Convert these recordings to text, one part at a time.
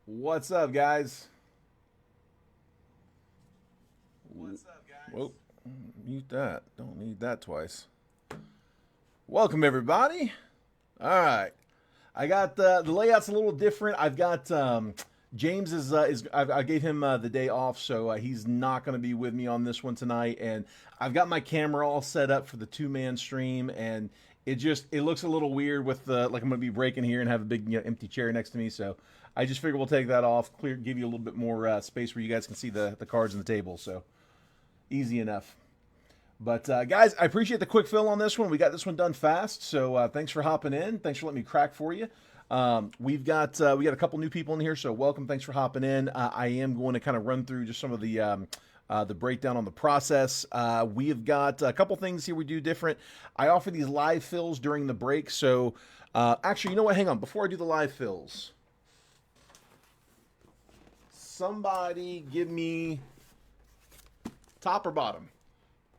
What's up, guys? What's up, guys? Whoa, mute that. Don't need that twice. Welcome, everybody. All right, I got the layout's a little different. I've got James I gave him the day off, so he's not going to be with me on this one tonight. And I've got my camera all set up for the two-man stream, and it looks a little weird with like I'm going to be breaking here and have a big empty chair next to me. So I just figured we'll take that off, give you a little bit more space where you guys can see the cards and the table. So easy enough. But guys, I appreciate the quick fill on this one. We got this one done fast, so thanks for hopping in. Thanks for letting me crack for you. We got a couple new people in here, so welcome. Thanks for hopping in. I am going to kind of run through just some of the breakdown on the process. We have got a couple things here we do different. I offer these live fills during the break, so actually, you know what? Hang on. Before I do the live fills, somebody give me top or bottom.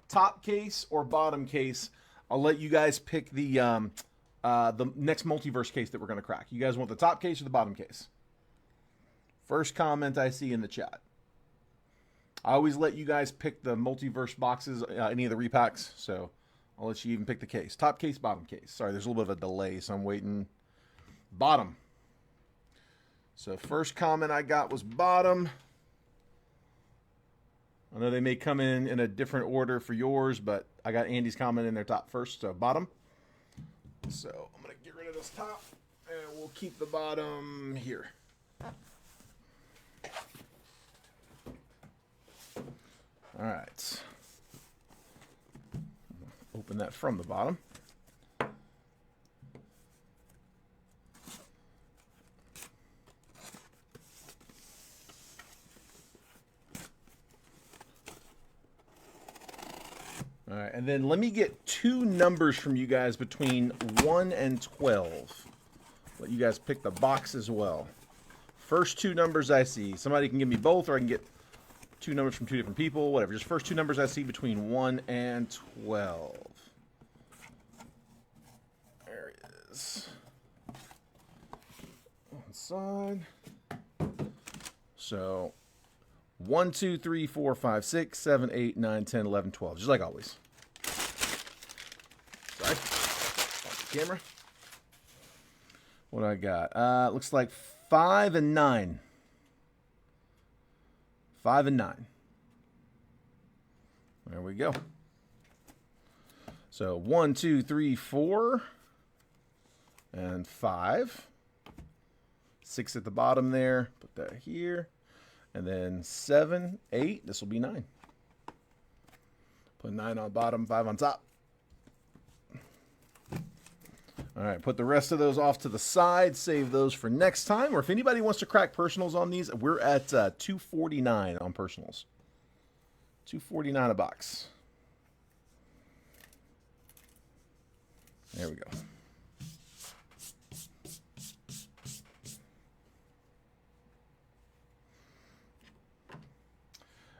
Top case or bottom case. I'll let you guys pick the next multiverse case that we're going to crack. You guys want the top case or the bottom case? First comment I see in the chat. I always let you guys pick the multiverse boxes, any of the repacks, so I'll let you even pick the case. Top case, bottom case. Sorry, there's a little bit of a delay, so I'm waiting. Bottom. So first comment I got was bottom. I know they may come in a different order for yours, but I got Andy's comment in their top first, so bottom. So I'm going to get rid of this top, and we'll keep the bottom here. All right. Open that from the bottom. All right, and then let me get two numbers from you guys between 1 and 12. Let you guys pick the box as well. First two numbers I see. Somebody can give me both, or I can get two numbers from two different people, whatever. Just first two numbers I see between 1 and 12. There it is. One side. So 1, 2, 3, 4, 5, 6, 7, 8, 9, 10, 11, 12. Just like always. Sorry. Off the camera. What do I got? Looks like 5 and 9. 5 and 9. There we go. So 1, 2, 3, 4, and 5. 6 at the bottom there. Put that here. And then 7, 8. This will be 9. Put 9 on bottom, 5 on top. All right, put the rest of those off to the side. Save those for next time. Or if anybody wants to crack personals on these, we're at $249 on personals. $249 a box. There we go.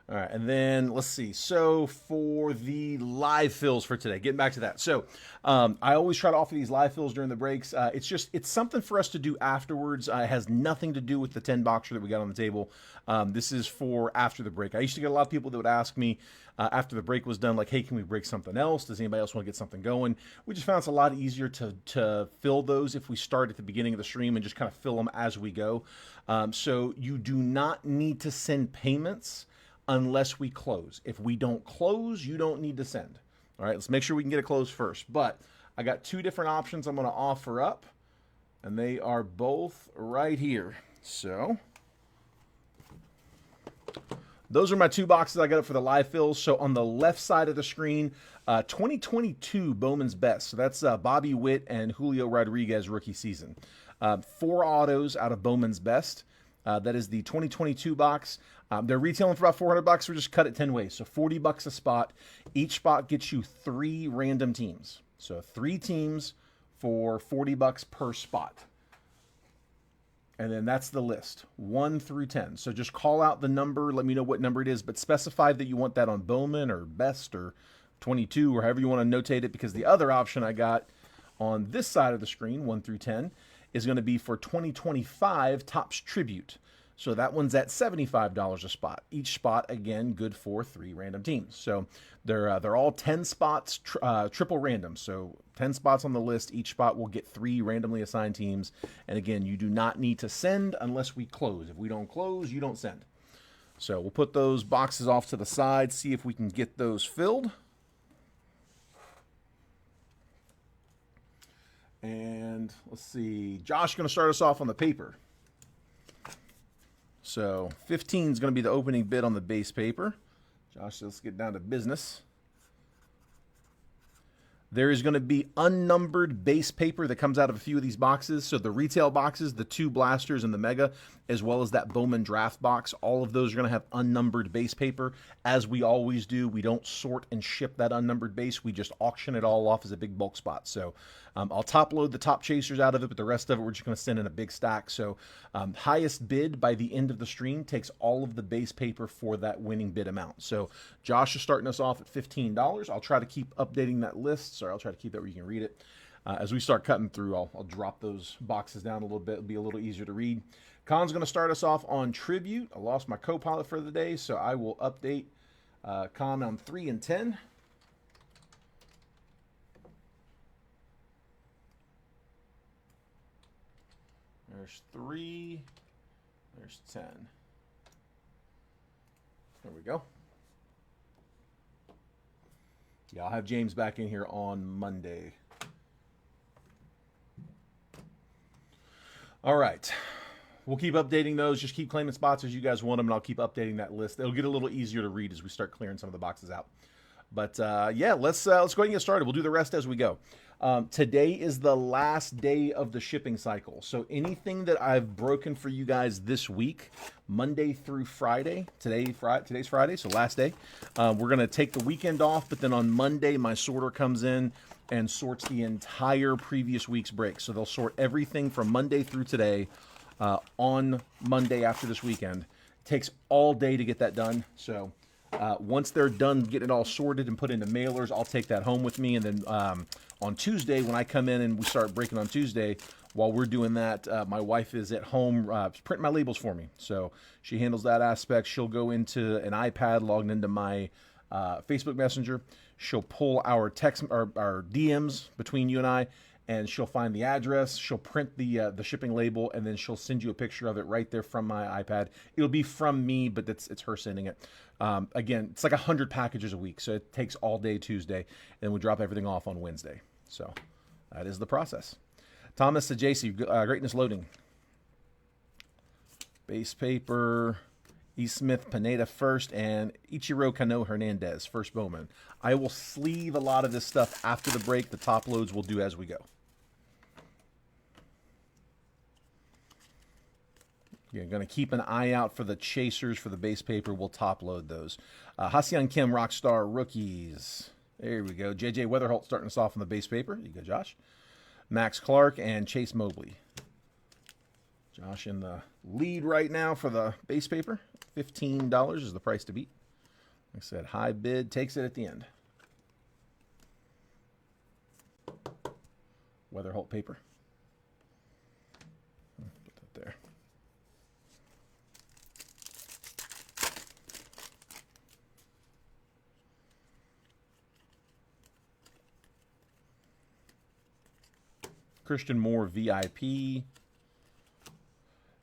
All right, and then let's see. So for the live fills for today, getting back to that. So I always try to offer these live fills during the breaks. It's something for us to do afterwards. It has nothing to do with the 10 boxer that we got on the table. This is for after the break. I used to get a lot of people that would ask me after the break was done, like, hey, can we break something else? Does anybody else want to get something going? We just found it's a lot easier to fill those if we start at the beginning of the stream and just kind of fill them as we go. So you do not need to send payments unless we close. If we don't close, you don't need to send. All right, let's make sure we can get it closed first. But I got two different options I'm going to offer up, and they are both right here. So those are my two boxes I got up for the live fills. So on the left side of the screen, 2022 Bowman's Best. So that's Bobby Witt and Julio Rodriguez rookie season. 4 autos out of Bowman's Best. That is the 2022 box. They're retailing for about $400. We just cut it 10 ways. So $40 a spot. Each spot gets you 3 random teams. So 3 teams for $40 per spot. And then that's the list, 1 through 10. So just call out the number. Let me know what number it is, but specify that you want that on Bowman or Best or 22 or however you want to notate it, because the other option I got on this side of the screen, 1 through 10, is going to be for 2025 Topps Tribute. So that one's at $75 a spot. Each spot, again, good for 3 random teams. So they're all 10 spots, triple random. So 10 spots on the list. Each spot will get 3 randomly assigned teams. And again, you do not need to send unless we close. If we don't close, you don't send. So we'll put those boxes off to the side, see if we can get those filled. And let's see, Josh is going to start us off on the paper. So 15 is going to be the opening bid on the base paper. Josh, let's get down to business. There is going to be unnumbered base paper that comes out of a few of these boxes. So the retail boxes, the 2 blasters and the mega, as well as that Bowman draft box, all of those are going to have unnumbered base paper. As we always do, we don't sort and ship that unnumbered base. We just auction it all off as a big bulk spot. So I'll top load the top chasers out of it, but the rest of it we're just going to send in a big stack. So highest bid by the end of the stream takes all of the base paper for that winning bid amount. So Josh is starting us off at $15. I'll try to keep updating that list. Sorry, I'll try to keep that where you can read it. As we start cutting through, I'll drop those boxes down a little bit. It'll be a little easier to read. Con's going to start us off on Tribute. I lost my co-pilot for the day, so I will update Con on 3 and 10. There's 3. There's 10. There we go. Yeah, I'll have James back in here on Monday. All right. We'll keep updating those. Just keep claiming spots as you guys want them, and I'll keep updating that list. It'll get a little easier to read as we start clearing some of the boxes out. But yeah, let's go ahead and get started. We'll do the rest as we go. Today is the last day of the shipping cycle. So anything that I've broken for you guys this week, Monday through Friday, today's Friday, so last day, we're going to take the weekend off, but then on Monday, my sorter comes in and sorts the entire previous week's break. So they'll sort everything from Monday through today on Monday after this weekend. It takes all day to get that done. So once they're done getting it all sorted and put into mailers, I'll take that home with me. And then on Tuesday, when I come in and we start breaking on Tuesday, while we're doing that, my wife is at home printing my labels for me. So she handles that aspect. She'll go into an iPad logged into my Facebook Messenger. She'll pull our text, our DMs between you and I, and she'll find the address. She'll print the shipping label, and then she'll send you a picture of it right there from my iPad. It'll be from me, but it's her sending it. Again, it's like 100 packages a week, so it takes all day Tuesday, and we drop everything off on Wednesday. So that is the process. Thomas to JC, Greatness Loading. Base paper, E. Smith Pineda first, and Ichiro Kano Hernandez first Bowman. I will sleeve a lot of this stuff after the break. The top loads we'll do as we go. You're going to keep an eye out for the chasers for the base paper. We'll top load those. Haseon Kim Rockstar Rookies. There we go. JJ Weatherholt starting us off on the base paper. You go, Josh. Max Clark and Chase Mobley. Josh in the lead right now for the base paper. $15 is the price to beat. Like I said, high bid takes it at the end. Weatherholt paper. Put that there. Christian Moore VIP.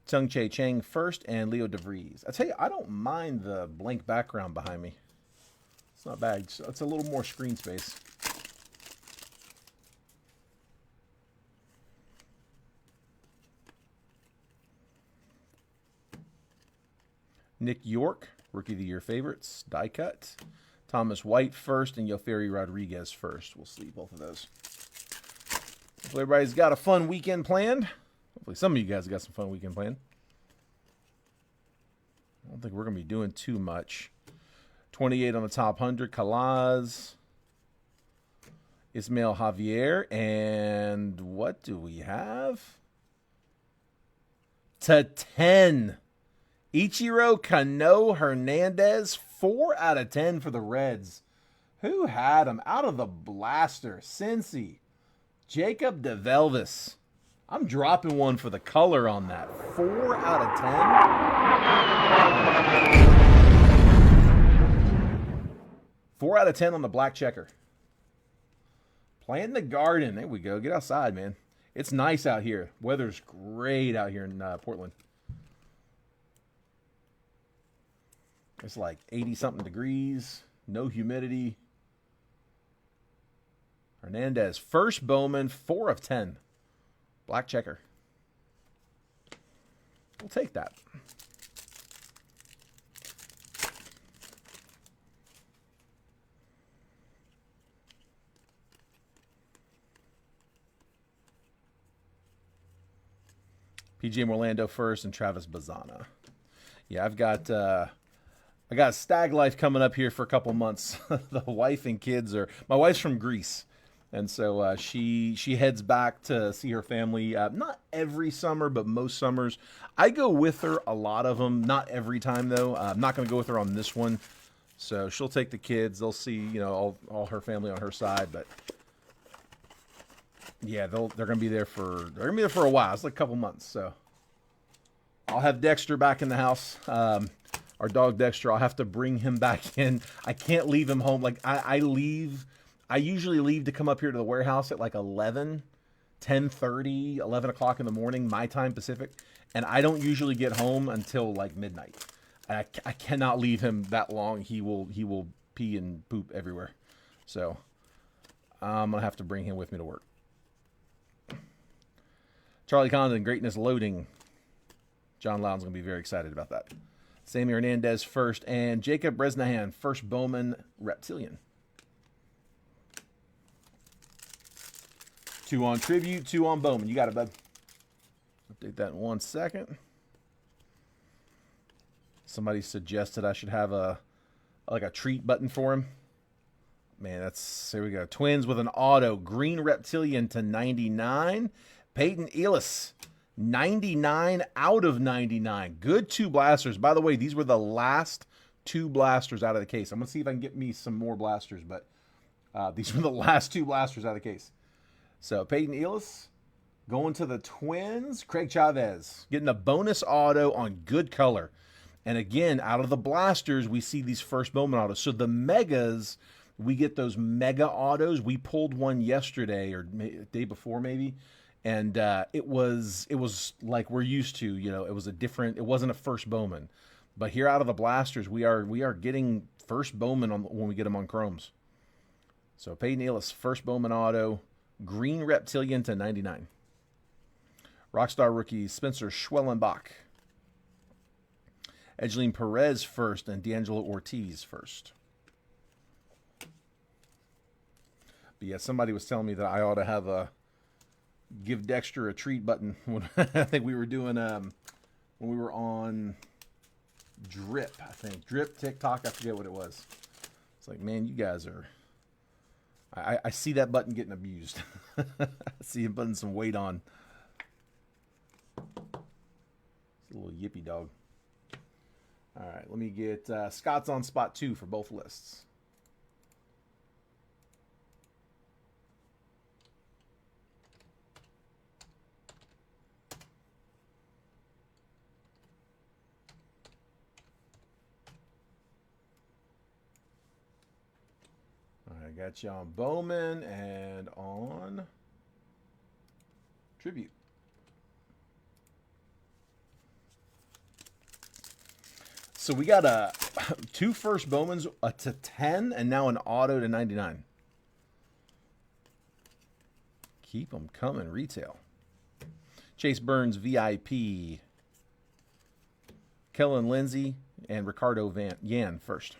Tsung Che Chang first, and Leo DeVries. I tell you, I don't mind the blank background behind me. It's not bad. It's a little more screen space. Nick York, Rookie of the Year favorites, die cut. Thomas White first, and Yoferi Rodriguez first. We'll sleeve both of those. Hopefully everybody's got a fun weekend planned. Hopefully some of you guys have got some fun weekend planned. I don't think we're going to be doing too much. 28 on the top 100, Kalaz, Ismael Javier, and what do we have? To 10. Ichiro Kano Hernandez, 4 out of 10 for the Reds. Who had him? Out of the blaster, Cincy. Jacob DeVelvis. I'm dropping one for the color on that. 4 out of 10. 4 out of 10 on the black checker. Plant in the garden. There we go. Get outside, man. It's nice out here. Weather's great out here in Portland. It's like 80-something degrees. No humidity. Hernandez, first Bowman, 4 of 10. Black checker. We'll take that. PGM Orlando first and Travis Bazana. Yeah, I got stag life coming up here for a couple months. The wife and kids are. My wife's from Greece, and so she heads back to see her family. Not every summer, but most summers. I go with her a lot of them. Not every time though. I'm not going to go with her on this one. So she'll take the kids. They'll see all her family on her side, but yeah, they're going to be there for a while. It's like a couple months. So I'll have Dexter back in the house. Our dog Dexter, I'll have to bring him back in. I can't leave him home. Like I usually leave to come up here to the warehouse at like 11, 10:30, 11 o'clock in the morning, my time Pacific. And I don't usually get home until like midnight. I cannot leave him that long. He will pee and poop everywhere. So I'm going to have to bring him with me to work. Charlie Condon, Greatness Loading. John Lowndes going to be very excited about that. Sammy Hernandez first, and Jacob Bresnahan, first Bowman Reptilian. 2 on Tribute, 2 on Bowman. You got it, bud. Update that in 1 second. Somebody suggested I should have a treat button for him. Man, here we go. Twins with an auto. Green Reptilian to 99. Peyton Ellis. 99 out of 99. Good 2 blasters. By the way, these were the last 2 blasters out of the case. I'm going to see if I can get me some more blasters, but these were the last 2 blasters out of the case. So Peyton Ellis going to the Twins. Craig Chavez getting a bonus auto on good color. And again, out of the blasters, we see these first Bowman autos. So the megas, we get those mega autos. We pulled one yesterday or day before maybe. And it was like we're used to, it wasn't a first Bowman. But here out of the blasters, we are getting first Bowman when we get them on chromes. So Peyton Ellis, first Bowman auto, green Reptilian to 99. Rockstar rookie Spencer Schwellenbach. Edgeline Perez first and D'Angelo Ortiz first. But yeah, somebody was telling me that I ought to have a give Dexter a treat button when I think we were doing when we were on Drip, I think. Drip, TikTok, I forget what it was. It's like, man, you guys are I see that button getting abused. I see him putting some weight on. It's a little yippy dog. All right, let me get Scott's on spot 2 for both lists. I got you on Bowman and on Tribute. So we got 2 first Bowmans to 10 and now an auto to 99. Keep them coming, retail. Chase Burns, VIP. Kellen Lindsay and Ricardo Yan first.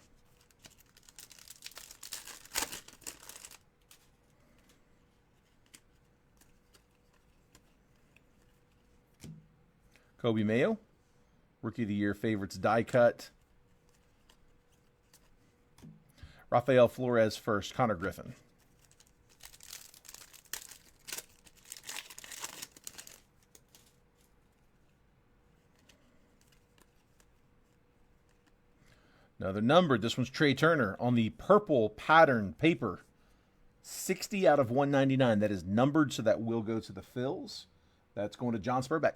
Kobe Mayo, Rookie of the Year favorites die cut. Rafael Flores first, Connor Griffin. Another numbered, this one's Trey Turner on the purple pattern paper. 60 out of 199. That is numbered, so that will go to the fills. That's going to John Spurbeck.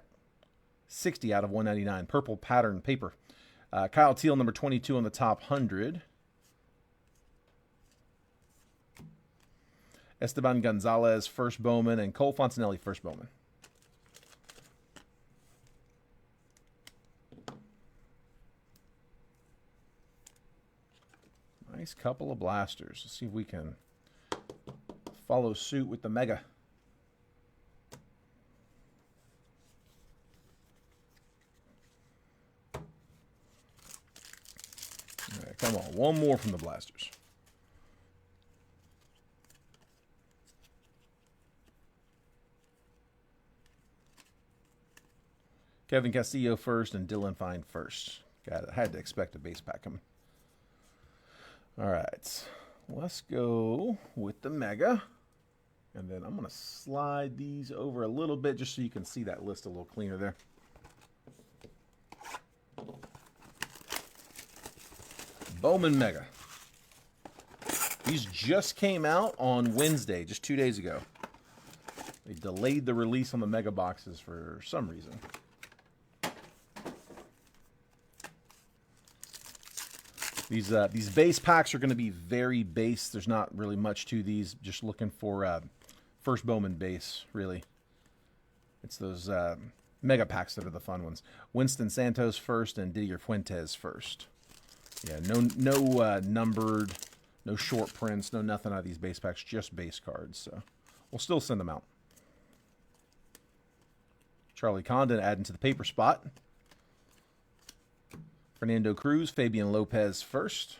60 out of 199. Purple pattern paper. Kyle Teal, number 22 on the top 100. Esteban Gonzalez, first Bowman, and Cole Fontanelli, first Bowman. Nice couple of blasters. Let's see if we can follow suit with the Mega. All right, come on. One more from the blasters. Kevin Castillo first and Dylan Fine first. Got it. I had to expect a base pack coming. All right. Let's go with the Mega. And then I'm going to slide these over a little bit just so you can see that list a little cleaner there. Bowman Mega. These just came out on Wednesday, just 2 days ago. They delayed the release on the Mega boxes for some reason. These base packs are going to be very base. There's not really much to these. Just looking for first Bowman base, really. It's those Mega packs that are the fun ones. Winston Santos first and Didier Fuentes first. Yeah, no numbered, no short prints, no nothing out of these base packs, just base cards. So we'll still send them out. Charlie Condon adding to the paper spot. Fernando Cruz, Fabian Lopez first.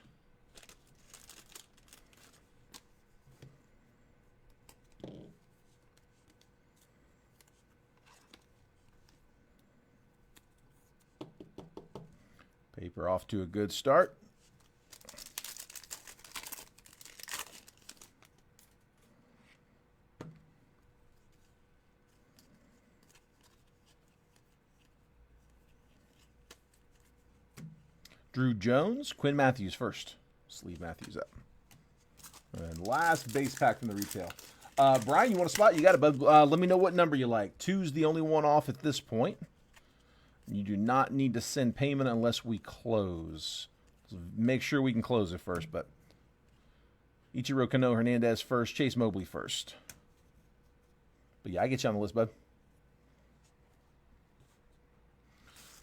Paper off to a good start. Drew Jones, Quinn Matthews first. Sleeve Matthews up. And last base pack from the retail. Brian, you want a spot? You got it, bud. Let me know what number you like. 2's the only one off at this point. You do not need to send payment unless we close. So make sure we can close it first. But Ichiro Kano Hernandez first. Chase Mobley first. But yeah, I get you on the list, bud.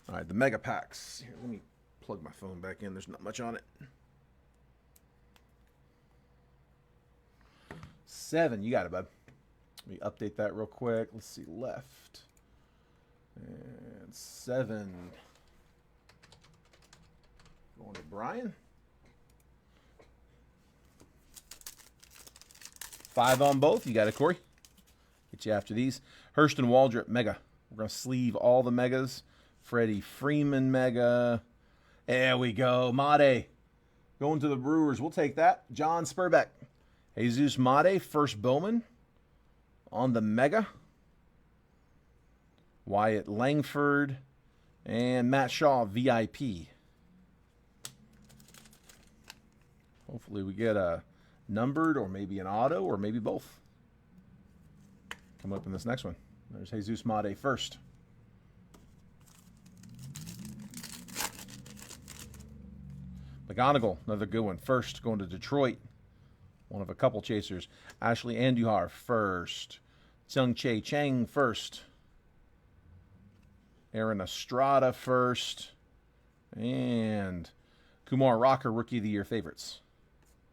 All right, the Mega Packs. Here, let me plug my phone back in. There's not much on it. 7. You got it, bud. Let me update that real quick. Let's see. Left. And 7. Going to Brian. 5 on both. You got it, Corey. Get you after these. Hurston Waldrop Mega. We're going to sleeve all the Megas. Freddie Freeman Mega. There we go. Made. Going to the Brewers. We'll take that. John Spurbeck. Jesus Made, first Bowman on the Mega. Wyatt Langford and Matt Shaw, VIP. Hopefully we get a numbered or maybe an auto or maybe both. Come up in this next one. There's Jesus Made first. McGonigal, another good one. First, going to Detroit. One of a couple chasers. Ashley Andujar first. Tsung Che Chang first. Aaron Estrada first. And Kumar Rocker, Rookie of the Year favorites.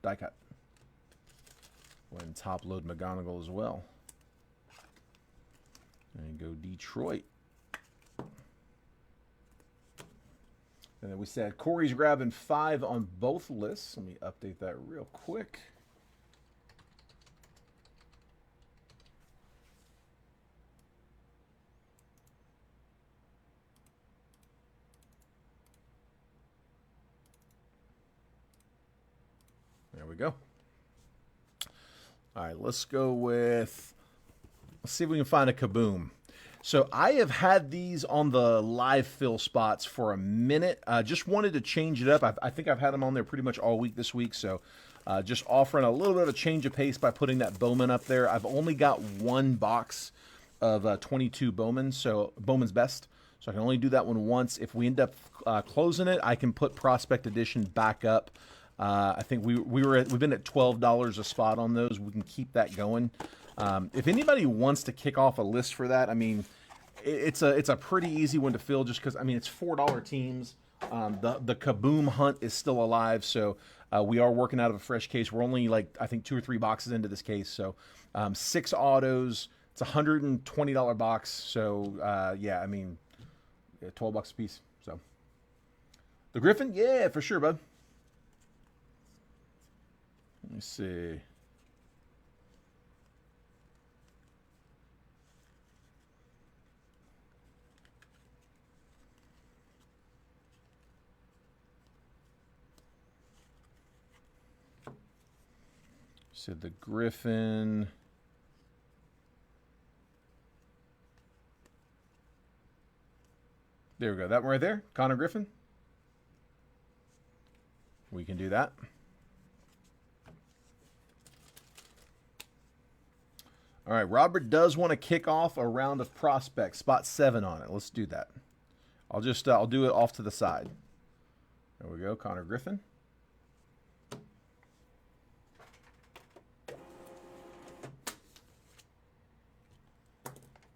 Die cut. Go ahead and top load McGonigal as well. And go Detroit. And then we said Corey's grabbing 5 on both lists. Let me update that real quick. There we go. All right, let's go with, let's see if we can find a Kaboom. So I have had these on the live fill spots for a minute. Just wanted to change it up. I think I've had them on there pretty much all week this week. So just offering a little bit of a change of pace by putting that Bowman up there. I've only got one box of 22 Bowman, so Bowman's best. So I can only do that one once. If we end up closing it, I can put Prospect Edition back up. I think we've been at $12 a spot on those. We can keep that going. If anybody wants to kick off a list for that, I mean, it's a pretty easy one to fill just because I mean it's $4 teams. The Kaboom hunt is still alive, so we are working out of a fresh case. We're only like I think 2 or 3 boxes into this case, so 6 autos. It's a $120 box. So yeah, I mean, yeah, $12 a piece. So the Griffin, yeah, for sure, bud. Let me see. Said the Griffin. There we go. That one right there. Connor Griffin. We can do that. All right. Robert does want to kick off a round of prospects. Spot 7 on it. Let's do that. I'll do it off to the side. There we go. Connor Griffin.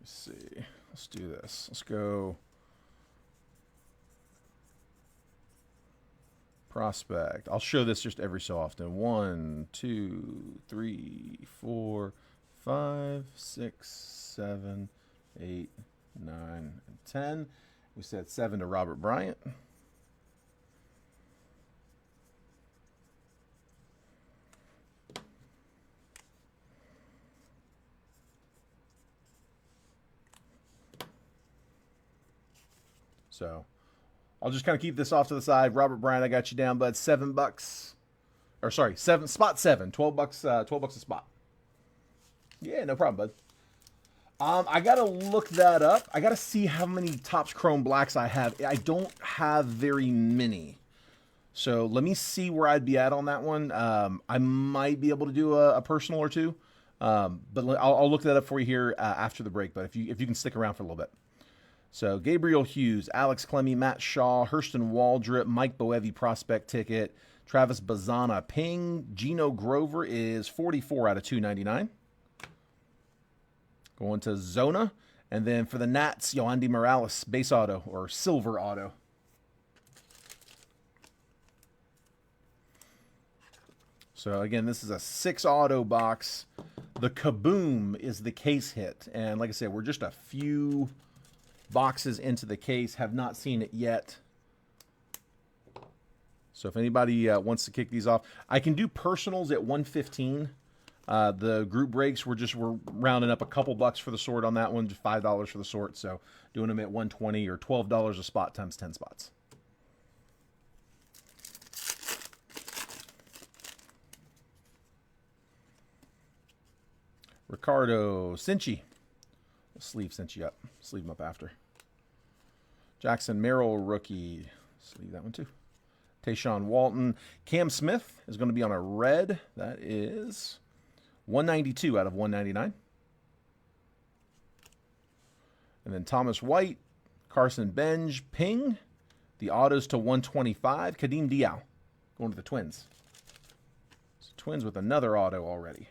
Let's see. Let's do this. Let's go. Prospect. I'll show this just every so often. 1, 2, 3, 4, 5, 6, 7, 8, 9, and 10. We said 7 to Robert Bryant. So I'll just kind of keep this off to the side. Robert Bryant, I got you down, bud. $7. Or sorry, spot 7. $12 $12 a spot. Yeah, no problem, bud. I gotta look that up. I gotta see how many Topps Chrome Blacks I have. I don't have very many. So let me see where I'd be at on that one. I might be able to do a personal or two. But I'll look that up for you here after the break. But if you can stick around for a little bit. So Gabriel Hughes, Alex Clemmy, Matt Shaw, Hurston Waldrop, Mike Boevi prospect ticket, Travis Bazana ping, Gino Grover is 44 out of 299. Going to Zona, and then for the Nats, Yoandy Morales base auto or silver auto. So again, this is a 6 auto box. The Kaboom is the case hit, and like I said, we're just a few boxes into the case, have not seen it yet. So if anybody wants to kick these off, I can do personals at 115. The group breaks, we're rounding up a couple bucks for the sort on that one, just $5 for the sort. So doing them at 120 or $12 a spot times 10 spots. Ricardo Cinci. We'll sleeve Cinci up. Sleeve him up after. Jackson Merrill, rookie. Sleeve that one too. Tayshawn Walton. Cam Smith is going to be on a red. That is 192 out of 199. And then Thomas White, Carson Benj, ping. The autos to 125. Kadeem Diao going to the Twins. So Twins with another auto already.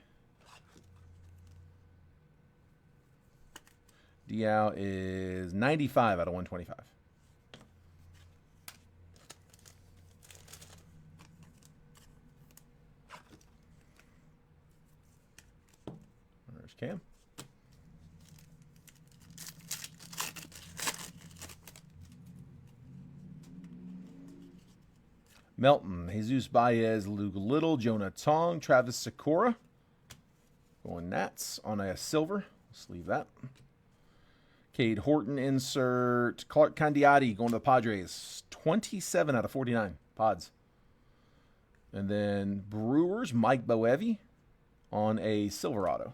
Diao is 95 out of 125. There's Cam. Melton, Jesus Baez, Luke Little, Jonah Tong, Travis Sakura. Going Nats on a silver. Let's leave that. Cade Horton insert. Clark Candiati going to the Padres. 27 out of 49. Pods. And then Brewers, Mike Boevi on a silver auto.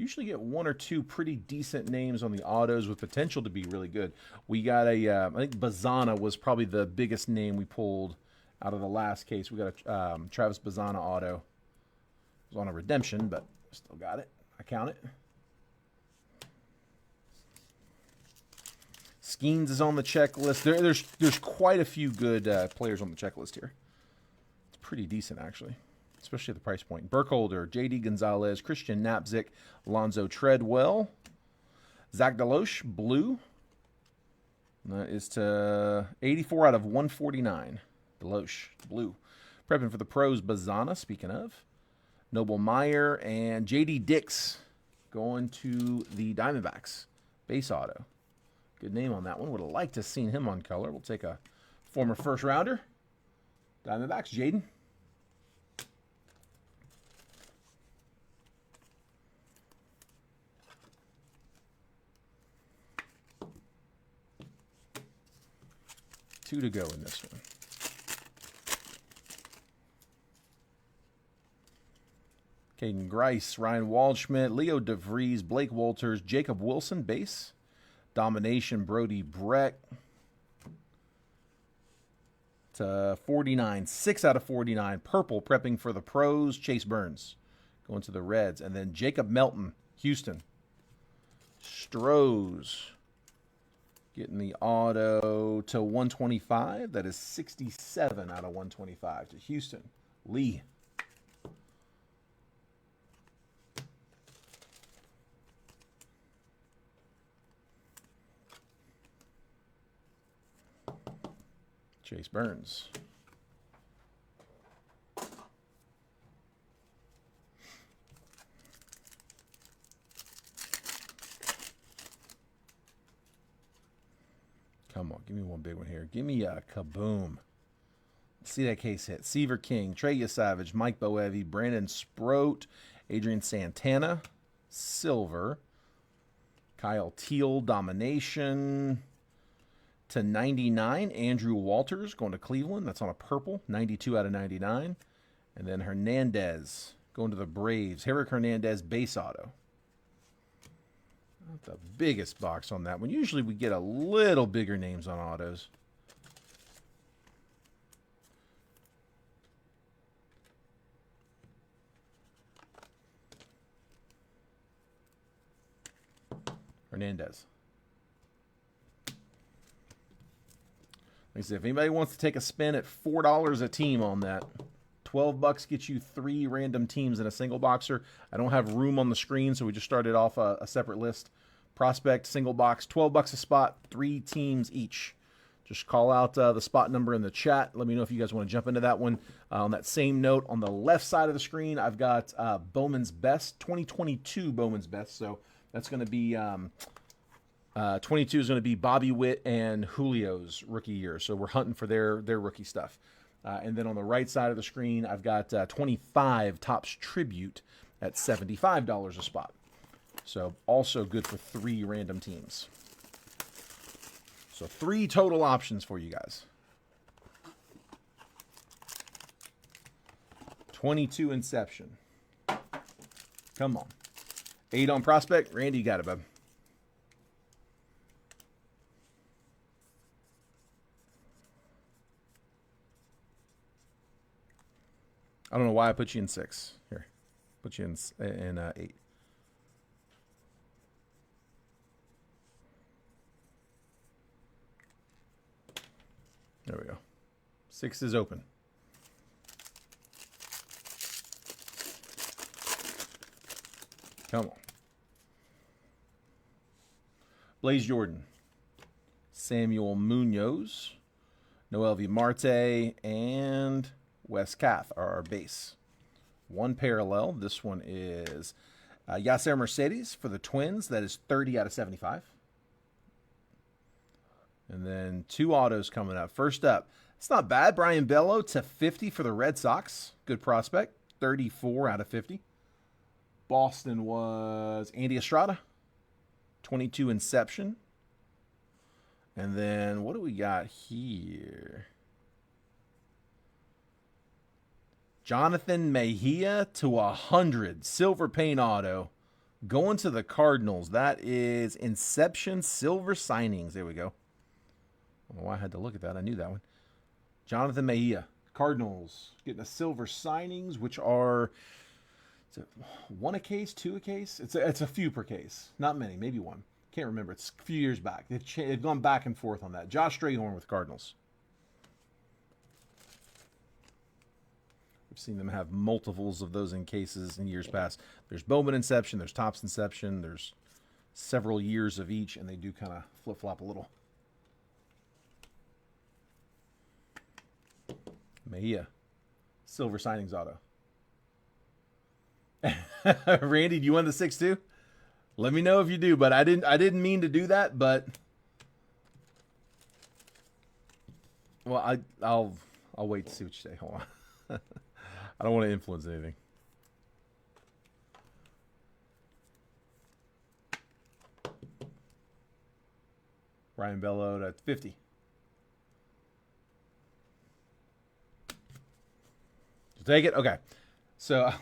usually get one or two pretty decent names on the autos with potential to be really good. We got I think Bazana was probably the biggest name we pulled out of the last case. We got a Travis Bazana auto. It was on a redemption, but still got it. I count it. Skeens is on the checklist. There's quite a few good players on the checklist here. It's pretty decent, actually, especially at the price point. Burkholder, J.D. Gonzalez, Christian Knapzik, Alonzo Treadwell, Zach Deloche, blue. That is to 84 out of 149. Deloche, blue. Prepping for the pros, Bazana, speaking of. Noble Meyer and J.D. Dix going to the Diamondbacks. Base auto. Good name on that one. Would have liked to have seen him on color. We'll take a former first rounder. Diamondbacks, Jaden. Two to go in this one. Caden Grice, Ryan Waldschmidt, Leo DeVries, Blake Walters, Jacob Wilson, base. Domination, Brody Breck. To 49, 6 out of 49. Purple, prepping for the pros, Chase Burns. Going to the Reds. And then Jacob Melton, Houston. Strohs. Getting the auto to 125. That is 67 out of 125 to Houston. Lee. Chase Burns. Come on, give me one big one here. Give me a kaboom. Let's see that case hit. Seaver King, Trey Savage, Mike Boevi, Brandon Sproat, Adrian Santana, silver. Kyle Teal, domination. To 99, Andrew Walters going to Cleveland. That's on a purple, 92 out of 99. And then Hernandez going to the Braves. Eric Hernandez, base auto. Not the biggest box on that one. Usually we get a little bigger names on autos. Hernandez. Like I said, if anybody wants to take a spin at $4 a team on that, $12 gets you 3 random teams in a single boxer. I don't have room on the screen, so we just started off a separate list. Prospect, single box, $12 a spot, 3 teams each. Just call out the spot number in the chat. Let me know if you guys want to jump into that one. On that same note, on the left side of the screen, I've got Bowman's Best, 2022 Bowman's Best. So that's going to be 22 is going to be Bobby Witt and Julio's rookie year. So we're hunting for their rookie stuff. And then on the right side of the screen, I've got 25 Topps Tribute at $75 a spot. So also good for 3 random teams. So 3 total options for you guys. 22 Inception. Come on. 8 on Prospect. Randy, you got it, bub. I don't know why I put you in 6. Here, put you in 8. There we go. 6 is open. Come on. Blaze Jordan, Samuel Munoz, Noel V. Marte, and Wes Kath are our base. 1 parallel. This one is Yasser Mercedes for the Twins. That is 30 out of 75. And then 2 autos coming up. First up, it's not bad. Brian Bello to 50 for the Red Sox. Good prospect. 34 out of 50. Boston was Andy Estrada. 22 Inception. And then what do we got here? Jonathan Mejia to 100. Silver paint auto Going to the Cardinals. That is Inception Silver Signings. There we go. I don't know why I had to look at that. I knew that one. Jonathan Mejia. Cardinals getting a silver signings, which are is it one a case, two a case? It's a few per case. Not many, maybe one. Can't remember. It's a few years back. They've gone back and forth on that. Josh Strayhorn with Cardinals. We've seen them have multiples of those in cases in years past. There's Bowman Inception, there's Topps Inception, there's several years of each, and they do kind of flip-flop a little. Mejia, silver signings auto. Randy, do you want the 6-2? Let me know if you do, but I didn't mean to do that, but well, I'll wait to see what you say. Hold on. I don't want to influence anything. Ryan Bello at 50. Take it? Okay. So,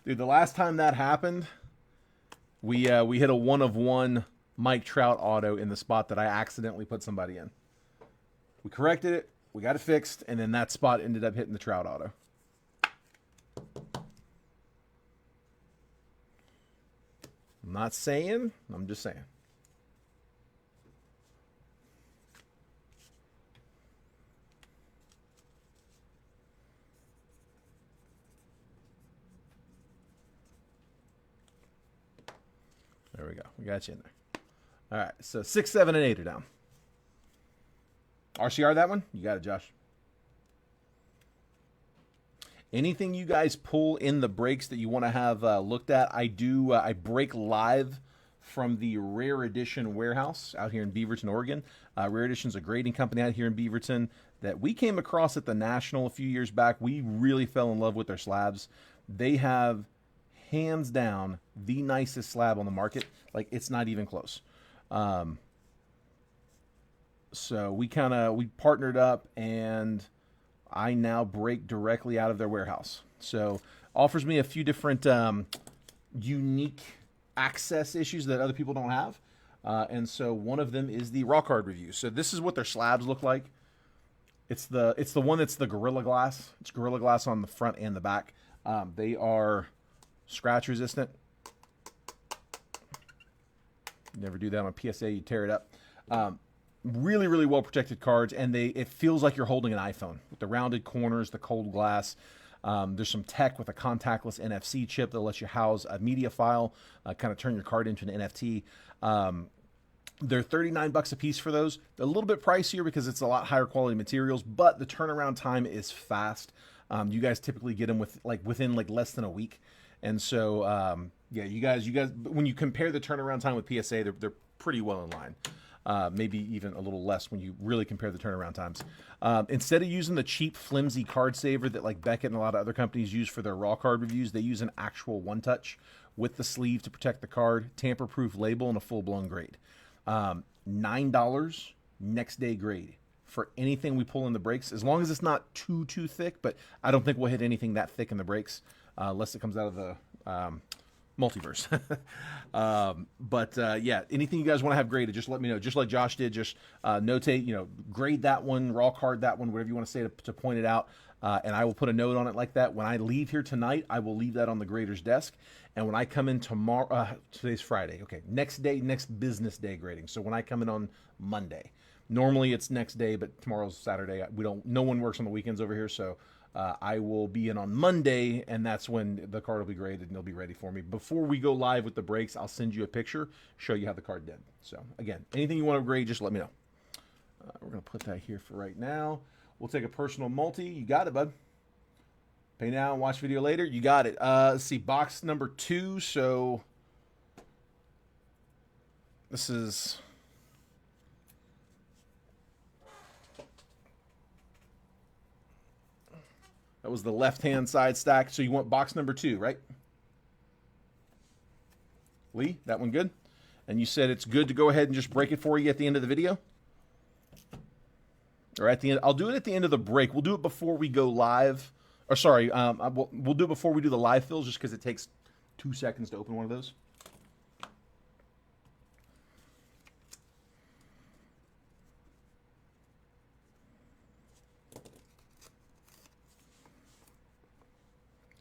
dude, the last time that happened, we hit a 1-of-1 Mike Trout auto in the spot that I accidentally put somebody in. We corrected it, we got it fixed, and then that spot ended up hitting the Trout auto. I'm not saying, I'm just saying. There we go. We got you in there. All right. So 6, 7, and 8 are down. RCR that one? You got it, Josh. Anything you guys pull in the breaks that you want to have looked at, I do. I break live from the Rare Edition warehouse out here in Beaverton, Oregon. Rare Edition's a grading company out here in Beaverton that we came across at the National a few years back. We really fell in love with their slabs. They have hands down the nicest slab on the market. Like, it's not even close. So we partnered up, and I now break directly out of their warehouse. So offers me a few different unique access issues that other people don't have. And so one of them is the raw card review. So this is what their slabs look like. It's the one that's the Gorilla Glass. It's Gorilla Glass on the front and the back. They are scratch resistant. Never do that on PSA. You tear it up. Really, really well protected cards, and it feels like you're holding an iPhone with the rounded corners, the cold glass. There's some tech with a contactless NFC chip that lets you house a media file, kind of turn your card into an NFT. They're $39 a piece for those. They're a little bit pricier because it's a lot higher quality materials, but the turnaround time is fast. You guys typically get them within less than a week. And so, yeah, you guys, when you compare the turnaround time with PSA, they're pretty well in line. Maybe even a little less when you really compare the turnaround times. Instead of using the cheap, flimsy card saver that like Beckett and a lot of other companies use for their raw card reviews, they use an actual one-touch with the sleeve to protect the card, tamper-proof label, and a full-blown grade. $9 next day grade for anything we pull in the breaks, as long as it's not too thick, but I don't think we'll hit anything that thick in the breaks. Unless it comes out of the multiverse. Yeah, anything you guys want to have graded, just let me know. Just like Josh did, just notate, grade that one, raw card that one, whatever you want to say to point it out. And I will put a note on it like that. When I leave here tonight, I will leave that on the grader's desk. And when I come in tomorrow, today's Friday. Okay, next business day grading. So when I come in on Monday, normally it's next day, but tomorrow's Saturday. No one works on the weekends over here, so I will be in on Monday, and that's when the card will be graded and it'll be ready for me. Before we go live with the breaks, I'll send you a picture, show you how the card did. So, again, anything you want to grade, just let me know. We're going to put that here for right now. We'll take a personal multi. You got it, bud. Pay now and watch video later. You got it. Let's see, box number 2. So, this is... That was the left-hand side stack. So you want box number 2, right? Lee, that one good? And you said it's good to go ahead and just break it for you at the end of the video? Or at the end? I'll do it at the end of the break. We'll do it before we go live. Or sorry, we'll do it before we do the live fills just because it takes 2 seconds to open one of those.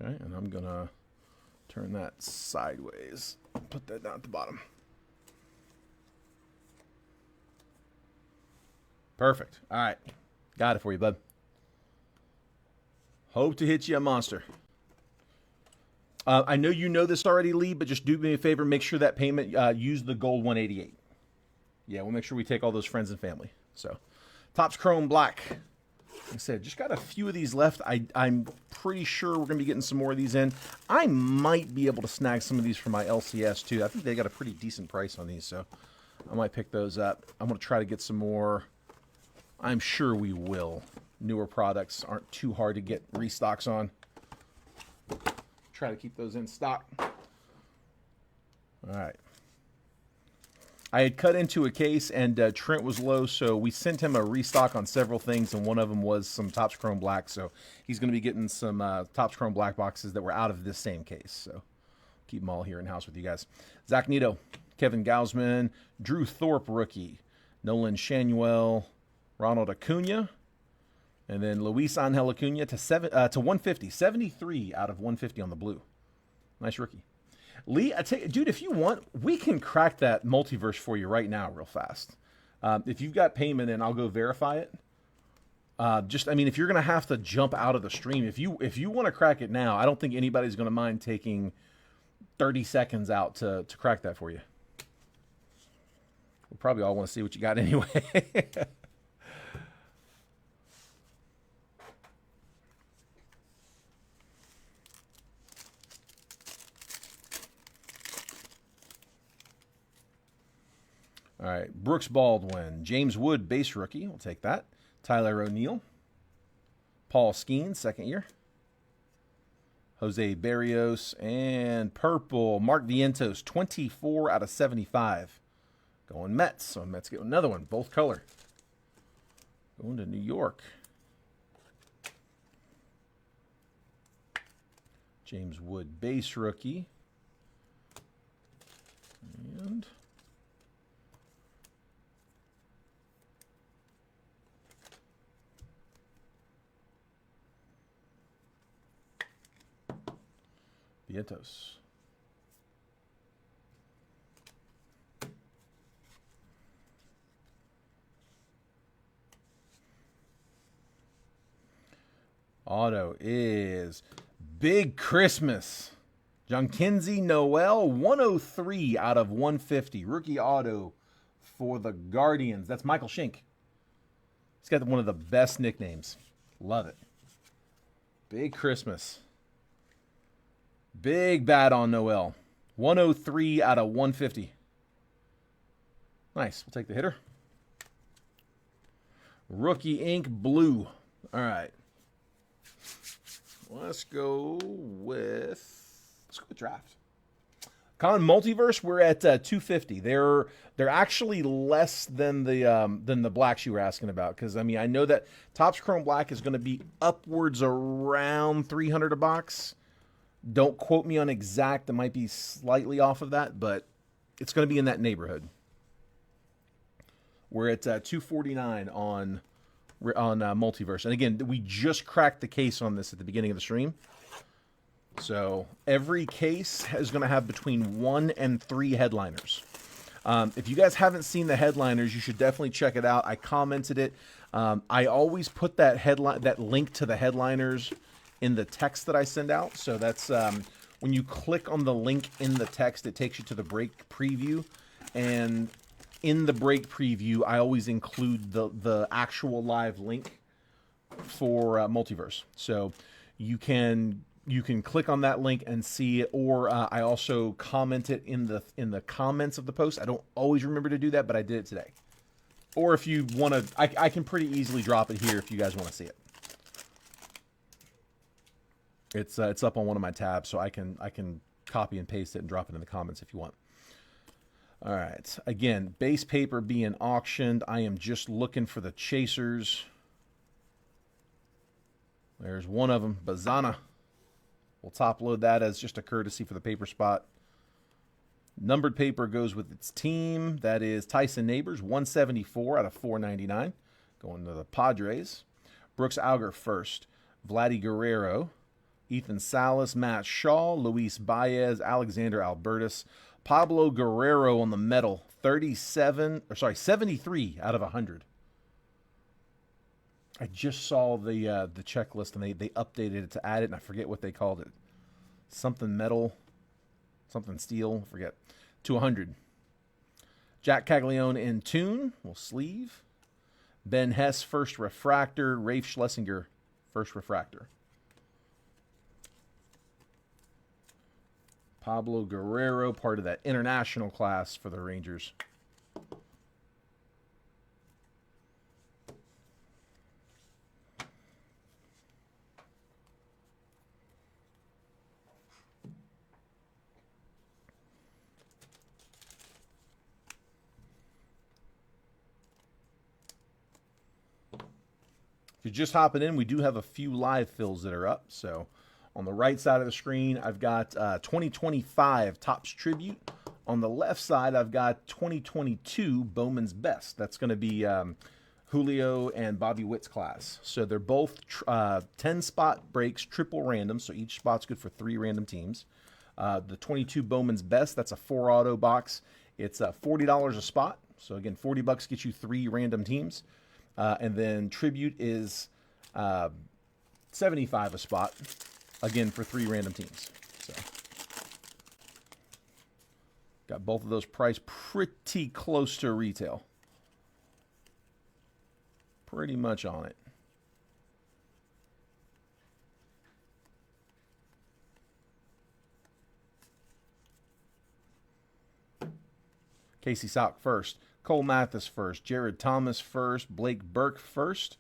Okay, and I'm going to turn that sideways. Put that down at the bottom. Perfect. All right. Got it for you, bud. Hope to hit you a monster. I know you know this already, Lee, but just do me a favor. Make sure that payment, use the gold 188. Yeah, we'll make sure we take all those friends and family. So, Topps Chrome Black. Like I said, just got a few of these left. I'm pretty sure we're going to be getting some more of these in. I might be able to snag some of these for my LCS, too. I think they got a pretty decent price on these, so I might pick those up. I'm going to try to get some more. I'm sure we will. Newer products aren't too hard to get restocks on. Try to keep those in stock. All right. I had cut into a case, and Trent was low, so we sent him a restock on several things, and one of them was some Topps Chrome Black. So he's going to be getting some Topps Chrome Black boxes that were out of this same case. So keep them all here in-house with you guys. Zach Nito, Kevin Gausman, Drew Thorpe rookie, Nolan Shanuel, Ronald Acuna, and then Luis Angel Acuna to 150. 73 out of 150 on the blue. Nice rookie. Lee, dude, if you want, we can crack that multiverse for you right now real fast. If you've got payment in, I'll go verify it. I mean, if you're going to have to jump out of the stream, if you want to crack it now, I don't think anybody's going to mind taking 30 seconds out to crack that for you. We'll probably all want to see what you got anyway. All right, Brooks Baldwin, James Wood, base rookie. We'll take that. Tyler O'Neill. Paul Skeens, second year. Jose Barrios. And purple, Mark Vientos, 24 out of 75. Going Mets. So Mets get another one, both color. Going to New York. James Wood, base rookie. And Vientos. Auto is Big Christmas. Jonkinzie Noel, 103 out of 150. Rookie auto for the Guardians. That's Michael Schenk. He's got one of the best nicknames. Love it. Big Christmas. Big bat on Noel. 103 out of 150. Nice. We'll take the hitter. Rookie ink blue. All right. Let's go with draft. Con Multiverse, we're at 250. They're actually less than the blacks you were asking about, because I mean I know that Topps Chrome Black is going to be upwards around 300 a box. Don't quote me on exact. It might be slightly off of that, but it's going to be in that neighborhood. We're at 249 on Multiverse. And again, we just cracked the case on this at the beginning of the stream. So every case is going to have between 1 and 3 headliners. If you guys haven't seen the headliners, you should definitely check it out. I commented it. I always put that link to the headliners in the text that I send out. So that's when you click on the link in the text, it takes you to the break preview. And in the break preview, I always include the actual live link for Multiverse. So you can click on that link and see it, or I also comment it in the comments of the post. I don't always remember to do that, but I did it today. Or if you want to, I can pretty easily drop it here if you guys want to see it. It's up on one of my tabs, so I can copy and paste it and drop it in the comments if you want. All right. Again, base paper being auctioned. I am just looking for the chasers. There's one of them, Bazana. We'll top load that as just a courtesy for the paper spot. Numbered paper goes with its team. That is Tyson Neighbors, 174 out of 499. Going to the Padres. Brooks Auger first. Vladdy Guerrero. Ethan Salas, Matt Shaw, Luis Baez, Alexander Albertus. Pablo Guerrero on the metal, 73 out of 100. I just saw the checklist, and they updated it to add it, and I forget what they called it. Something metal, something steel, forget. To 100. Jack Caglione in tune, will sleeve. Ben Hess, first refractor. Rafe Schlesinger, first refractor. Pablo Guerrero, part of that international class for the Rangers. If you're just hopping in, we do have a few live fills that are up. So on the right side of the screen, I've got 2025 Topps Tribute. On the left side, I've got 2022 Bowman's Best. That's going to be Julio and Bobby Witt's class. So they're both 10-spot breaks, triple random. So each spot's good for 3 random teams. The 22 Bowman's Best, that's a 4-auto box. It's $40 a spot. So again, $40 gets you 3 random teams. And then Tribute is $75 a spot, again for 3 random teams. So got both of those priced pretty close to retail. Pretty much on it. Casey Sock first. Cole Mathis first. Jared Thomas first. Blake Burke first.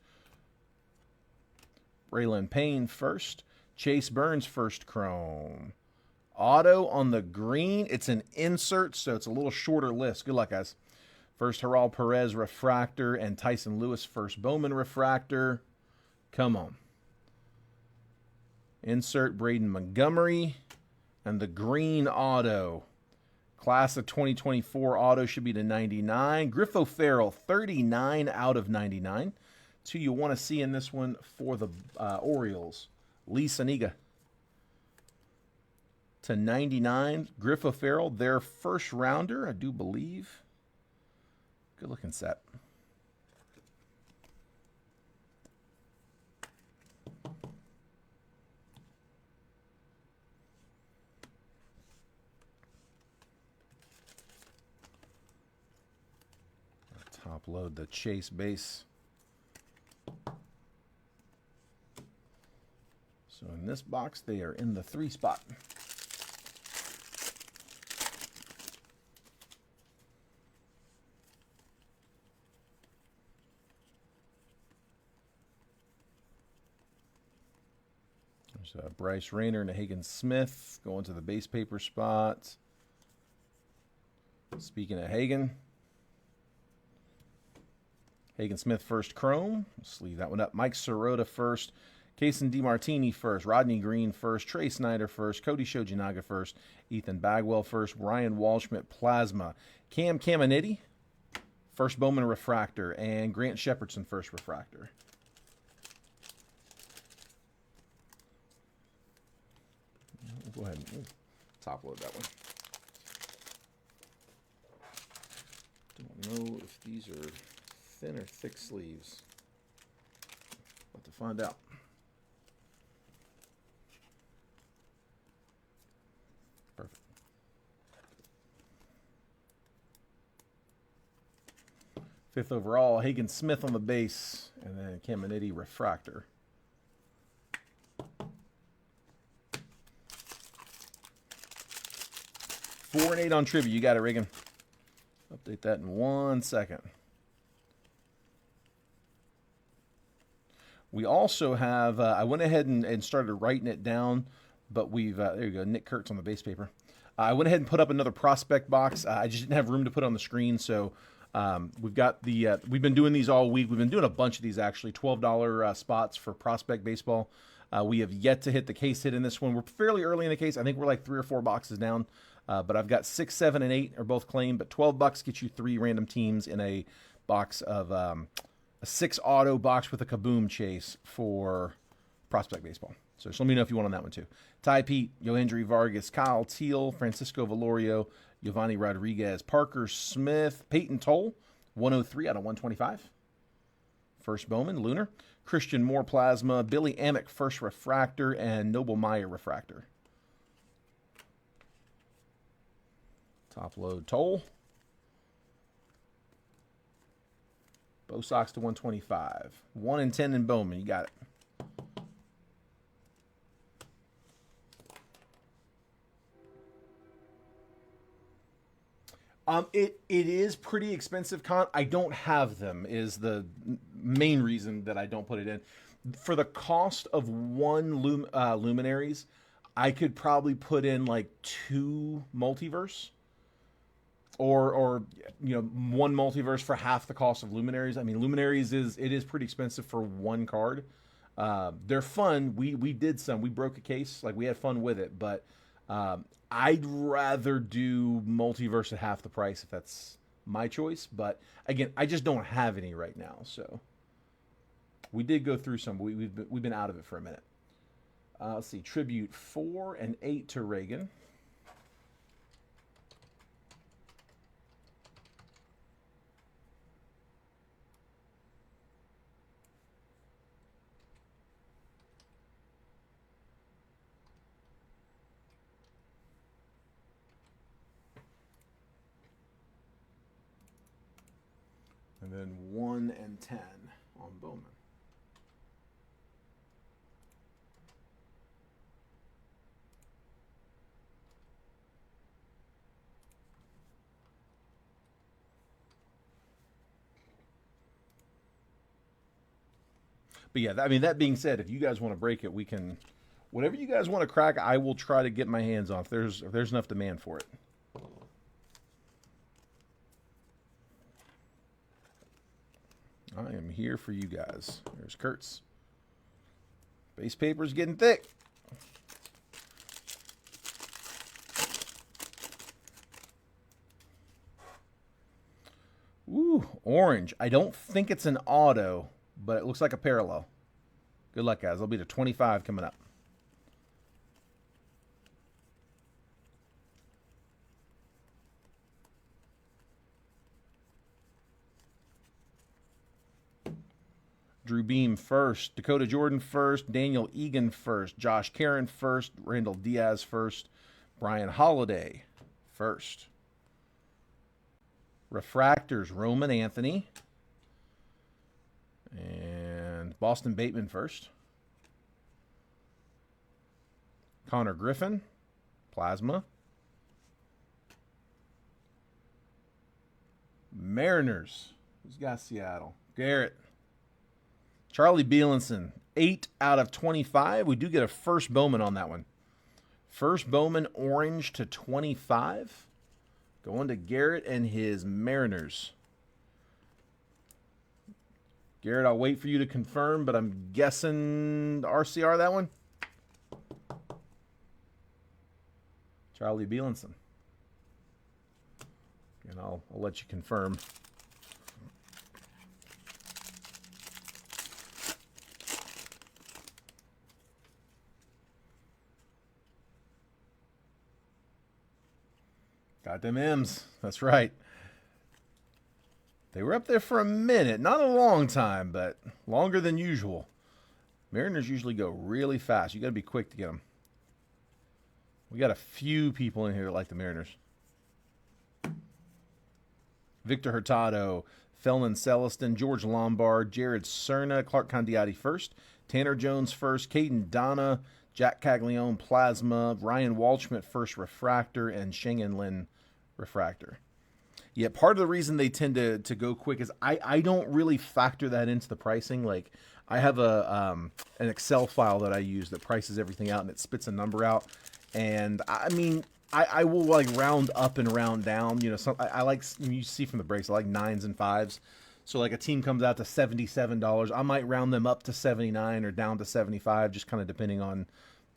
Braylon Payne first. Chase Burns first chrome. Auto on the green. It's an insert, so it's a little shorter list. Good luck, guys. First, Gerald Perez refractor and Tyson Lewis first Bowman refractor. Come on. Insert Braden Montgomery and the green auto. Class of 2024 auto should be to 99. Griffo Farrell, 39 out of 99. It's who you want to see in this one for the Orioles. Lee Saniga to 99. Griffo Farrell, their first rounder, I do believe. Good looking set. Top load the Chase base. So in this box, they are in the 3 spot. There's Bryce Rayner and a Hagen Smith going to the base paper spot. Speaking of Hagen Smith first chrome. Let's leave that one up. Mike Sirota first. Kason DeMartini first. Rodney Green first. Trey Snyder first. Cody Shojinaga first. Ethan Bagwell first. Ryan Walschmidt Plasma. Cam Caminiti first Bowman refractor. And Grant Shepardson first refractor. We'll go ahead and top load that one. Don't know if these are thin or thick sleeves. About to find out. Perfect. Fifth overall, Hagen Smith on the base, and then Caminiti refractor. Four and 8 on trivia. You got it, Reagan. Update that in 1 second. We also have, I went ahead and started writing it down, but we've, there you go, Nick Kurtz on the base paper. I went ahead and put up another prospect box. I just didn't have room to put on the screen, so We've got the we've been doing these all week. We've been doing a bunch of these actually. $12 spots for prospect baseball. We have yet to hit the case hit in this one. We're fairly early in the case. I think we're like 3 or 4 boxes down. But I've got 6, 7, and 8 are both claimed. But $12 gets you 3 random teams in a box of a 6 auto box with a kaboom chase for prospect baseball. So just let me know if you want on that one too. Ty Pete, Yohendry Vargas, Kyle Teal, Francisco Valorio, Giovanni Rodriguez, Parker Smith, Peyton Toll, 103 out of 125. First Bowman, Lunar. Christian Moore Plasma, Billy Amick First Refractor, and Noble Meyer Refractor. Top load Toll. Bo Sox to 125. 1 and 10 in Bowman. You got it. It is pretty expensive, Con. I don't have them is the main reason that I don't put it in. For the cost of one Luminaries, I could probably put in like 2 Multiverse. Or one Multiverse for half the cost of Luminaries. I mean, Luminaries is pretty expensive for one card. They're fun. We did some. We broke a case. Like, we had fun with it. But I'd rather do Multiverse at half the price if that's my choice. But again, I just don't have any right now. So we did go through some. We've been out of it for a minute. Let's see. Tribute 4 and 8 to Reagan. And then 1 and 10 on Bowman. But yeah, I mean, that being said, if you guys want to break it, we can. Whatever you guys want to crack, I will try to get my hands on if there's enough demand for it. I am here for you guys. There's Kurtz. Base paper's getting thick. Ooh, orange. I don't think it's an auto, but it looks like a parallel. Good luck, guys. There'll be the 25 coming up. Drew Beam first, Dakota Jordan first, Daniel Egan first, Josh Caron first, Randall Diaz first, Brian Holiday first. Refractors, Roman Anthony and Boston Bateman first. Connor Griffin, Plasma. Mariners, who's got Seattle? Garrett. Charlie Bielenson, 8 out of 25. We do get a first Bowman on that one. First Bowman orange to 25. Going to Garrett and his Mariners. Garrett, I'll wait for you to confirm, but I'm guessing RCR that one. Charlie Bielenson. And I'll let you confirm. Got them M's. That's right. They were up there for a minute. Not a long time, but longer than usual. Mariners usually go really fast. You got to be quick to get them. We got a few people in here that like the Mariners. Victor Hurtado, Felman Celestin, George Lombard, Jared Cerna, Clark Condiotti first, Tanner Jones first, Caden Donna, Jack Caglione Plasma, Ryan Waldschmidt first Refractor, and Shengen Lin Refractor. Yeah, part of the reason they tend to go quick is I don't really factor that into the pricing. Like, I have an Excel file that I use that prices everything out and it spits a number out. And I mean, I will like round up and round down. You know, I like, you see from the breaks, I like 9s and 5s. So like a team comes out to $77, I might round them up to 79 or down to 75, just kind of depending on,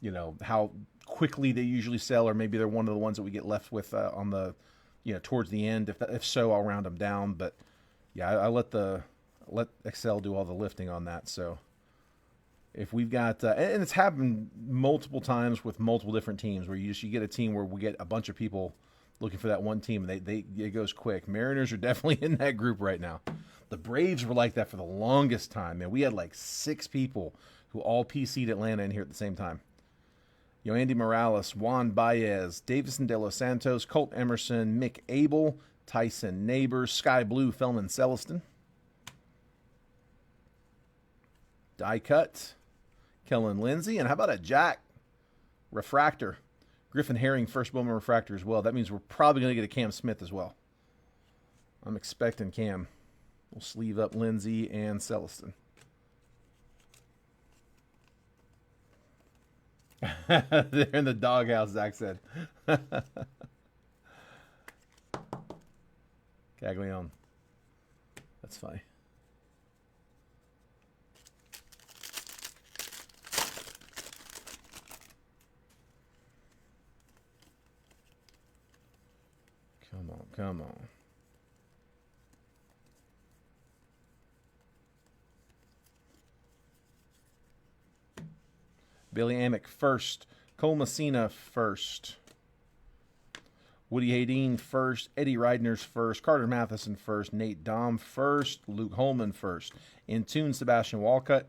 you know, how quickly they usually sell, or maybe they're one of the ones that we get left with on the, you know, towards the end. If so, I'll round them down. But yeah, I let Excel do all the lifting on that. So if we've got and it's happened multiple times with multiple different teams where you get a team where we get a bunch of people looking for that one team, and it goes quick. Mariners are definitely in that group right now. The Braves were like that for the longest time, man. We had like 6 people who all PC'd Atlanta in here at the same time. You know, Andy Morales, Juan Baez, Davison De Los Santos, Colt Emerson, Mick Abel, Tyson Neighbors, Sky Blue, Felman Celestin. Die cut, Kellen Lindsay, and how about a Jack refractor? Griffin Herring, first Bowman refractor as well. That means we're probably going to get a Cam Smith as well. I'm expecting Cam. We'll sleeve up Lindsay and Celestin. They're in the doghouse, Zach said. Caglione. That's funny. Come on, come on. Billy Amick first. Cole Messina first. Woody Hayden first. Eddie Reidner's first. Carter Matheson first. Nate Dom first. Luke Holman first. In tune, Sebastian Walcott.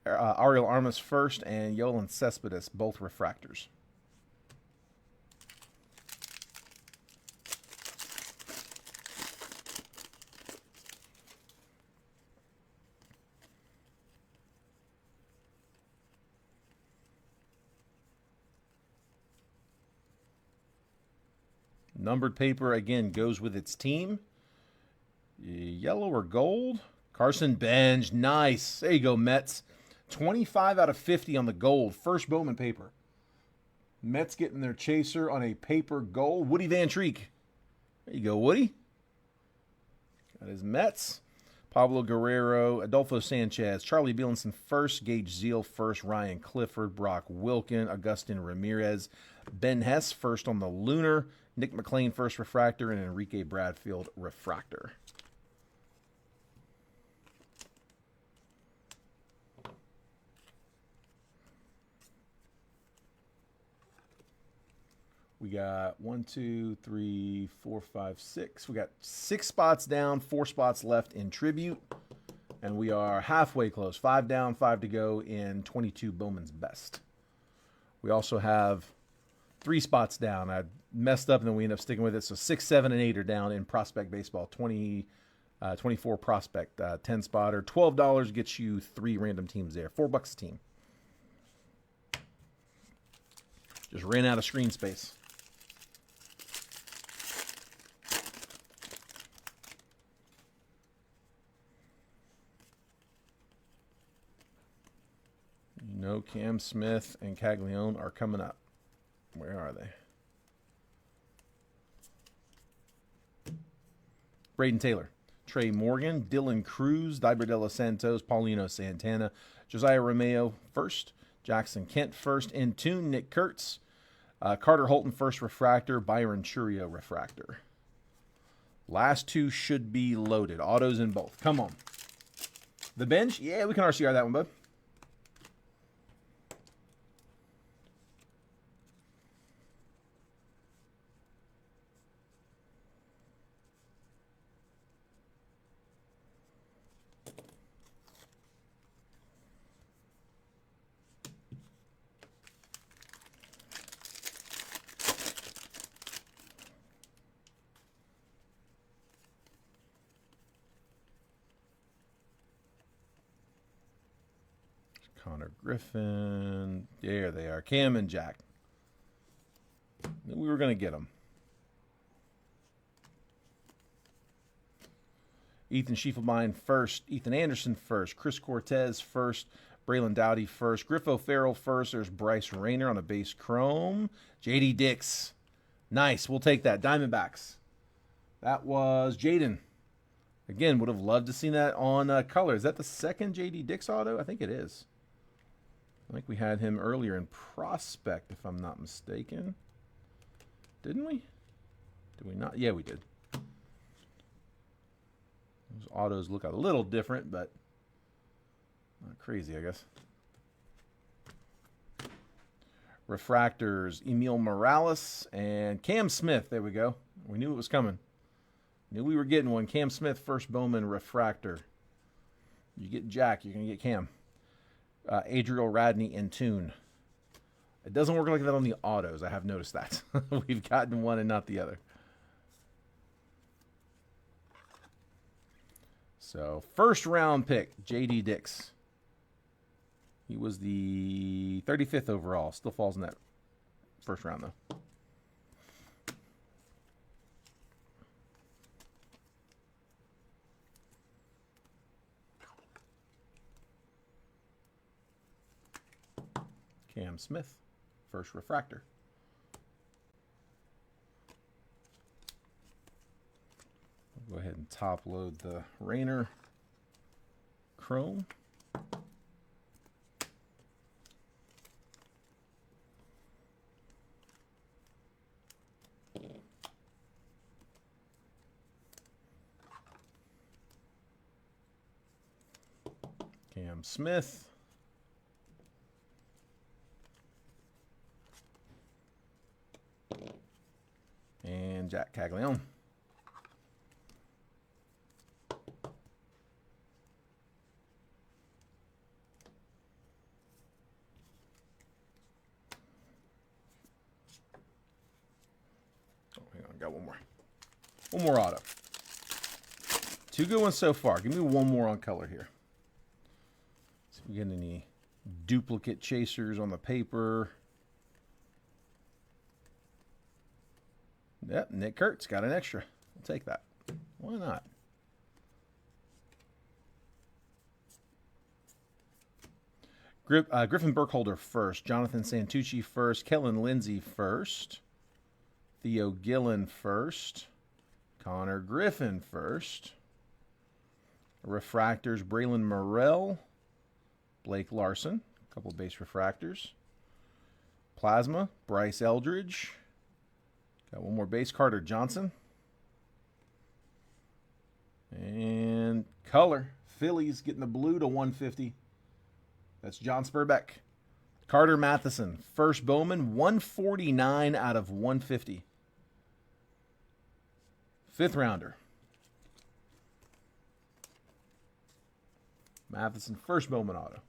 Ariel Armas first. And Yolan Cespedes, both refractors. Numbered paper, again, goes with its team. Yellow or gold? Carson Benj, nice. There you go, Mets. 25 out of 50 on the gold. First Bowman paper. Mets getting their chaser on a paper gold. Woody Van Treek. There you go, Woody. Got his Mets. Pablo Guerrero, Adolfo Sanchez, Charlie Bielenson first, Gage Zeal first, Ryan Clifford, Brock Wilkin, Agustin Ramirez, Ben Hess first on the Lunar, Nick McLean first refractor, and Enrique Bradfield refractor. We got 1, 2, 3, 4, 5, 6. We got 6 spots down, 4 spots left in tribute. And we are halfway close. 5 down, 5 to go in 22 Bowman's Best. We also have 3 spots down. I messed up and then we ended up sticking with it. So 6, 7, and 8 are down in Prospect Baseball. 24 Prospect, 10 spotter. $12 gets you 3 random teams there. $4 a team. Just ran out of screen space. You know, Cam Smith and Caglione are coming up. Where are they? Braden Taylor, Trey Morgan, Dylan Cruz, Diber De Los Santos, Paulino Santana, Josiah Romeo first, Jackson Kent first, in tune, Nick Kurtz, Carter Holton first refractor, Byron Churio refractor. Last 2 should be loaded. Autos in both. Come on. The bench? Yeah, we can RCR that one, bud. Connor Griffin. There they are. Cam and Jack. We were going to get them. Ethan Schiefelbein first. Ethan Anderson first. Chris Cortez first. Braylon Dowdy first. Griffo Farrell first. There's Bryce Rayner on a base chrome. J.D. Dix. Nice. We'll take that. Diamondbacks. That was Jaden. Again, would have loved to seen that on color. Is that the second J.D. Dix auto? I think it is. I think we had him earlier in Prospect, if I'm not mistaken. Didn't we? Did we not? Yeah, we did. Those autos look a little different, but not crazy, I guess. Refractors, Emil Morales and Cam Smith. There we go. We knew it was coming. Knew we were getting one. Cam Smith, first Bowman refractor. You get Jack, you're going to get Cam. Adriel Radney and Tune. It doesn't work like that on the autos. I have noticed that. We've gotten one and not the other. So, first round pick, J.D. Dix. He was the 35th overall. Still falls in that first round, though. Cam Smith, first refractor. Go ahead and top load the Rainer Chrome. Cam Smith. And Jack Caglione. Oh, hang on, got one more. One more auto. Two good ones so far. Give me one more on color here. See if we get any duplicate chasers on the paper. Yep, Nick Kurtz got an extra. I'll take that. Why not? Griffin Burkholder first. Jonathan Santucci first. Kellen Lindsey first. Theo Gillen first. Connor Griffin first. Refractors, Braylon Morrell. Blake Larson. A couple of base refractors. Plasma, Bryce Eldridge. Got one more base, Carter Johnson. And color, Phillies getting the blue to 150. That's John Spurbeck. Carter Matheson, first Bowman, 149 out of 150. Fifth rounder. Matheson, first Bowman auto.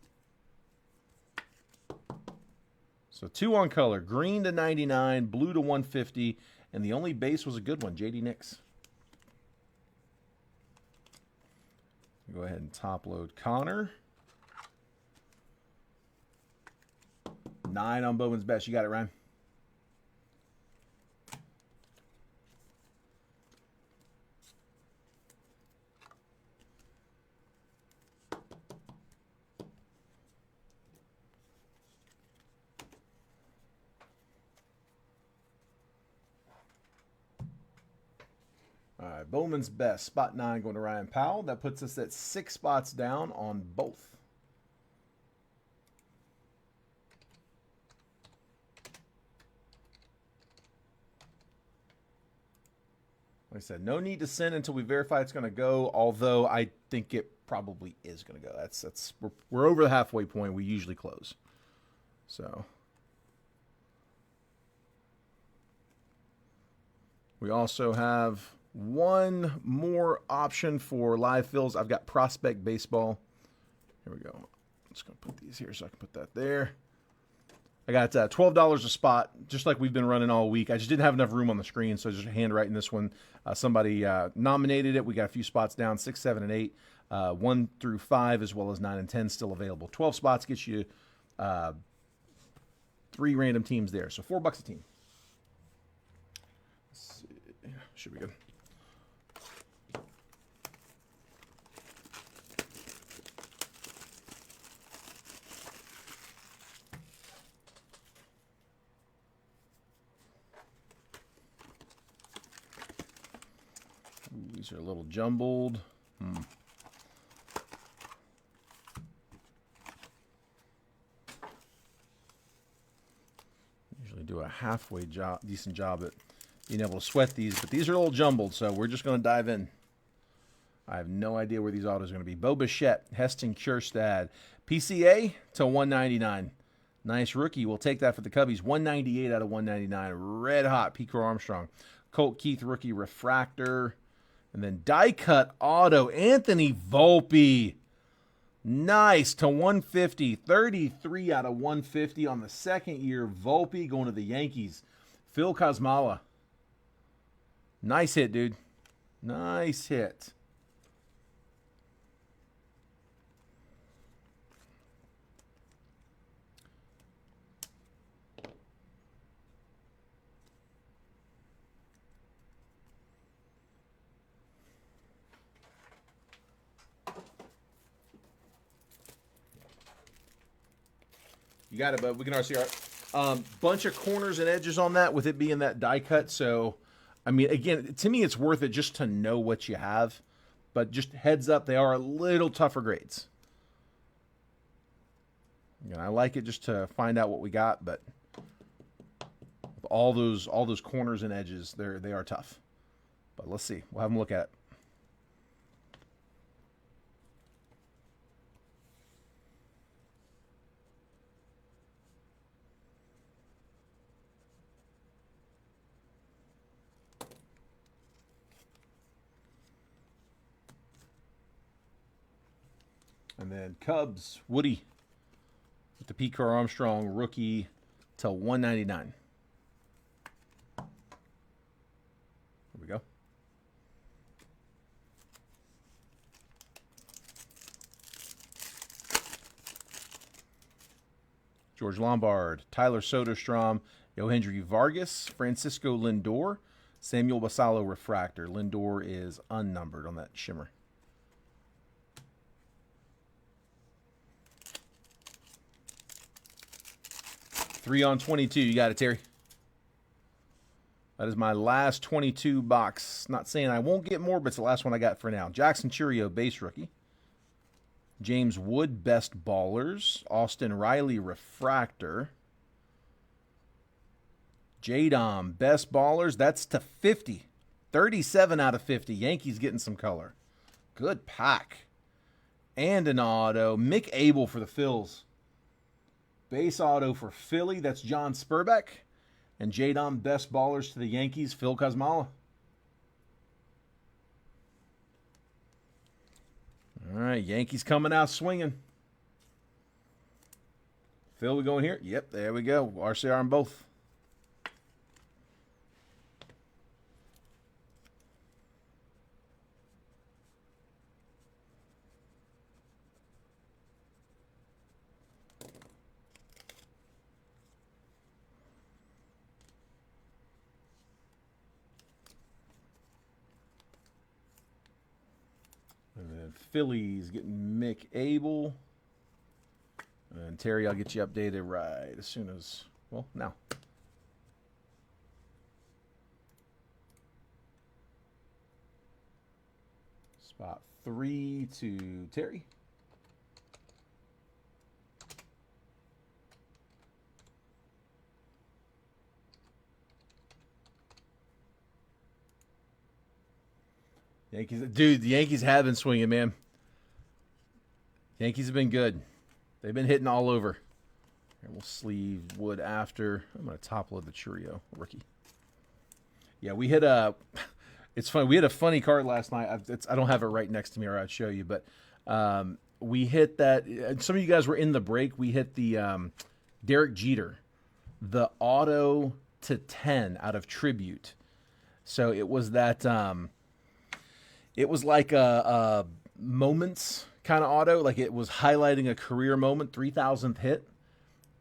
So two on color, green to 99, blue to 150, and the only base was a good one, J.D. Nix. Go ahead and top load Connor. 9 on Bowman's best. You got it, Ryan. All right, Bowman's best. Spot 9 going to Ryan Powell. That puts us at 6 spots down on both. Like I said, no need to send until we verify it's going to go, although I think it probably is going to go. We're over the halfway point. We usually close. So we also have one more option for live fills. I've got Prospect Baseball. Here we go. I'm just going to put these here so I can put that there. I got $12 a spot, just like we've been running all week. I just didn't have enough room on the screen, so just handwriting this one. Somebody nominated it. We got a few spots down, 6, 7, and 8. 1 through 5, as well as 9 and 10 still available. 12 spots gets you 3 random teams there, so $4 a team. Let's see. Should be good. These are a little jumbled. Usually do a halfway job, decent job at being able to sweat these, but these are a little jumbled, so we're just going to dive in. I have no idea where these autos are going to be. Bo Bichette, Heston Kjerstad, PCA to 199. Nice rookie. We'll take that for the Cubbies. 198 out of 199. Red hot. Pico Armstrong. Colt Keith rookie refractor. And then die cut auto. Anthony Volpe. Nice to 150. 33 out of 150 on the second year. Volpe going to the Yankees. Phil Kosmala. Nice hit, dude. Nice hit. You got it, bud. We can already see bunch of corners and edges on that with it being that die cut. So, I mean, again, to me, it's worth it just to know what you have. But just heads up, they are a little tougher grades. I like it just to find out what we got, but with all those corners and edges, they are tough. But let's see. We'll have them look at it. And then Cubs, Woody, with the Pico Armstrong rookie to 199. Here we go. George Lombard, Tyler Soderstrom, Yohendry Vargas, Francisco Lindor, Samuel Basallo refractor. Lindor is unnumbered on that shimmer. Three on 22. You got it, Terry. That is my last 22 box. Not saying I won't get more, but it's the last one I got for now. Jackson Churio, base rookie. James Wood, best ballers. Austin Riley, refractor. J-Dom, best ballers. That's to 50. 37 out of 50. Yankees getting some color. Good pack. And an auto. Mick Abel for the Phils. Base auto for Philly, that's John Spurbeck. And J-Dom, best ballers to the Yankees, Phil Kosmala. All right, Yankees coming out swinging. Phil, we going here? Yep, there we go. RCR on both. And then Phillies getting Mick Abel. And Terry, I'll get you updated right as soon as, well, now. Spot 3 to Terry. Yankees, dude, the Yankees have been swinging, man. Yankees have been good. They've been hitting all over. And we'll sleeve Wood after. I'm going to top load the Churio rookie. Yeah, we hit a. It's funny. We had a funny card last night. I don't have it right next to me, or I'd show you. But we hit that. Some of you guys were in the break. We hit the Derek Jeter, the auto to 10 out of Tribute. So it was that. It was like a moments kind of auto. Like it was highlighting a career moment, 3,000th hit.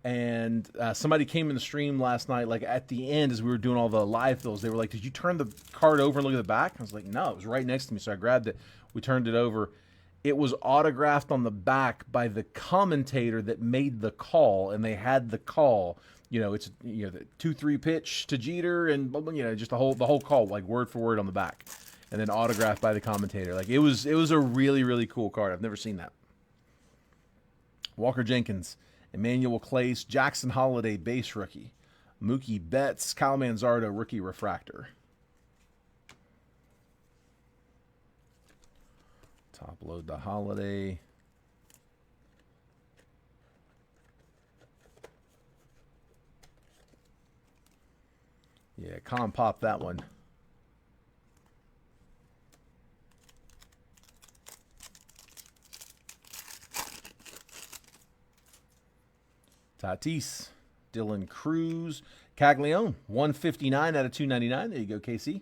And somebody came in the stream last night, like at the end as we were doing all the live fills, they were like, did you turn the card over and look at the back? I was like, no, it was right next to me. So I grabbed it. We turned it over. It was autographed on the back by the commentator that made the call, and they had the call. You know, it's the 2-3 pitch to Jeter, and just the whole call, like word for word on the back. and then autographed by the commentator. Like it was a really, really cool card. I've never seen that. Walker Jenkins, Emmanuel Clace, Jackson Holiday base rookie, Mookie Betts, Kyle Manzardo rookie refractor. Top load the Holiday. Yeah, Con popped that one. Tatis, Dylan Cruz, Caglione, 159 out of 299. There you go, KC.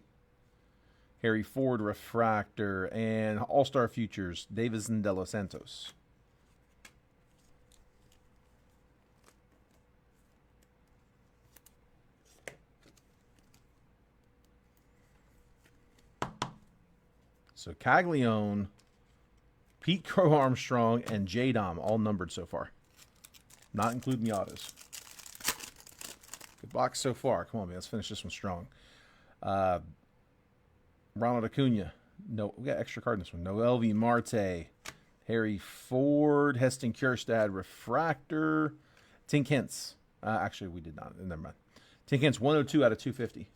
Harry Ford refractor and All-Star Futures, Davison De Los Santos. So Caglione, Pete Crow Armstrong, and J-Dom all numbered so far. Not including the autos. Good box so far. Come on, man. Let's finish this one strong. Ronald Acuna. No, we got extra card in this one. Noel V. Marte. Harry Ford. Heston Kjerstad refractor. Tink Hintz. Actually, we did not. Never mind. Tink Hintz, 102 out of 250.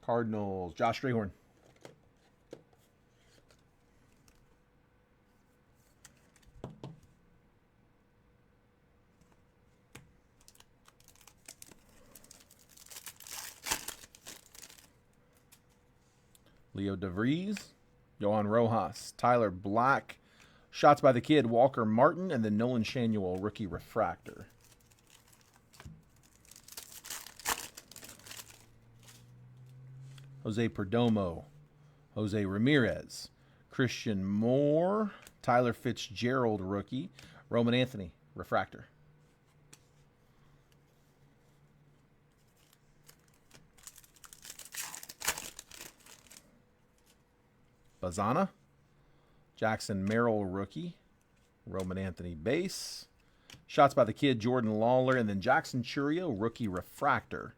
Cardinals. Josh Strayhorn. Leo DeVries, Johan Rojas, Tyler Black, shots by the kid, Walker Martin, and then Nolan Shanuel, rookie refractor. Jose Perdomo, Jose Ramirez, Christian Moore, Tyler Fitzgerald, rookie, Roman Anthony, refractor. Bazana, Jackson Merrill, rookie, Roman Anthony base, shots by the kid, Jordan Lawler, and then Jackson Churio, rookie refractor.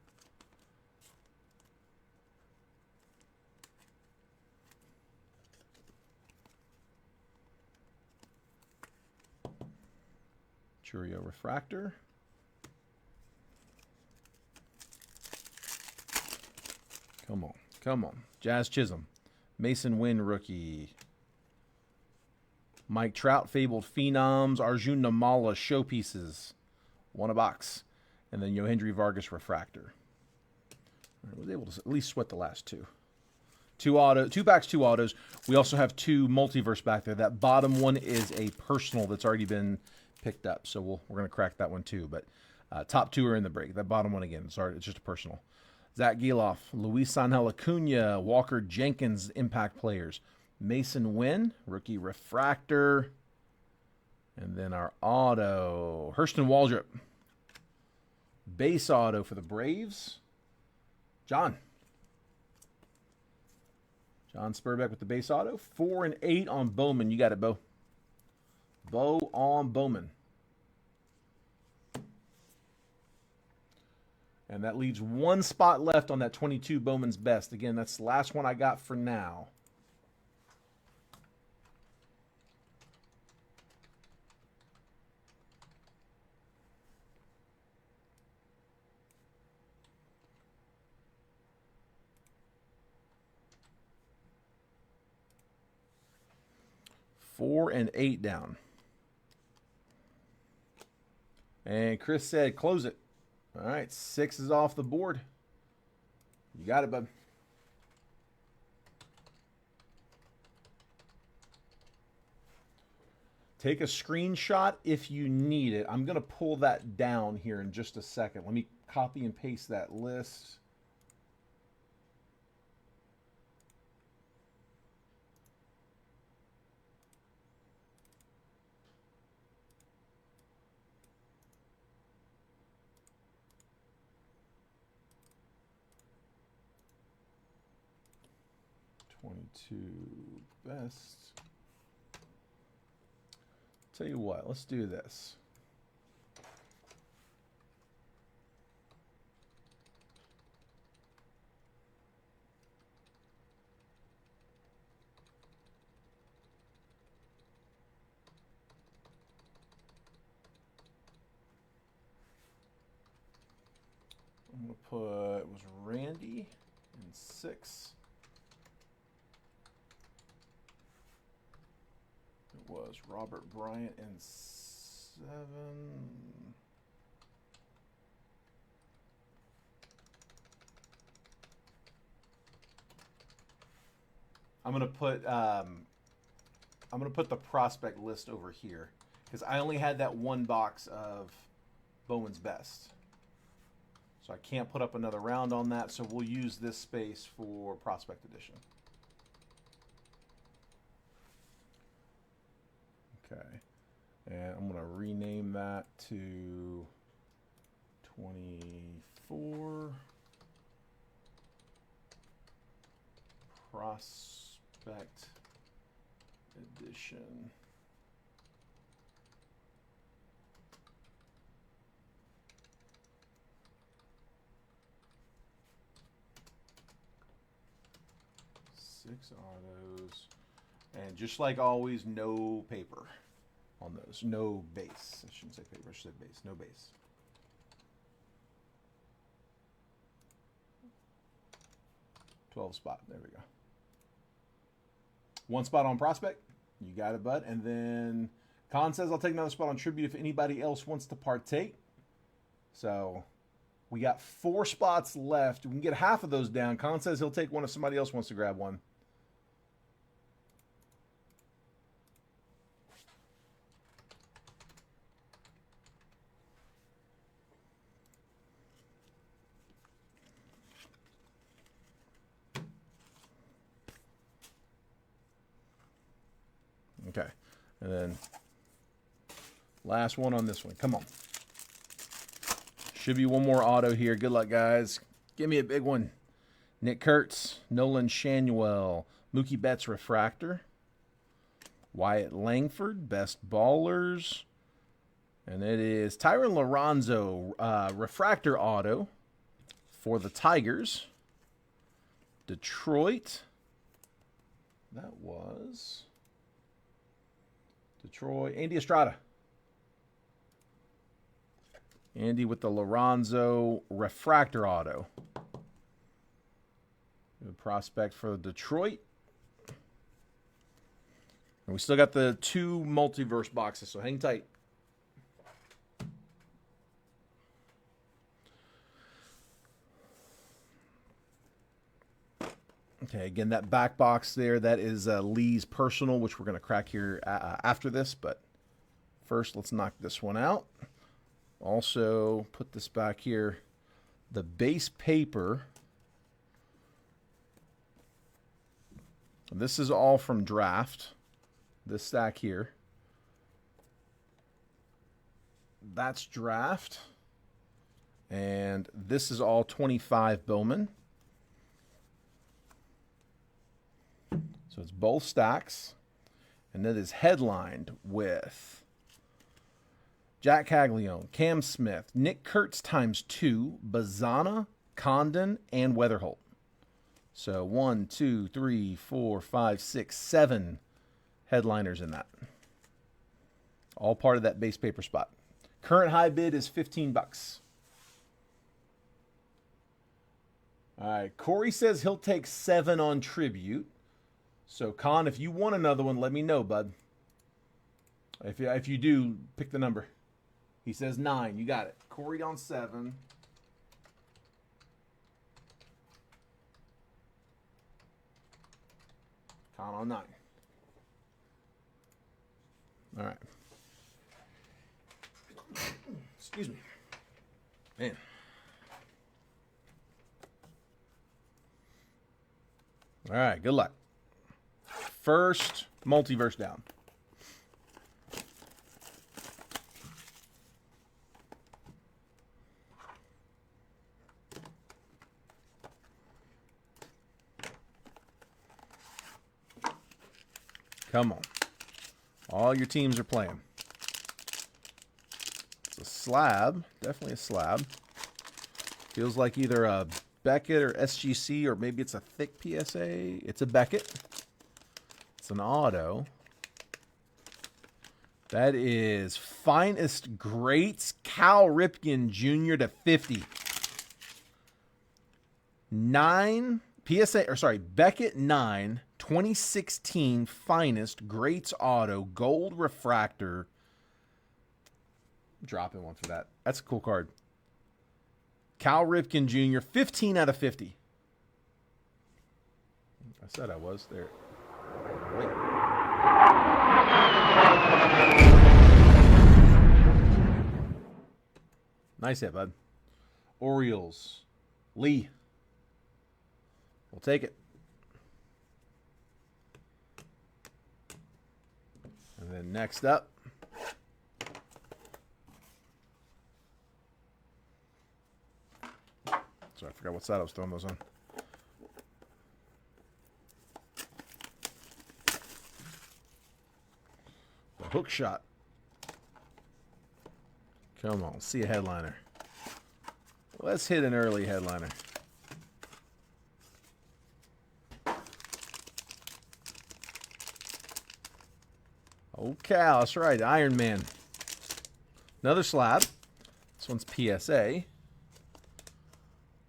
Churio refractor. Come on, come on. Jazz Chisholm. Mason Wynn, rookie. Mike Trout, Fabled Phenoms. Arjun Namala, showpieces. One a box. And then Yohendry Vargas, refractor. I was able to at least sweat the last two. Two packs, two autos. We also have two multiverse back there. That bottom one is a personal that's already been picked up. So we're going to crack that one too. But top two are in the break. That bottom one, again, sorry, it's just a personal. Zach Geloff, Luis Angel Acuna, Walker Jenkins, impact players. Mason Wynn, rookie refractor. And then our auto, Hurston Waldrop. Base auto for the Braves. John Spurbeck with the base auto. 4 and 8 on Bowman. You got it, Bo. Bo on Bowman. And that leaves one spot left on that 22 Bowman's Best. Again, that's the last one I got for now. Four and 8 down. And Chris said, close it. All right, 6 is off the board. You got it, bud. Take a screenshot if you need it. I'm going to pull that down here in just a second. Let me copy and paste that list. Best. Tell you what, let's do this. going to put, it was Randy in 6. It was Robert Bryant in 7. I'm gonna put the prospect list over here because I only had that one box of Bowman's Best, so I can't put up another round on that. So we'll use this space for prospect edition. Okay, and I'm gonna rename that to 24 prospect edition. Six autos, and just like always, no paper on those. No base. I shouldn't say paper. I should say base. No base. $12 spot. There we go. 1 spot on prospect. You got it, bud. And then Con says I'll take another spot on tribute if anybody else wants to partake. So we got 4 spots left. We can get half of those down. Con says he'll take one if somebody else wants to grab one. Okay, and then last one on this one. Come on. Should be one more auto here. Good luck, guys. Give me a big one. Nick Kurtz, Nolan Shanuel, Mookie Betts Refractor, Wyatt Langford, Best Ballers, and it is Tyron Lorenzo Refractor Auto for the Tigers. Detroit. That was Detroit. Andy Estrada. Andy with the Lorenzo Refractor Auto. Good prospect for Detroit. And we still got the 2 multiverse boxes, so hang tight. Okay, again, that back box there, that is Lee's personal, which we're going to crack here after this. But first, let's knock this one out. Also, put this back here. The base paper. This is all from draft. This stack here. That's draft. And this is all 25 Bowman. So it's both stacks. And that is headlined with Jack Caglione, Cam Smith, Nick Kurtz ×2, Bazana, Condon, and Weatherholt. So 1, 2, 3, 4, 5, 6, 7 headliners in that. All part of that base paper spot. Current high bid is $15. All right, Corey says he'll take 7 on tribute. So, Con, if you want another one, let me know, bud. If you do, pick the number. He says 9. You got it. Corey on 7. Con on 9. All right. Excuse me. Man. All right, good luck. First multiverse down. Come on. All your teams are playing. It's a slab. Definitely a slab. Feels like either a Beckett or SGC, or maybe it's a thick PSA. It's a Beckett. It's an auto. That is Finest Greats, Cal Ripken Jr. /50. Beckett 9, 2016 Finest Greats Auto Gold Refractor. Dropping one for that. That's a cool card. Cal Ripken Jr., 15 out of 50. I said I was there. Wait. Nice hit, bud. Orioles. Lee. We'll take it. And then next up. Sorry, I forgot what side I was throwing those on. The hook shot. Come on, see a headliner. Let's hit an early headliner. Oh, Cal, that's right, Iron Man. Another slab. This one's PSA.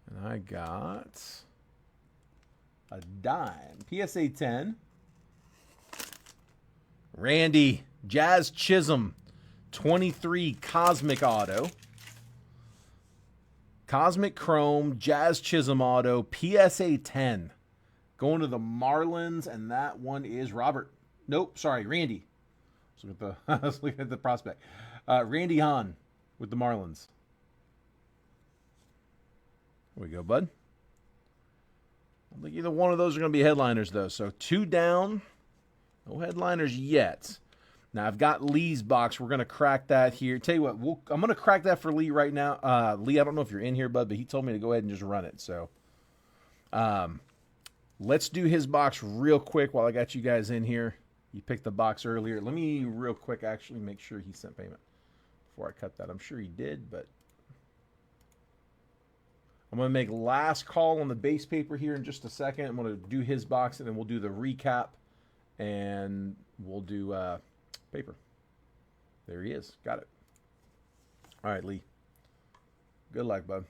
And I got a dime. PSA 10. Randy, Jazz Chisholm, 23 Cosmic Auto. Cosmic Chrome, Jazz Chisholm Auto, PSA 10. Going to the Marlins, and that one is Robert. Nope, sorry, Randy. Let's look at the prospect. Randy Hahn with the Marlins. There we go, bud. I don't think either one of those are going to be headliners, though. So 2 down. No headliners yet. Now, I've got Lee's box. We're going to crack that here. Tell you what, I'm going to crack that for Lee right now. Lee, I don't know if you're in here, bud, but he told me to go ahead and just run it. So let's do his box real quick while I got you guys in here. You picked the box earlier. Let me real quick actually make sure he sent payment before I cut that. I'm sure he did, but I'm going to make last call on the base paper here in just a second. I'm going to do his box, and then we'll do the recap, and we'll do paper. There he is. Got it. All right, Lee. Good luck, bud.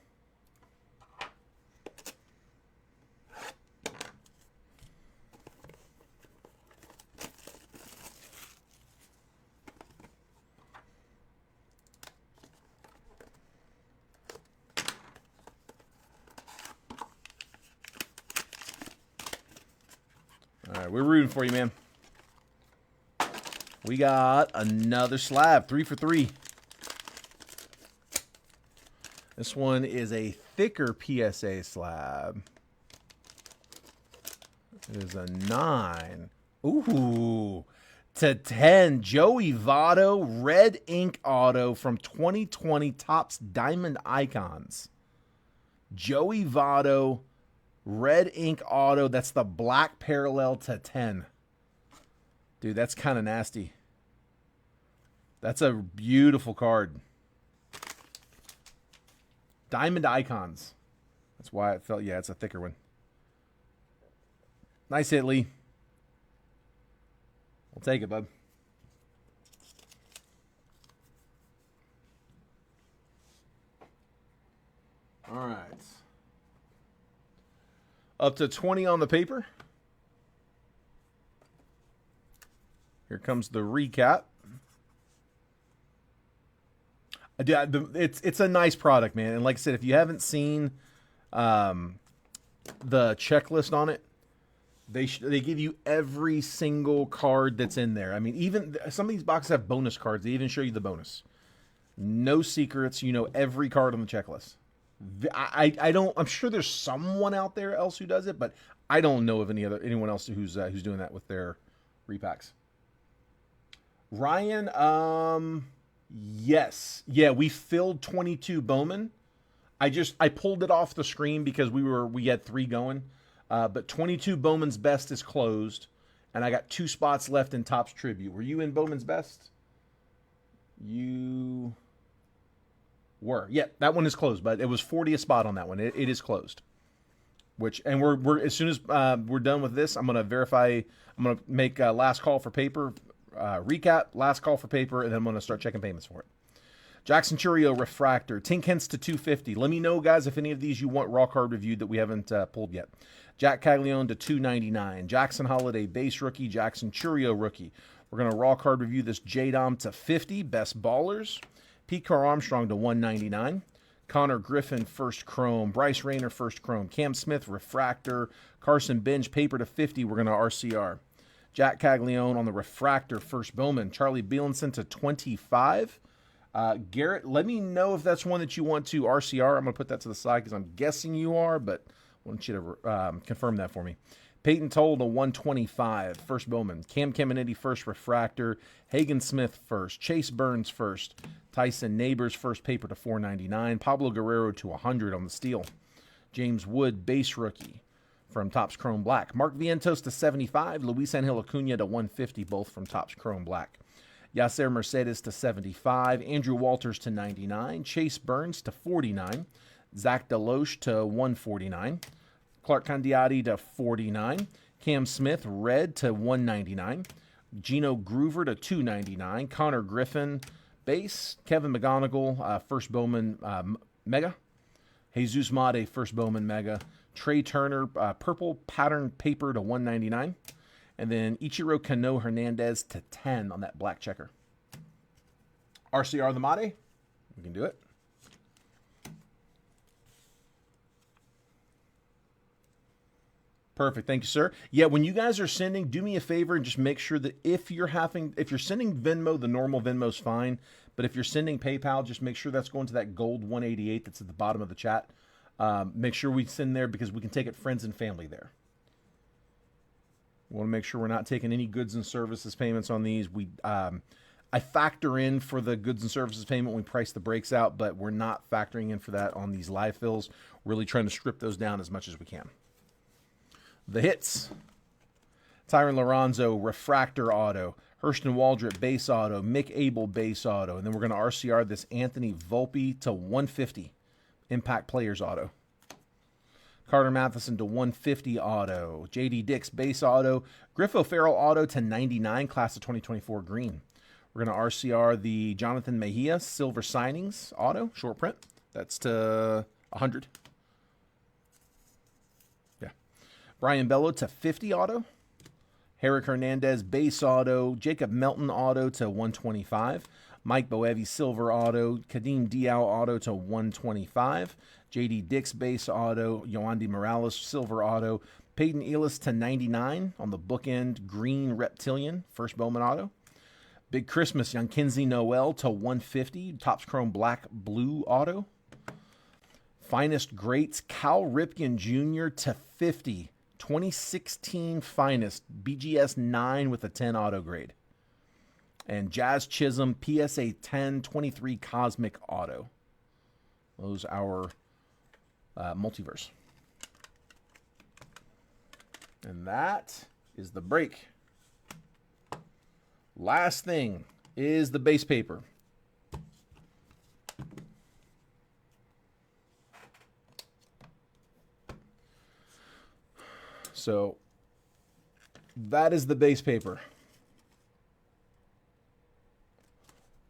All right, we're rooting for you, man. We got another slab, 3 for 3. This one is a thicker PSA slab. It is a 9. Ooh, /10. Joey Votto, red ink auto from 2020 Topps Diamond Icons. Joey Votto, red ink auto. That's the black parallel /10. Dude, that's kind of nasty. That's a beautiful card. Diamond Icons. That's why it felt, yeah, it's a thicker one. Nice hit, Lee. We'll take it, bud. All right. Up to 20 on the paper. Here comes the recap. It's a nice product, man. And like I said, if you haven't seen the checklist on it, they give you every single card that's in there. I mean, even some of these boxes have bonus cards. They even show you the bonus. No secrets. You know every card on the checklist. I don't. I'm sure there's someone out there else who does it, but I don't know of anyone else who's doing that with their repacks. Ryan, yes. Yeah, we filled 22 Bowman. I pulled it off the screen because we had 3 going. But 22 Bowman's Best is closed, and I got 2 spots left in Topps Tribute. Were you in Bowman's Best? You were. Yeah, that one is closed, but it was 40 a spot on that one. It is closed. And we're as soon as we're done with this, I'm gonna verify. I'm gonna make last call for paper. Recap, last call for paper, and then I'm going to start checking payments for it. Jackson Churio Refractor, Tink Hence to 250. Let me know, guys, if any of these you want raw card reviewed that we haven't pulled yet. Jack Caglione to 299. Jackson Holiday Base Rookie, Jackson Churio Rookie. We're going to raw card review this J-Dom to 50. Best Ballers. Pete Carr Armstrong to 199. Connor Griffin First Chrome. Bryce Rayner First Chrome. Cam Smith Refractor. Carson Bench Paper to 50. We're going to RCR. Jack Caglione on the Refractor First Bowman. Charlie Bielenson to 25. Garrett, let me know if that's one that you want to RCR. I'm going to put that to the side because I'm guessing you are, but I want you to confirm that for me. Peyton Toll to 125, First Bowman. Cam Caminiti First Refractor. Hagen Smith First. Chase Burns First. Tyson Neighbors First Paper to 499. Pablo Guerrero to 100 on the steel. James Wood Base Rookie from Topps Chrome Black. Mark Vientos to 75. Luis Angel Acuna to 150, both from Topps Chrome Black. Yasser Mercedes to 75. Andrew Walters to 99. Chase Burns to 49. Zach Deloche to 149. Clark Candiati to 49. Cam Smith, red to 199. Gino Groover to 299. Connor Griffin, base. Kevin McGonigal, First Bowman Mega. Jesus Made, First Bowman Mega. Trey Turner, purple pattern paper to 199. And then Ichiro Cano Hernandez to 10 on that black checker. RCR the Made. We can do it. Perfect. Thank you, sir. Yeah, when you guys are sending, do me a favor and just make sure that if you're sending Venmo, the normal Venmo's fine. But if you're sending PayPal, just make sure that's going to that gold 188 that's at the bottom of the chat. Make sure we send there because we can take it friends and family there. We want to make sure we're not taking any goods and services payments on these. I factor in for the goods and services payment when we price the breaks out, but we're not factoring in for that on these live fills. We're really trying to strip those down as much as we can. The hits. Tyron Lorenzo, Refractor Auto. Hurston Waldrop, Base Auto. Mick Abel, Base Auto. And then we're going to RCR this Anthony Volpe to 150. Impact Players Auto. Carter Matheson to 150 Auto. J.D. Dix, Base Auto. Griff O'Farrell Auto to 99, Class of 2024 Green. We're going to RCR the Jonathan Mejia, Silver Signings Auto, short print. That's to 100. Brian Bello to 50 auto. Herrick Hernandez base auto. Jacob Melton auto to 125. Mike Boevi silver auto. Kadeem Diao auto to 125. J.D. Dix base auto. Yoandy Morales silver auto. Peyton Ellis to 99 on the bookend green reptilian First Bowman auto. Big Christmas Yankinzi Noel to 150. Topps Chrome black blue auto. Finest Greats Cal Ripken Jr. to 50. 2016 Finest, BGS 9 with a 10 auto grade. And Jazz Chisholm, PSA 10, 23 Cosmic Auto. Those are multiverse. And that is the break. Last thing is the base paper. So that is the base paper.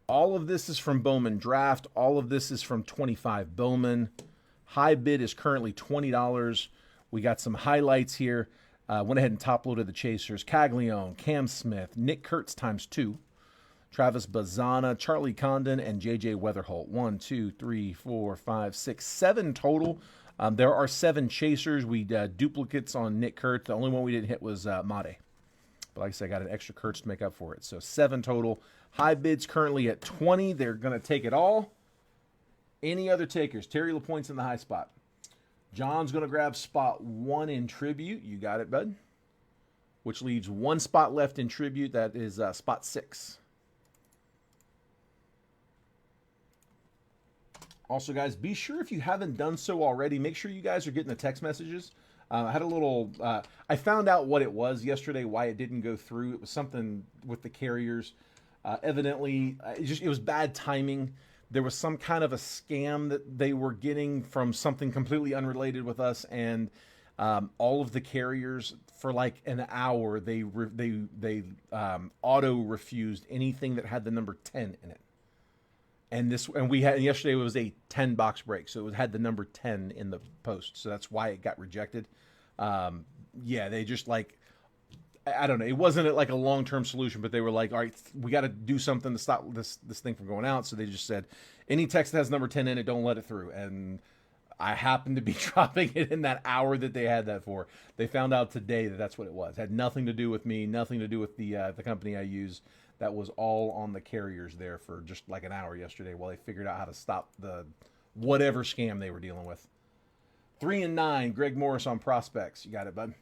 All of this is from Bowman Draft. All of this is from 25 Bowman. High bid is currently $20. We got some highlights here. Went ahead and top loaded the chasers. Caglione, Cam Smith, Nick Kurtz ×2, Travis Bazana, Charlie Condon, and J.J. Weatherholt. 1, 2, 3, 4, 5, 6, 7 total. There are 7 chasers. We duplicates on Nick Kurtz. The only one we didn't hit was Made. But like I said, I got an extra Kurtz to make up for it. So 7 total. High bids currently at 20. They're going to take it all. Any other takers? Terry LaPointe's in the high spot. John's going to grab spot 1 in tribute. You got it, bud. Which leaves 1 spot left in tribute. That is spot 6. Also, guys, be sure if you haven't done so already, make sure you guys are getting the text messages. I had a little, I found out what it was yesterday, why it didn't go through. It was something with the carriers. Evidently, it was bad timing. There was some kind of a scam that they were getting from something completely unrelated with us, and all of the carriers for like an hour they auto refused anything that had the number 10 in it. and we had, and yesterday was a 10 box break, so it had the number 10 in the post, so that's why it got rejected. Yeah, they just like, I don't know. It wasn't like a long term solution, but they were like, all right, we got to do something to stop this thing from going out. So they just said, any text that has number 10 in it, don't let it through. And I happened to be dropping it in that hour that they had that for. They found out today that that's what it was. It had nothing to do with me, nothing to do with the company I use. That was all on the carriers there for just like an hour yesterday while they figured out how to stop the whatever scam they were dealing with. 3 and 9, Greg Morris on prospects. You got it, bud.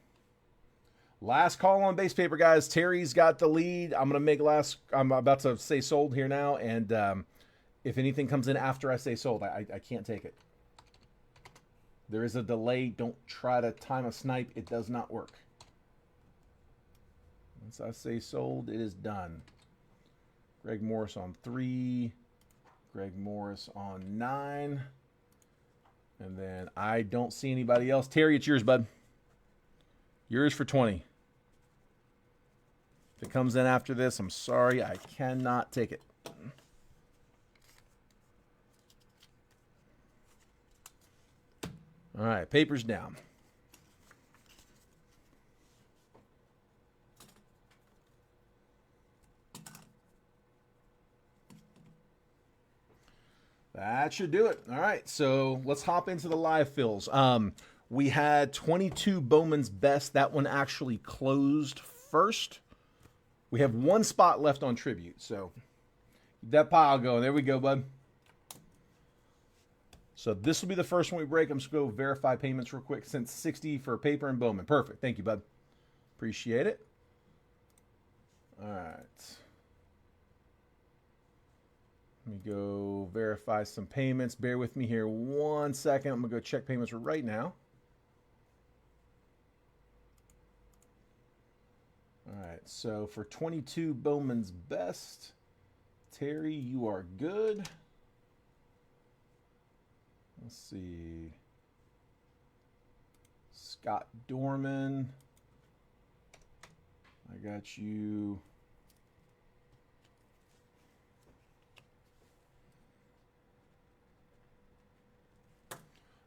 Last call on base paper, guys. Terry's got the lead. I'm about to say sold here now, and if anything comes in after I say sold, I can't take it. There is a delay. Don't try to time a snipe. It does not work. Once I say sold, it is done. Greg Morris on 3. Greg Morris on 9. And then I don't see anybody else. Terry, it's yours, bud. Yours for 20. If it comes in after this, I'm sorry, I cannot take it. All right, paper's down. That should do it. All right, so let's hop into the live fills. We had 22 Bowman's Best. That one actually closed first. We have one spot left on Tribute, so keep that pile going. There we go, bud. So this will be the first one we break. I'm just going to go verify payments real quick. Sent 60 for paper and Bowman. Perfect. Thank you, bud. Appreciate it. All right. Let me go verify some payments. Bear with me here 1 second. I'm going to go check payments right now. All right, so for 22 Bowman's Best, Terry, you are good. Let's see. Scott Dorman, I got you.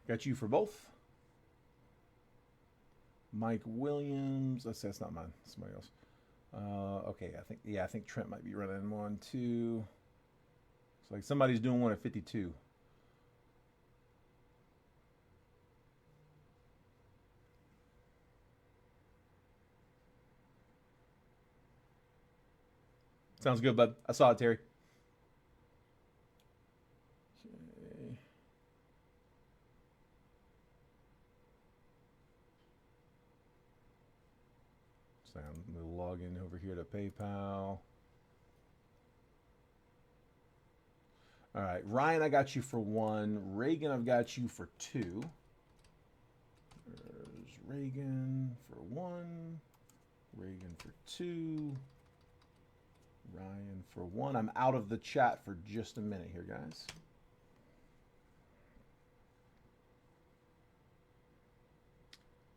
Got you for both. Mike Williams. That's not mine. Somebody else. Okay, I think Trent might be running 1, 2. It's like somebody's doing one at 52. Sounds good, bud. I saw it, Terry. Okay. So I'm going to log in over here to PayPal. All right, Ryan, I got you for 1. Reagan, I've got you for 2. There's Reagan for 1. Reagan for 2. Ryan for 1. I'm out of the chat for just a minute here, guys.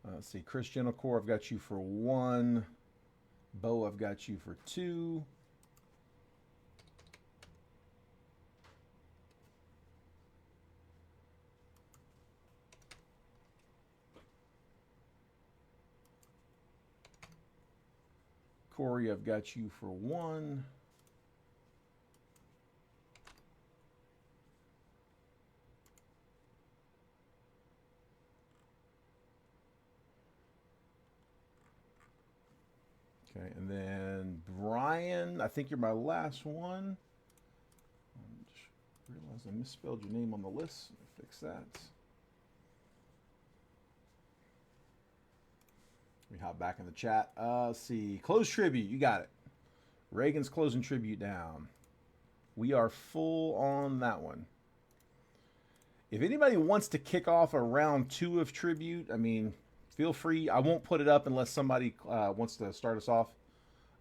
Let's see. Chris Gentlecore, I've got you for 1. Bo, I've got you for 2. Corey, I've got you for 1. Okay, and then Brian, I think you're my last one. I just realized I misspelled your name on the list. Let me fix that. Let me hop back in the chat. Let's see. Close tribute. You got it. Reagan's closing tribute down. We are full on that one. If anybody wants to kick off a round 2 of tribute, I mean, feel free. I won't put it up unless somebody wants to start us off.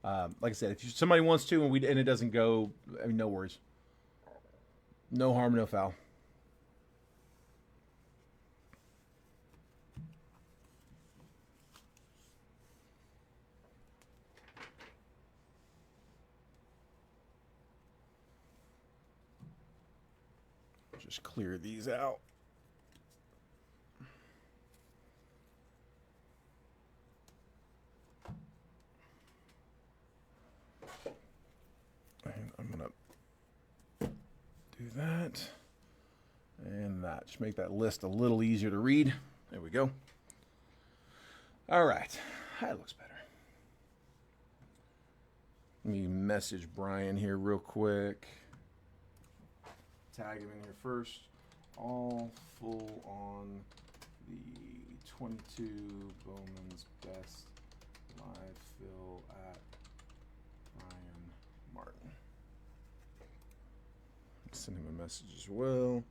Like I said, if somebody wants to and it doesn't go, I mean, no worries. No harm, no foul. Just clear these out. And I'm going to do that and that. Just make that list a little easier to read. There we go. All right. That looks better. Let me message Brian here real quick. Tag him in here first. All full on the 22 Bowman's Best live fill at Brian Martin. Send him a message as well.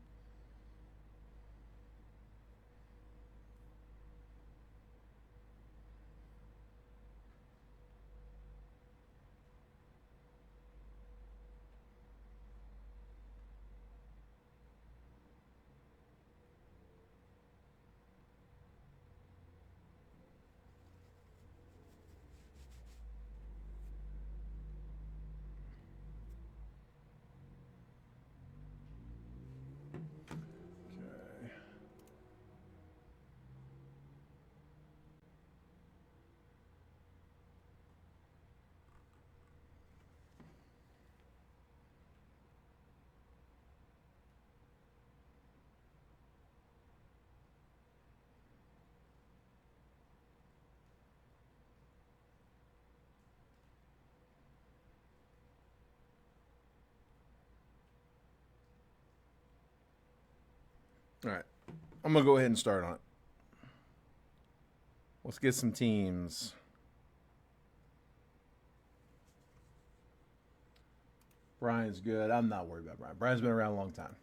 All right, I'm going to go ahead and start on it. Let's get some teams. Brian's good. I'm not worried about Brian. Brian's been around a long time.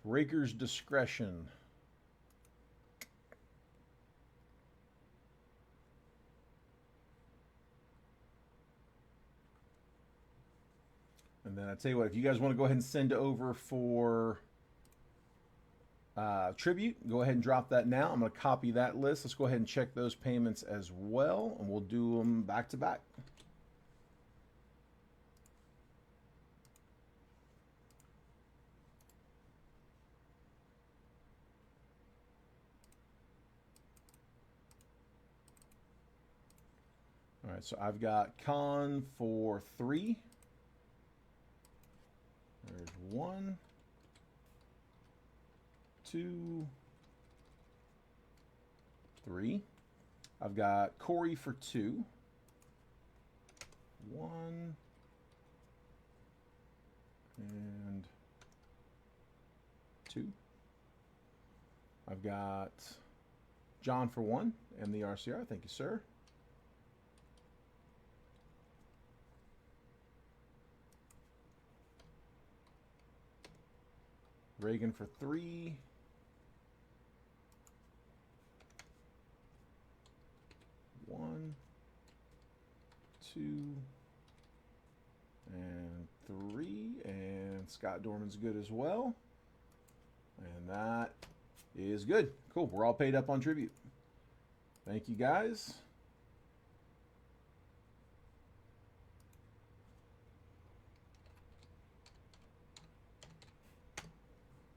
Breaker's discretion. And then I tell you what, if you guys want to go ahead and send over for tribute, go ahead and drop that now. I'm going to copy that list. Let's go ahead and check those payments as well, and we'll do them back to back. All right, so I've got Con for 3. There's 1, 2, 3. I've got Corey for 2. 1 and 2. I've got John for 1 and the RCR. Thank you, sir. Reagan for 3. 1, 2, and 3. And Scott Dorman's good as well. And that is good. Cool. We're all paid up on tribute. Thank you, guys.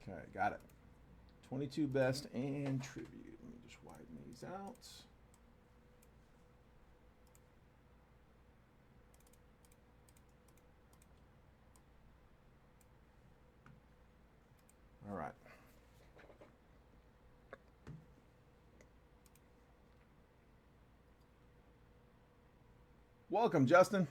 Okay, got it. 22 best and tribute. Let me just widen these out. All right. Welcome, Justin.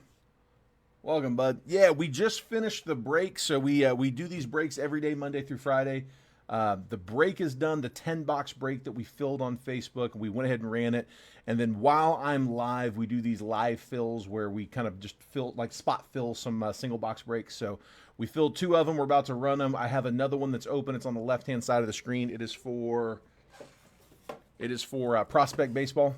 Welcome, bud. Yeah, we just finished the break, so we do these breaks every day, Monday through Friday. The break is done, the 10-box break that we filled on Facebook. We went ahead and ran it. And then while I'm live, we do these live fills where we kind of just fill, like spot fill some single box breaks. So we filled 2 of them. We're about to run them. I have another one that's open. It's on the left-hand side of the screen. It is for Prospect Baseball.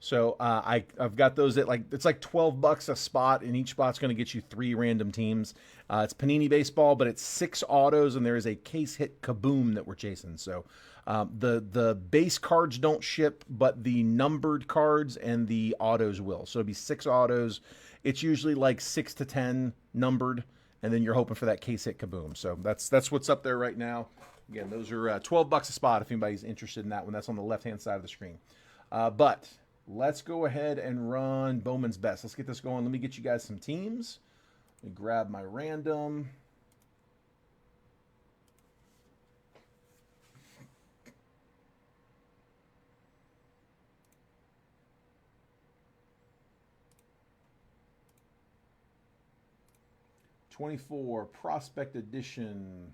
So I've got those at it's like $12 a spot, and each spot's going to get you 3 random teams. It's Panini Baseball, but it's 6 autos, and there is a case hit kaboom that we're chasing. So the base cards don't ship, but the numbered cards and the autos will. So it'll be 6 autos. It's usually like 6 to 10 numbered, and then you're hoping for that case hit kaboom. So that's what's up there right now. Again, those are $12 a spot if anybody's interested in that one. That's on the left-hand side of the screen. But let's go ahead and run Bowman's Best. Let's get this going. Let me get you guys some teams. Let me grab my random. '24 Prospect Edition.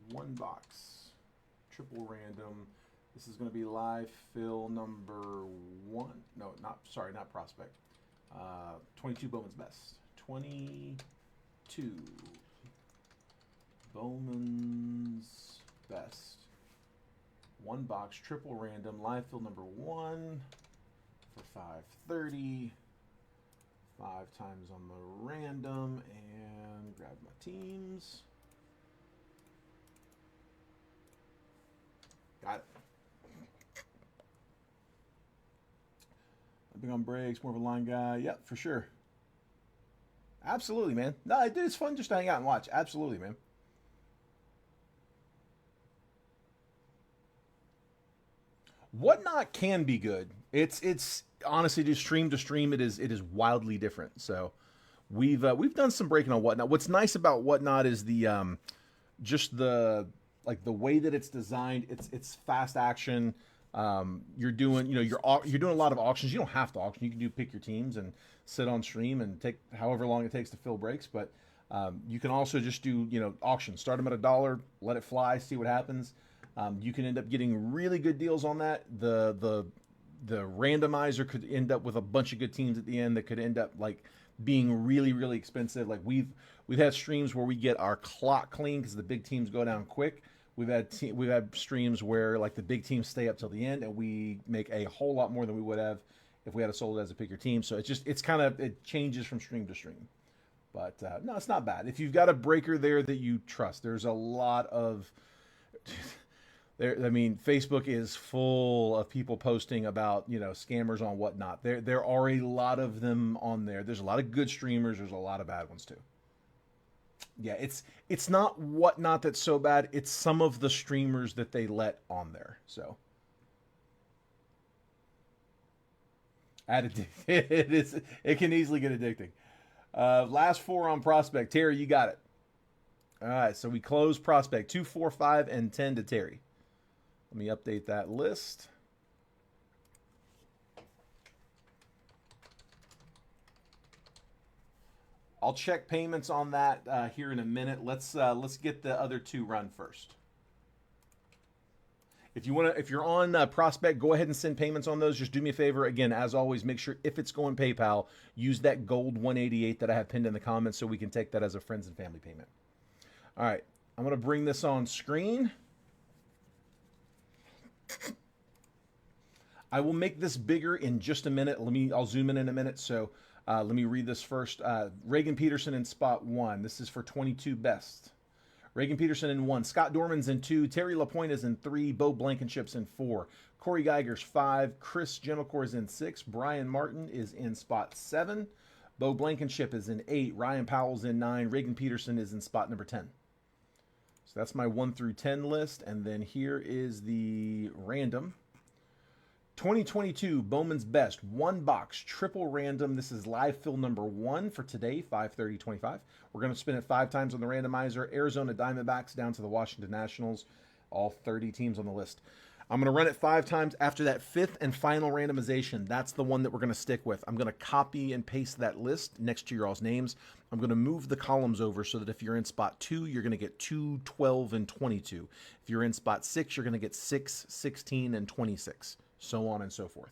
One box, triple random. This is going to be live fill number 1. No, not prospect. 22 Bowman's Best. 22 Bowman's Best. One box, triple random, live fill number 1 for 530. 5 times on the random, and grab my teams. Got it. I'm big on breaks, more of a line guy. Yep, for sure. Absolutely, man. No, it's fun just to hang out and watch. Absolutely, man. Whatnot can be good. It's honestly just stream to stream. It is wildly different. So we've done some breaking on Whatnot. What's nice about Whatnot is the just the the way that it's designed. It's fast action. You're doing you're doing a lot of auctions. You don't have to auction. You can pick your teams and sit on stream and take however long it takes to fill breaks. But you can also just do auctions. Start them at $1, let it fly, see what happens. You can end up getting really good deals on that. The randomizer could end up with a bunch of good teams at the end that could end up being really, really expensive. Like we've had streams where we get our clock clean because the big teams go down quick. We've had streams where the big teams stay up till the end and we make a whole lot more than we would have if we had sold it as a pick your team. So it changes from stream to stream. But no, it's not bad. If you've got a breaker there that you trust, there's a lot of Facebook is full of people posting about scammers on Whatnot. There are a lot of them on there. There's a lot of good streamers. There's a lot of bad ones too. Yeah, it's not Whatnot that's so bad. It's some of the streamers that they let on there. So addicting. It can easily get addicting. Last 4 on Prospect. Terry, you got it. All right, so we close Prospect 2, 4, 5, and 10 to Terry. Let me update that list. I'll check payments on that here in a minute. Let's get the other 2 run first. If you're on Prospect, go ahead and send payments on those. Just do me a favor. Again, as always, make sure if it's going PayPal, use that gold 188 that I have pinned in the comments so we can take that as a friends and family payment. All right, I'm going to bring this on screen. I will make this bigger in just a minute. I'll zoom in a minute. So let me read this first. Reagan Peterson in spot 1. This is for 22 best. Reagan Peterson in 1. Scott Dorman's in 2. Terry LaPointe is in 3. Bo Blankenship's in 4. Corey Geiger's 5. Chris Gentilcore is in 6. Brian Martin is in spot 7. Bo Blankenship is in 8. Ryan Powell's in 9. Reagan Peterson is in spot number 10. So that's my 1 through 10 list. And then here is the random. 2022 Bowman's Best 1 box triple random. This is live fill number 1 for today, 5/30/25. We're going to spin it 5 times on the randomizer. Arizona Diamondbacks down to the Washington Nationals. All 30 teams on the list. I'm going to run it 5 times. After that 5th and final randomization, that's the one that we're going to stick with. I'm going to copy and paste that list next to your all's names. I'm going to move the columns over so that if you're in spot 2, you're going to get 2, 12, and 22. If you're in spot 6, you're going to get 6, 16, and 26. So on and so forth.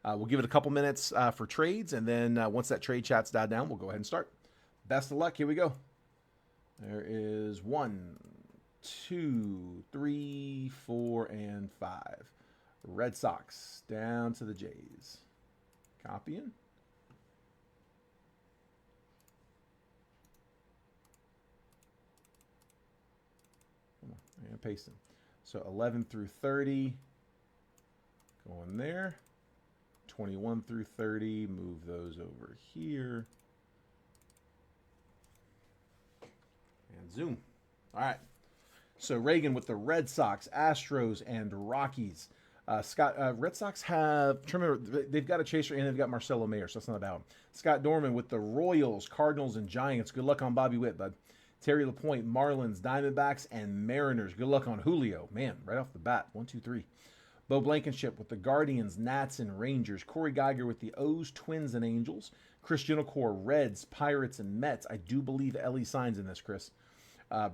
We'll give it a couple minutes for trades, and then once that trade chat's died down, we'll go ahead and start. Best of luck. Here we go. There is 1, 2, 3, 4, and 5. Red Sox down to the Jays. Copying. Come on, and pasting. So 11 through 30. Going there. 21 through 30. Move those over here. And zoom. All right. So Reagan with the Red Sox, Astros, and Rockies. Red Sox have, remember, they've got a chaser and they've got Marcelo Mayer, so that's not about him. Scott Dorman with the Royals, Cardinals, and Giants. Good luck on Bobby Witt, bud. Terry LaPointe, Marlins, Diamondbacks, and Mariners. Good luck on Julio. Man, right off the bat. 1, 2, 3. Bo Blankenship with the Guardians, Nats, and Rangers. Corey Geiger with the O's, Twins, and Angels. Chris Genicore, Reds, Pirates, and Mets. I do believe Ellie signs in this, Chris.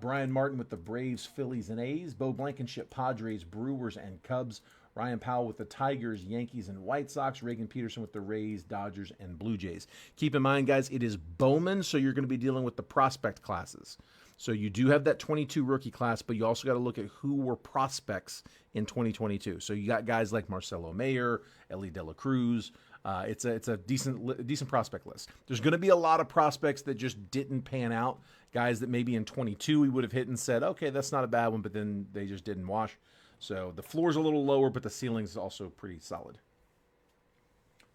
Brian Martin with the Braves, Phillies, and A's. Bo Blankenship, Padres, Brewers, and Cubs. Ryan Powell with the Tigers, Yankees, and White Sox. Reagan Peterson with the Rays, Dodgers, and Blue Jays. Keep in mind, guys, it is Bowman, so you're going to be dealing with the prospect classes. So you do have that 22 rookie class, but you also got to look at who were prospects in 2022. So you got guys like Marcelo Mayer, Ellie De La Cruz. It's a decent prospect list. There's going to be a lot of prospects that just didn't pan out. Guys that maybe in 22 we would have hit and said, okay, that's not a bad one, but then they just didn't wash. So the floor's a little lower, but the ceiling's also pretty solid.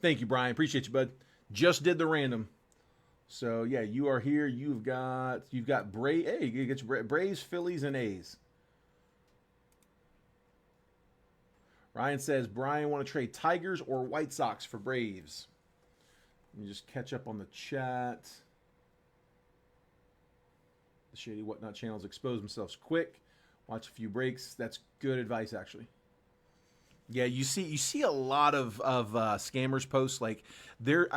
Thank you, Brian. Appreciate you, bud. Just did the random. So yeah, you are here. You've got Braves. Hey, you get your Braves, Phillies, and A's. Ryan says, Brian, want to trade Tigers or White Sox for Braves? Let me just catch up on the chat. The Shady Whatnot channels expose themselves quick. Watch a few breaks. That's good advice, actually. Yeah, you see a lot of scammers posts like there.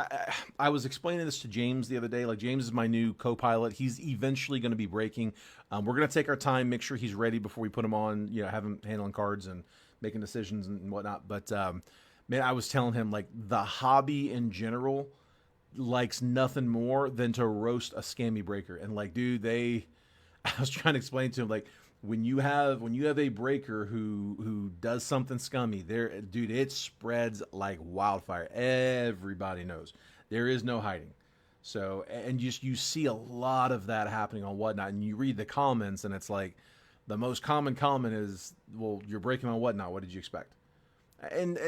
I was explaining this to James the other day. Like James is my new co-pilot. He's eventually going to be breaking. We're going to take our time, make sure he's ready before we put him on. You know, have him handling cards and making decisions and whatnot. But man, I was telling him like the hobby in general likes nothing more than to roast a scammy breaker. And like, dude, I was trying to explain to him like, when you have a breaker who does something scummy, dude, it spreads like wildfire. Everybody knows. There is no hiding. So, and you see a lot of that happening on Whatnot, and you read the comments, and it's like the most common comment is, "Well, you're breaking on Whatnot. What did you expect?" And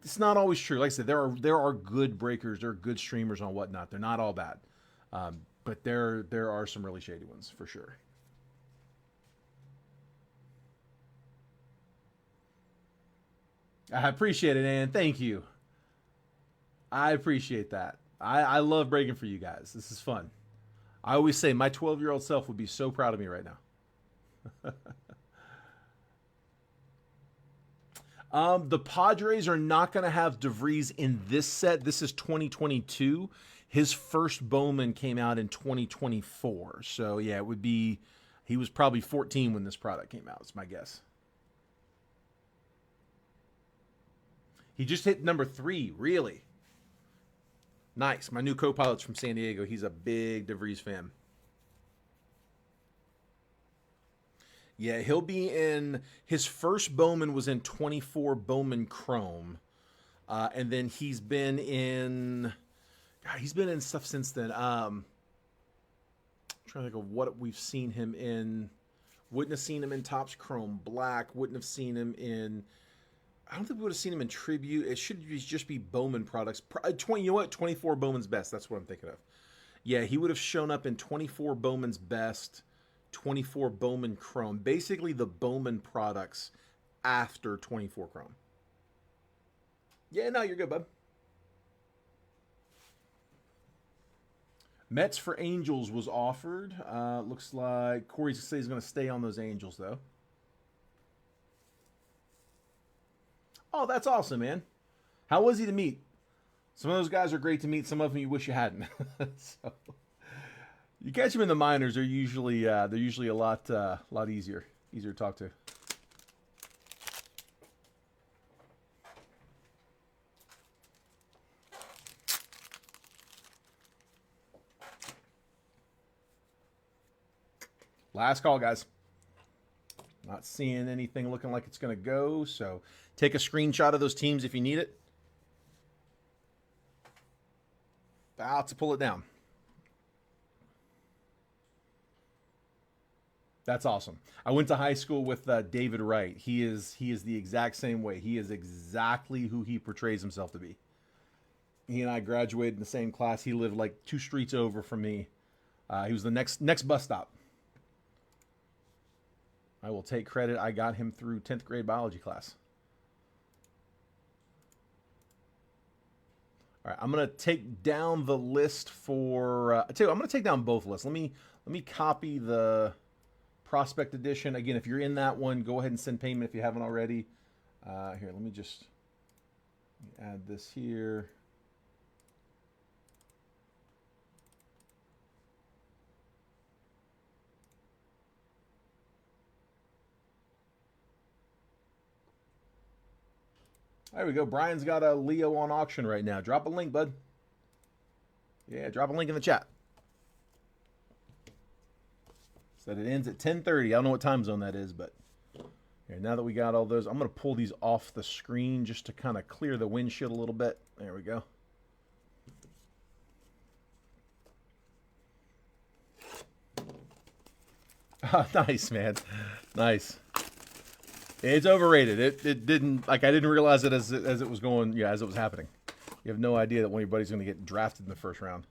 it's not always true. Like I said, there are good breakers, there are good streamers on Whatnot. They're not all bad, but there are some really shady ones for sure. I appreciate it, Ann. Thank you. I appreciate that. I love breaking for you guys. This is fun. I always say my 12-year-old self would be so proud of me right now. The Padres are not going to have DeVries in this set. This is 2022. His first Bowman came out in 2024. So, yeah, he was probably 14 when this product came out. It's my guess. He just hit number 3, really. Nice. My new co-pilot's from San Diego. He's a big DeVries fan. Yeah, he'll be in... His first Bowman was in 24 Bowman Chrome. And then he's been in... God, he's been in stuff since then. I'm trying to think of what we've seen him in. Wouldn't have seen him in Topps Chrome Black. Wouldn't have seen him in... I don't think we would have seen him in Tribute. It should just be Bowman products. You know what? 24 Bowman's Best. That's what I'm thinking of. Yeah, he would have shown up in 24 Bowman's Best, 24 Bowman Chrome. Basically the Bowman products after 24 Chrome. Yeah, no, you're good, bub. Mets for Angels was offered. Looks like Corey says he's going to stay on those Angels, though. Oh, that's awesome, man. How was he to meet? Some of those guys are great to meet. Some of them you wish you hadn't. So, you catch them in the minors, they're usually a lot easier to talk to. Last call, guys. Not seeing anything looking like it's going to go, so take a screenshot of those teams if you need it. About to pull it down. That's awesome. I went to high school with David Wright. He is the exact same way. He is exactly who he portrays himself to be. He and I graduated in the same class. He lived like 2 streets over from me. He was the next bus stop. I will take credit. I got him through 10th grade biology class. All right, I'm gonna take down the list for. I tell you, I'm gonna take down both lists. Let me copy the prospect edition again. If you're in that one, go ahead and send payment if you haven't already. Here, let me just add this here. There we go. Brian's got a Leo on auction right now. Drop a link, bud. Yeah, drop a link in the chat. Said it ends at 10:30. I don't know what time zone that is, but here, now that we got all those, I'm going to pull these off the screen just to kind of clear the windshield a little bit. There we go. Nice, man. Nice. It's overrated. It didn't, like, I didn't realize it as it was going, yeah, as it was happening. You have no idea that one of your buddies is going to get drafted in the first round.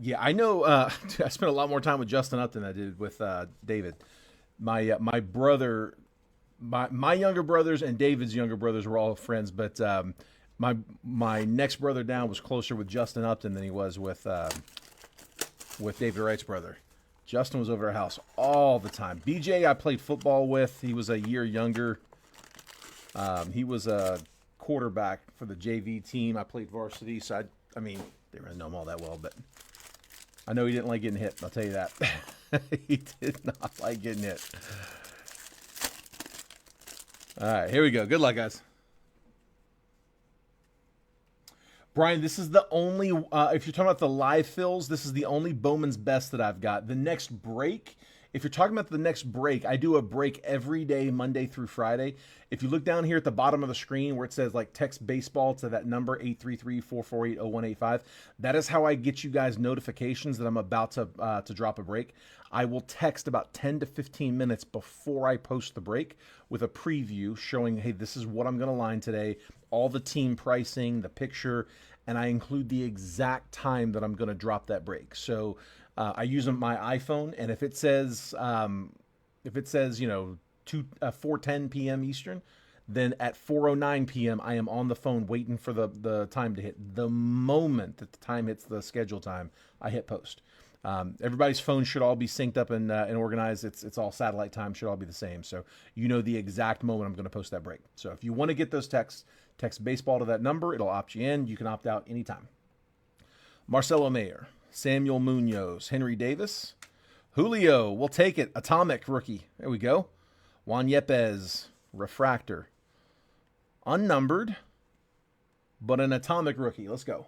Yeah, I know. I spent a lot more time with Justin Upton than I did with David. My brother, my younger brothers and David's younger brothers were all friends, but my next brother down was closer with Justin Upton than he was with David Wright's brother. Justin was over our house all the time. BJ, I played football with. He was a year younger. He was a quarterback for the JV team. I played varsity, so I mean, they didn't know him all that well, but I know he didn't like getting hit. I'll tell you that. He did not like getting hit. All right, here we go. Good luck, guys. Brian, this is the only, if you're talking about the live fills, this is the only Bowman's Best that I've got. The next break, if you're talking about the next break, I do a break every day, Monday through Friday. If you look down here at the bottom of the screen where it says like text baseball to that number, 833-448-0185, that is how I get you guys notifications that I'm about to drop a break. I will text about 10 to 15 minutes before I post the break with a preview showing, hey, this is what I'm going to line today, all the team pricing, the picture, and I include the exact time that I'm going to drop that break. So I use my iPhone, and if it says, 4:10 p.m. Eastern, then at 4:09 p.m. I am on the phone waiting for the time to hit. The moment that the time hits the schedule time, I hit post. Everybody's phone should all be synced up and organized. It's all satellite time, should all be the same. So you know the exact moment I'm going to post that break. So if you want to get those texts, text baseball to that number. It'll opt you in. You can opt out anytime. Marcelo Mayer, Samuel Munoz, Henry Davis, Julio, we'll take it. Atomic rookie. There we go. Juan Yepes, refractor. Unnumbered, but an atomic rookie. Let's go.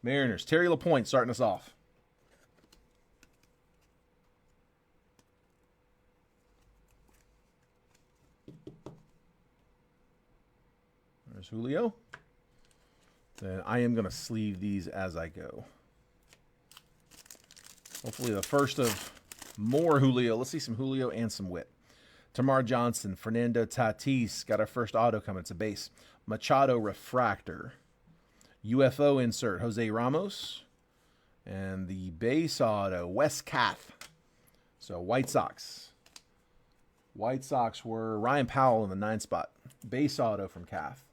Mariners, Terry LaPointe starting us off. There's Julio. Then I am going to sleeve these as I go. Hopefully the first of more Julio. Let's see some Julio and some Witt. Tamar Johnson, Fernando Tatis. Got our first auto coming. It's a base. Machado refractor. UFO insert. Jose Ramos. And the base auto. Wes Kath. So White Sox. White Sox were Ryan Powell in the 9 spot. Base auto from Kath.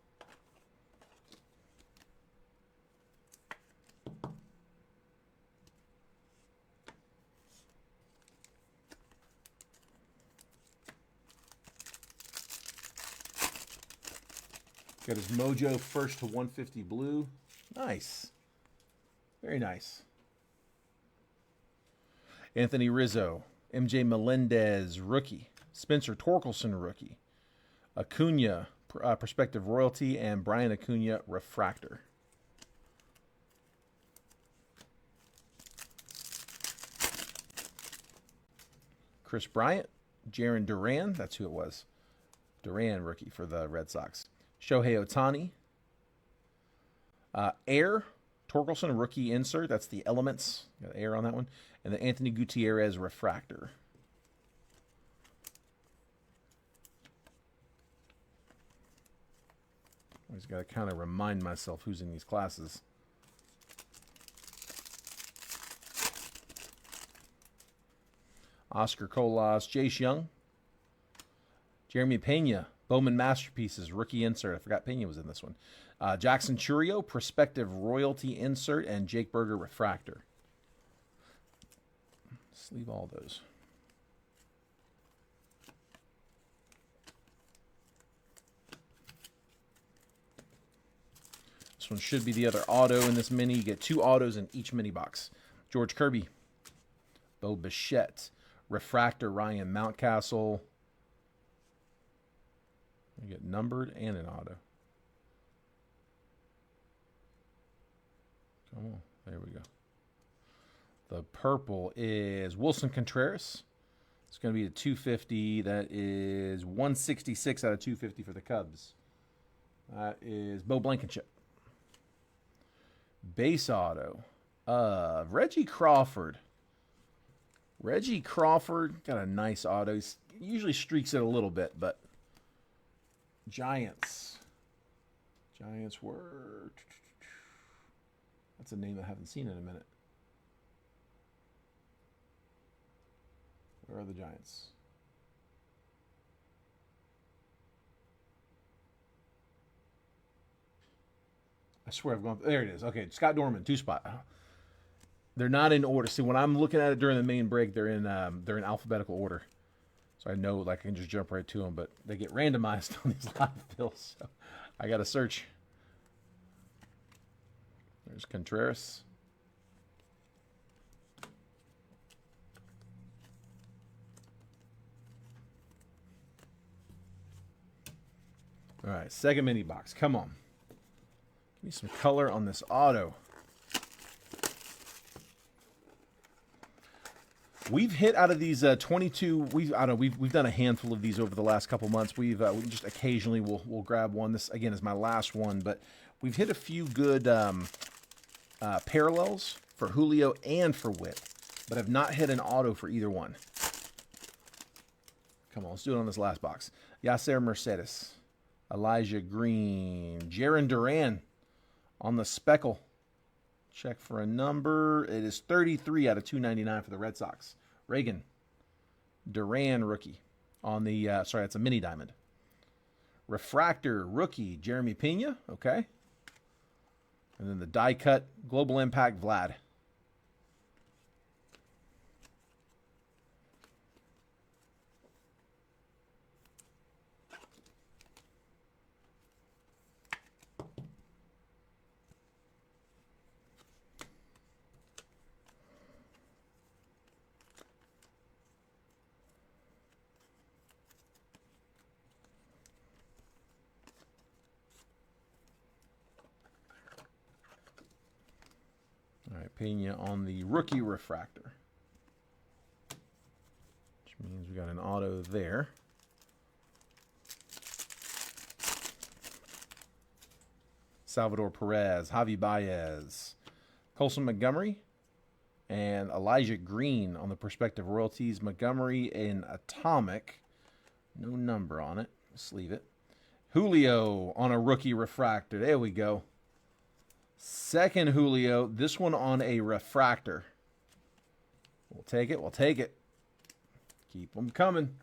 Got his Mojo first to 150 blue. Nice. Very nice. Anthony Rizzo. MJ Melendez, rookie. Spencer Torkelson, rookie. Acuna, prospective royalty. And Brian Acuna, refractor. Chris Bryant. Jaron Duran. That's who it was. Duran, rookie for the Red Sox. Shohei Ohtani. Air, Torkelson rookie insert. That's the Elements. Got air on that one. And the Anthony Gutierrez refractor. I just got to kind of remind myself who's in these classes. Oscar Colas, Jace Young. Jeremy Pena, Bowman Masterpieces, rookie insert. I forgot Pena was in this one. Jackson Churio, Prospective Royalty insert, and Jake Berger refractor. Let's leave all those. This one should be the other auto in this mini. You get 2 autos in each mini box. George Kirby, Bo Bichette, refractor Ryan Mountcastle. You get numbered and an auto. Come on, there we go. The purple is Wilson Contreras. It's going to be a 250. That is 166 out of 250 for the Cubs. That is Bo Blankenship. Base auto of Reggie Crawford. Reggie Crawford got a nice auto. He usually streaks it a little bit, but Giants. Giants were... That's a name I haven't seen in a minute. Where are the Giants? I swear I've gone... There it is. Okay, Scott Dorman, 2-spot. They're not in order. See, when I'm looking at it during the main break, they're in alphabetical order. So I know like I can just jump right to them, but they get randomized on these live fills. So I got to search. There's Contreras. All right, second mini box. Come on. Give me some color on this auto. We've hit out of these 22. We've done a handful of these over the last couple months. We just occasionally we'll grab one. This again is my last one, but we've hit a few good parallels for Julio and for Witt, but I've not hit an auto for either one. Come on, let's do it on this last box. Yasser Mercedes, Elijah Green, Jarren Duran on the speckle. Check for a number. It is 33 out of 299 for the Red Sox. Reagan, Duran rookie on the, sorry, it's a mini diamond. Refractor rookie, Jeremy Pena, okay. And then the die cut, Global Impact, Vlad. All right, Pena on the rookie refractor, which means we got an auto there. Salvador Perez, Javi Baez, Colson Montgomery, and Elijah Green on the Prospective Royalties. Montgomery in Atomic. No number on it. Let's leave it. Julio on a rookie refractor. There we go. Second Julio. This one on a refractor. We'll take it. We'll take it. Keep them coming.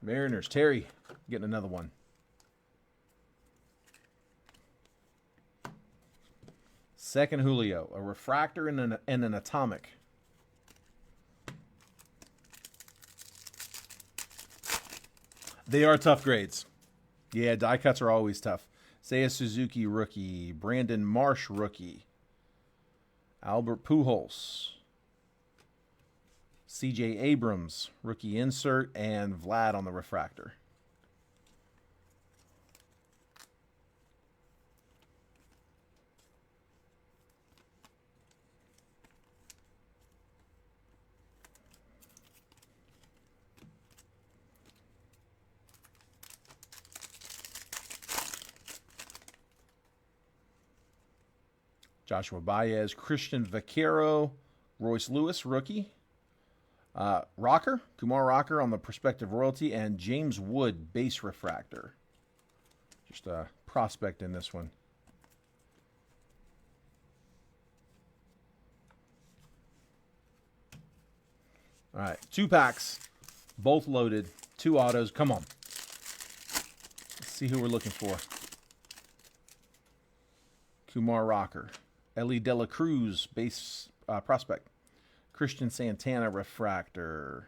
Mariners. Terry getting another one. Second Julio. A refractor and an atomic. They are tough grades. Yeah, die cuts are always tough. Seiya Suzuki rookie. Brandon Marsh rookie. Albert Pujols. C.J. Abrams rookie insert. And Vlad on the refractor. Joshua Baez, Christian Vaquero, Royce Lewis, rookie. Rocker, Kumar Rocker on the Prospective Royalty, and James Wood, base refractor. Just a prospect in this one. All right, 2 packs, both loaded, 2 autos. Come on. Let's see who we're looking for. Kumar Rocker, Ellie De La Cruz, base prospect. Christian Santana, refractor.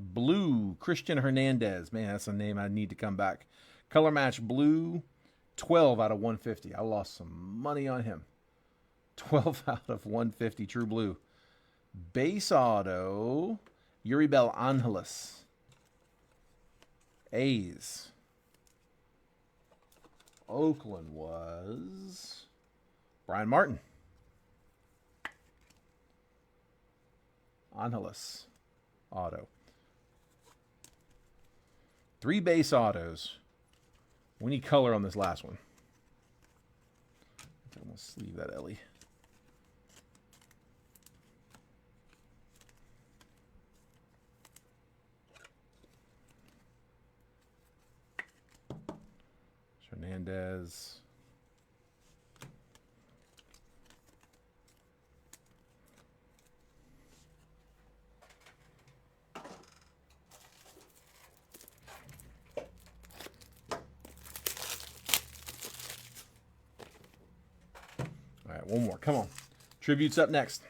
Blue, Christian Hernandez. Man, that's a name I need to come back. Color match blue, 12 out of 150. I lost some money on him. 12 out of 150, true blue. Base auto, Yuribel Angeles. A's. Oakland was Brian Martin. Angeles auto. 3 base autos. We need color on this last one. I'm going to sleeve that, Ellie. Hernandez. All right, one more. Come on. Tribute's up next.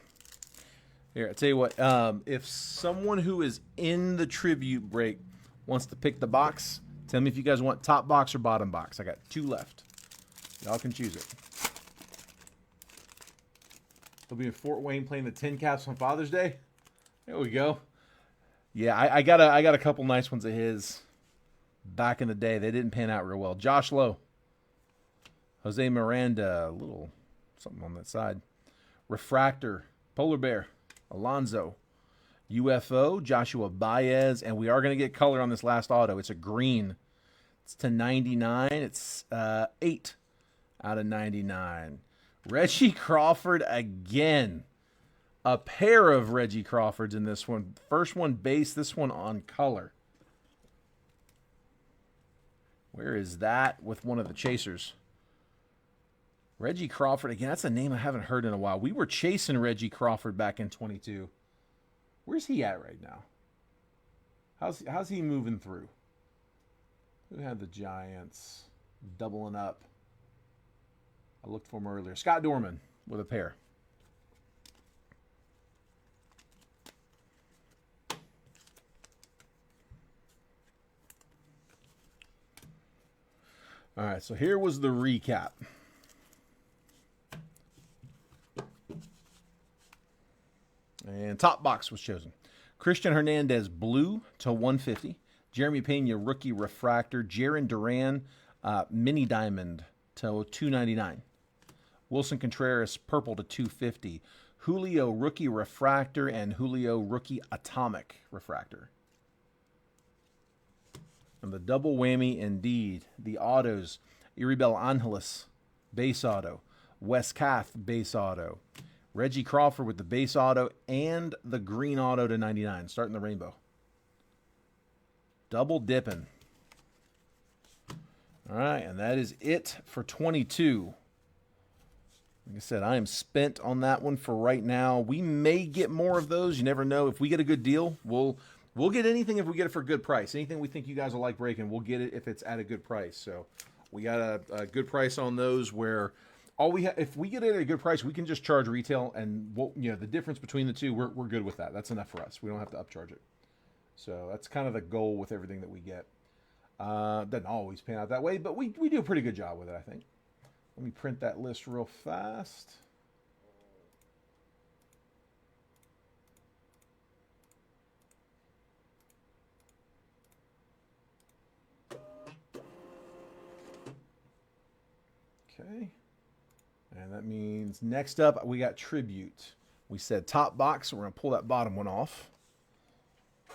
Here, I tell you what. If someone who is in the tribute break wants to pick the box, tell me if you guys want top box or bottom box. I got 2 left. Y'all can choose it. He'll be in Fort Wayne playing the Tin Caps on Father's Day. There we go. Yeah, I got a couple nice ones of his back in the day. They didn't pan out real well. Josh Lowe. Jose Miranda. A little something on that side. Refractor. Polar Bear. Alonzo. UFO. Joshua Baez. And we are going to get color on this last auto. It's a green. It's to 99. It's 8 out of 99. Reggie Crawford again. A pair of Reggie Crawfords in this one. First one base, this one on color. Where is that with one of the chasers? Reggie Crawford, again, that's a name I haven't heard in a while. We were chasing Reggie Crawford back in 22. Where's he at right now? How's he moving through? Who had the Giants doubling up? I looked for him earlier. Scott Dorman with a pair. All right, so here was the recap. And top box was chosen. Christian Hernandez, blue to 150. Jeremy Pena, rookie refractor. Jaron Duran, mini diamond to 299. Wilson Contreras, purple to 250. Julio, rookie refractor, and Julio, rookie atomic refractor. And the double whammy indeed. The autos, Yuribel Angeles, base auto. Wes Kath, base auto. Reggie Crawford with the base auto and the green auto to 99, starting the rainbow. Double dipping. All right, and that is it for 22. Like I said, I am spent on that one for right now. We may get more of those. You never know. If we get a good deal, we'll get anything if we get it for a good price. Anything we think you guys will like breaking, we'll get it if it's at a good price. So we got a good price on those where all we if we get it at a good price, we can just charge retail, and the difference between the two, we're good with that. That's enough for us. We don't have to upcharge it. So that's kind of the goal with everything that we get. Doesn't always pan out that way, but we do a pretty good job with it, I think. Let me print that list real fast. Okay. And that means next up we got tribute. We said top box, so we're going to pull that bottom one off.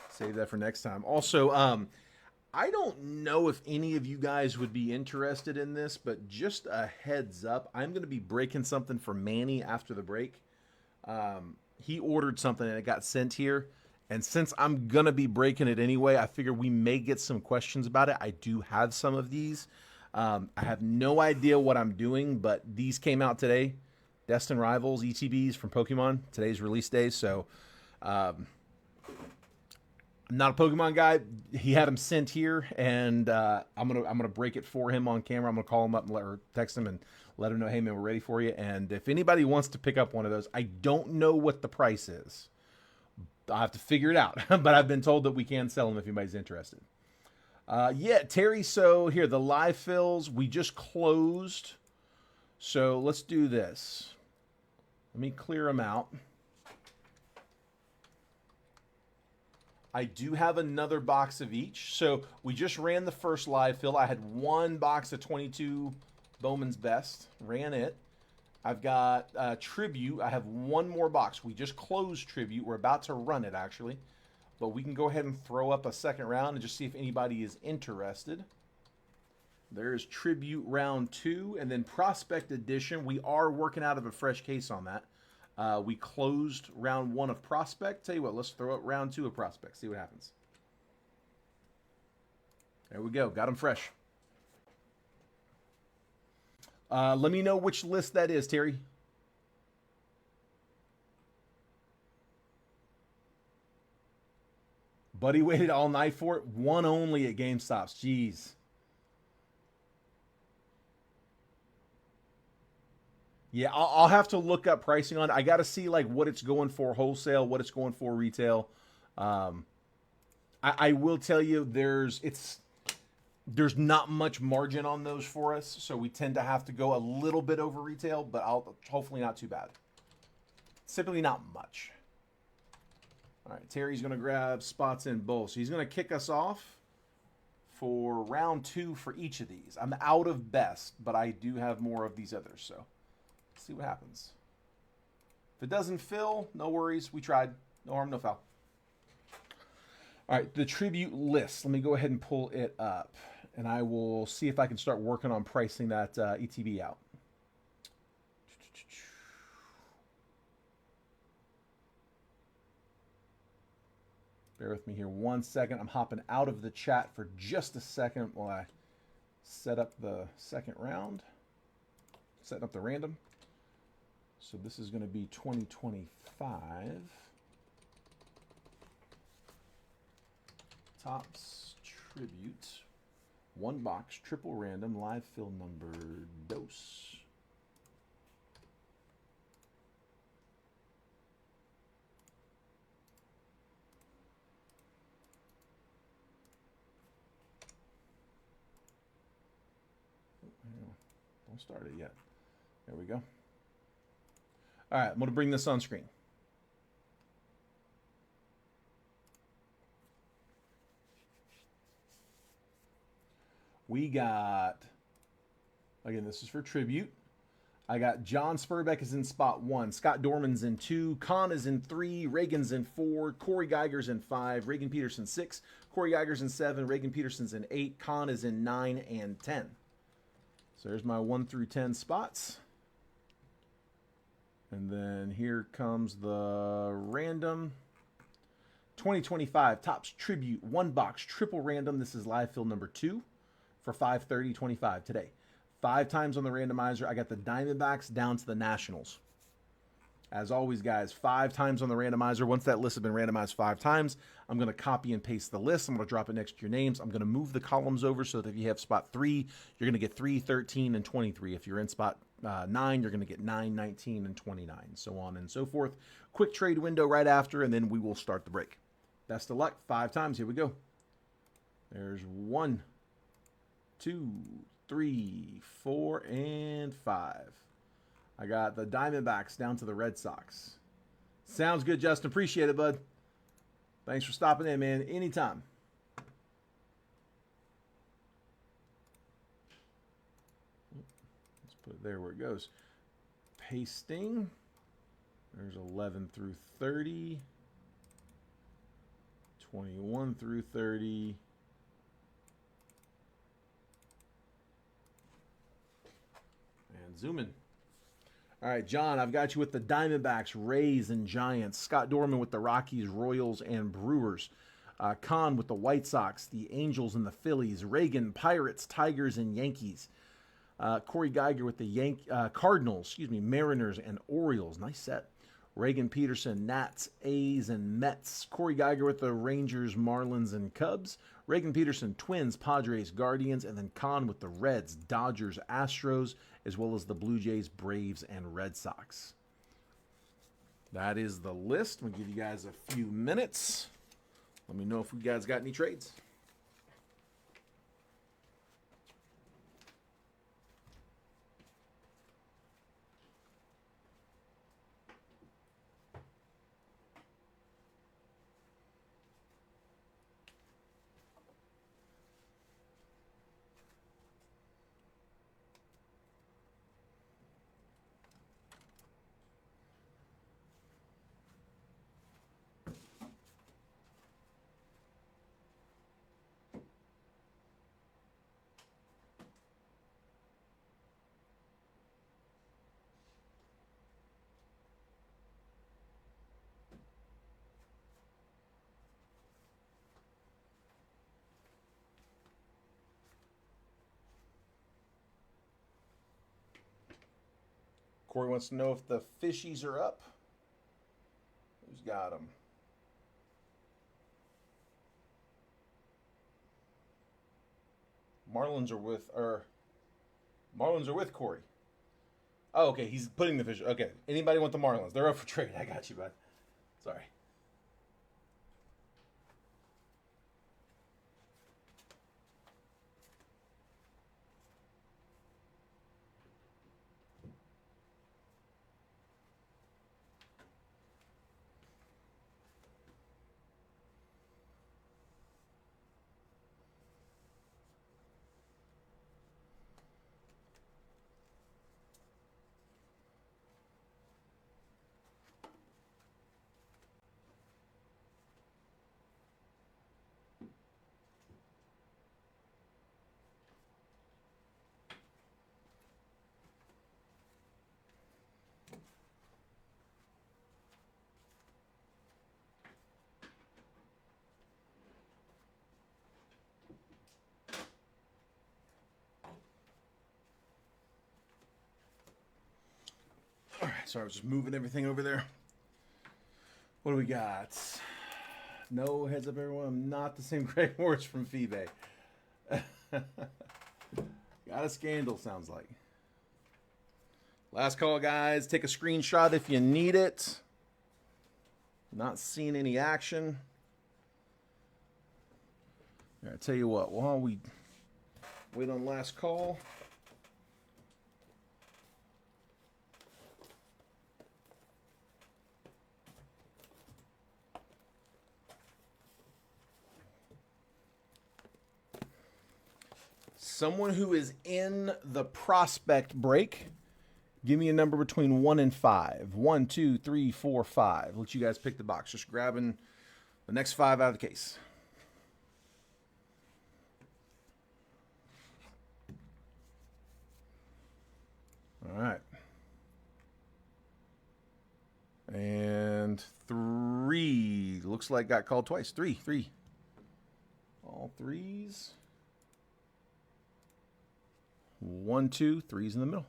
Save that for next time. Also, I don't know if any of you guys would be interested in this, but just a heads up, I'm going to be breaking something for Manny after the break. He ordered something and it got sent here. And since I'm going to be breaking it anyway, I figure we may get some questions about it. I do have some of these. I have no idea what I'm doing, but these came out today. Destin Rivals, ETBs from Pokemon. Today's release day. So I'm not a Pokemon guy. He had them sent here, and I'm gonna break it for him on camera. I'm gonna call him up and or text him and let him know, hey man, we're ready for you. And if anybody wants to pick up one of those, I don't know what the price is. I'll have to figure it out. But I've been told that we can sell them if anybody's interested. Yeah, Terry. So here, the live fills we just closed. So let's do this. Let me clear them out. I do have another box of each. So we just ran the first live fill. I had one box of 22 Bowman's Best. Ran it. I've got Tribute. I have one more box. We just closed Tribute. We're about to run it, actually. But we can go ahead and throw up a second round and just see if anybody is interested. There's Tribute round 2. And then Prospect Edition. We are working out of a fresh case on that. We closed round 1 of Prospect. Tell you what, let's throw up round 2 of Prospect. See what happens. There we go. Got them fresh. Let me know which list that is, Terry. Buddy waited all night for it. One only at GameStops. Jeez. Yeah, I'll have to look up pricing on it. I got to see like what it's going for wholesale, what it's going for retail. I will tell you there's not much margin on those for us, so we tend to have to go a little bit over retail, but hopefully not too bad. Simply not much. All right, Terry's going to grab spots in both. So he's going to kick us off for round 2 for each of these. I'm out of best, but I do have more of these others, so let's see what happens. If it doesn't fill, no worries. We tried. No harm, no foul. All right, the tribute list. Let me go ahead and pull it up, and I will see if I can start working on pricing that ETB out. Bear with me here 1 second. I'm hopping out of the chat for just a second while I set up the second round. Setting up the random. So this is going to be 2025. Topps Tribute. 1 box, triple random, live fill number dose. Don't start it yet. There we go. All right, I'm going to bring this on screen. We got, again, this is for tribute. I got John Spurbeck is in spot 1. Scott Dorman's in 2. Kahn is in 3. Reagan's in 4. Corey Geiger's in 5. Reagan Peterson 6. Corey Geiger's in 7. Reagan Peterson's in 8. Kahn is in 9 and 10. So there's my 1 through 10 spots. And then here comes the random. 2025 Topps Tribute 1 box triple random. This is live fill number 2 for 5/30/25 today. 5 times on the randomizer. I got the Diamondbacks down to the Nationals. As always, guys, 5 times on the randomizer. Once that list has been randomized 5 times, I'm going to copy and paste the list. I'm going to drop it next to your names. I'm going to move the columns over so that if you have spot 3, you're going to get 3, 13, and 23. If you're in spot 9, you're going to get 9, 19, and 29, so on and so forth. Quick trade window right after, and then we will start the break. Best of luck. 5 times. Here we go. There's 1, 2, 3, 4, and 5. I got the Diamondbacks down to the Red Sox. Sounds good, Justin. Appreciate it, bud. Thanks for stopping in, man. Anytime. Let's put it there where it goes. Pasting. There's 11 through 30. 21 through 30. zoom in. All right, John, I've got you with the Diamondbacks, Rays, and Giants. Scott Dorman with the Rockies, Royals, and Brewers. Khan with the White Sox, the Angels, and the Phillies. Reagan, Pirates, Tigers, and Yankees. Corey Geiger with the Cardinals, Mariners, and Orioles. Nice set. Reagan Peterson, Nats, A's, and Mets. Corey Geiger with the Rangers, Marlins, and Cubs. Reagan Peterson, Twins, Padres, Guardians, and then Khan with the Reds, Dodgers, Astros, as well as the Blue Jays, Braves, and Red Sox. That is the list. We'll give you guys a few minutes. Let me know if you guys got any trades. Corey wants to know if the fishies are up. Who's got them? Marlins are with Corey. Oh, okay. He's putting the fish. Okay. Anybody want the Marlins? They're up for trade. I got you, bud. Sorry. All right, sorry, I was just moving everything over there. What do we got? No, heads up, everyone. I'm not the same Greg Morris from FeeBay. Got a scandal, sounds like. Last call, guys. Take a screenshot if you need it. Not seeing any action. I tell you what, while we wait on last call. Someone who is in the prospect break, give me a number between 1 and 5. 1, 2, 3, 4, 5. Let you guys pick the box. Just grabbing the next 5 out of the case. All right. And 3. Looks like got called twice. 3. All 3s. 1, 2, 3's in the middle.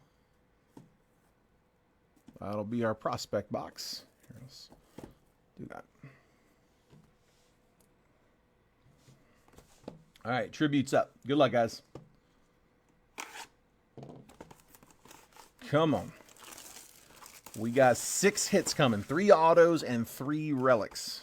That'll be our prospect box. Here, let's do that. All right, tributes up. Good luck, guys. Come on. We got 6 hits coming. 3 autos and 3 relics.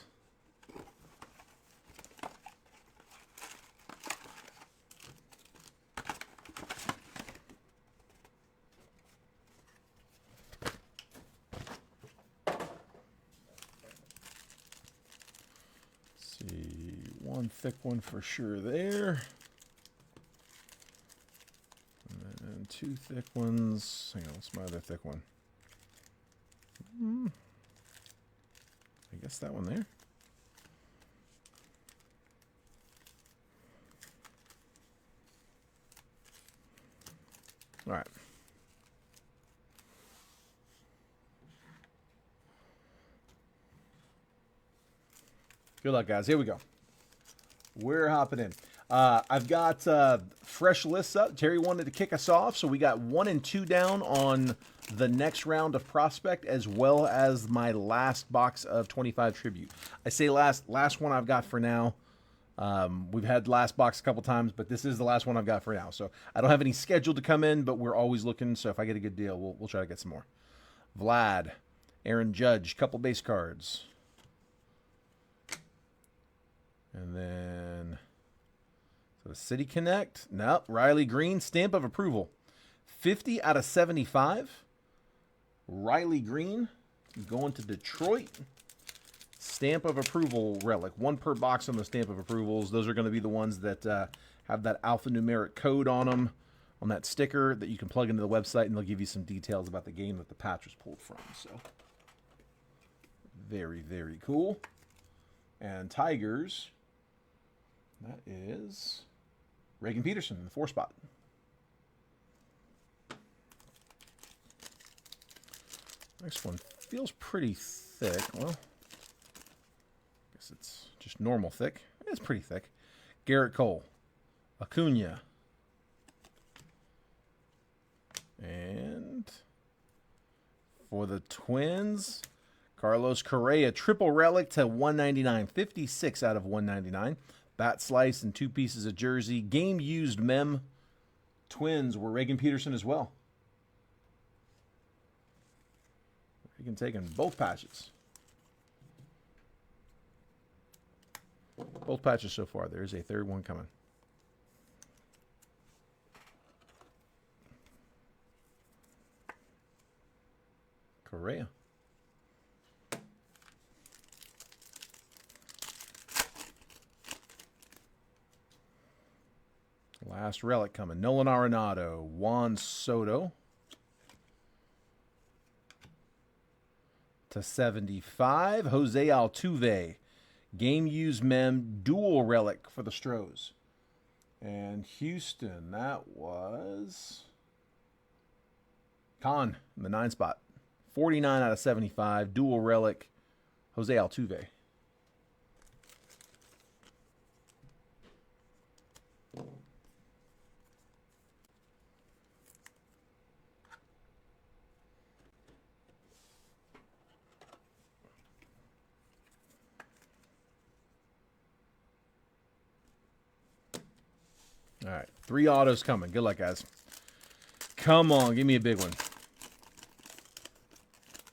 One thick one for sure there. And 2 thick ones. Hang on, what's my other thick one? I guess that one there. All right. Good luck, guys. Here we go. We're hopping in. I've got fresh lists up. Terry wanted to kick us off, so we got 1 and 2 down on the next round of prospect, as well as my last box of 25 tribute. I say last one I've got for now. We've had last box a couple times, but this is the last one I've got for now. So I don't have any scheduled to come in, but we're always looking. So if I get a good deal, we'll try to get some more. Vlad, Aaron Judge, couple base cards. And then, so City Connect. No, Riley Green, stamp of approval. 50 out of 75. Riley Green going to Detroit. Stamp of approval relic. 1 per box on the stamp of approvals. Those are going to be the ones that have that alphanumeric code on them, on that sticker that you can plug into the website, and they'll give you some details about the game that the patch was pulled from. So, very, very cool. And Tigers, that is Reagan Peterson in the 4 spot. Next one feels pretty thick. Well, I guess it's just normal thick. It's pretty thick. Garrett Cole, Acuna, and for the Twins, Carlos Correa, triple relic to 199, 56 out of 199. Bat slice and 2 pieces of jersey. Game used mem. Twins were Reagan Peterson as well. Reagan taking both patches. Both patches so far. There's a third one coming. Correa. Last relic coming. Nolan Arenado, Juan Soto to 75. Jose Altuve, game used mem, dual relic for the Stros. And Houston, that was Khan in the 9 spot. 49 out of 75, dual relic, Jose Altuve. All right, 3 autos coming. Good luck, guys. Come on, give me a big one.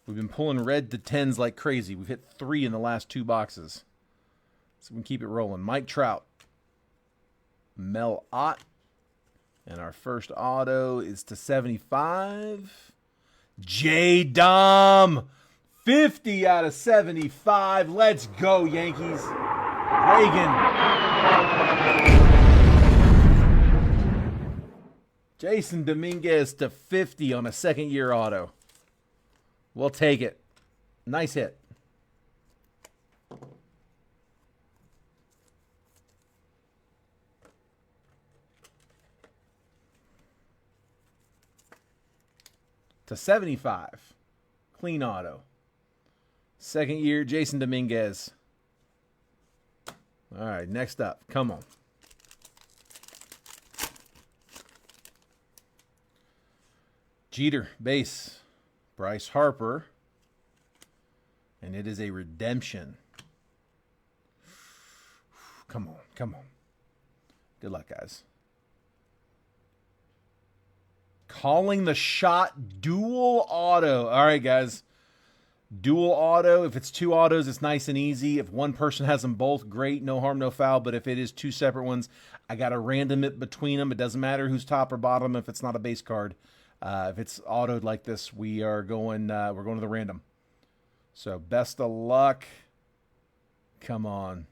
We've been pulling red to 10s like crazy. We've hit 3 in the last 2 boxes. So we can keep it rolling. Mike Trout. Mel Ott. And our first auto is to 75. J. Dom. 50 out of 75. Let's go, Yankees. Reagan. Jason Dominguez to 50 on a second-year auto. We'll take it. Nice hit. To 75. Clean auto. Second year, Jason Dominguez. All right, next up. Come on. Jeter, base. Bryce Harper. And it is a redemption. Come on, come on. Good luck, guys. Calling the shot, dual auto. All right, guys. Dual auto. If it's 2 autos, it's nice and easy. If one person has them both, great. No harm, no foul. But if it is 2 separate ones, I got to random it between them. It doesn't matter who's top or bottom if it's not a base card. If it's autoed like this, we're going to the random. So best of luck. Come on.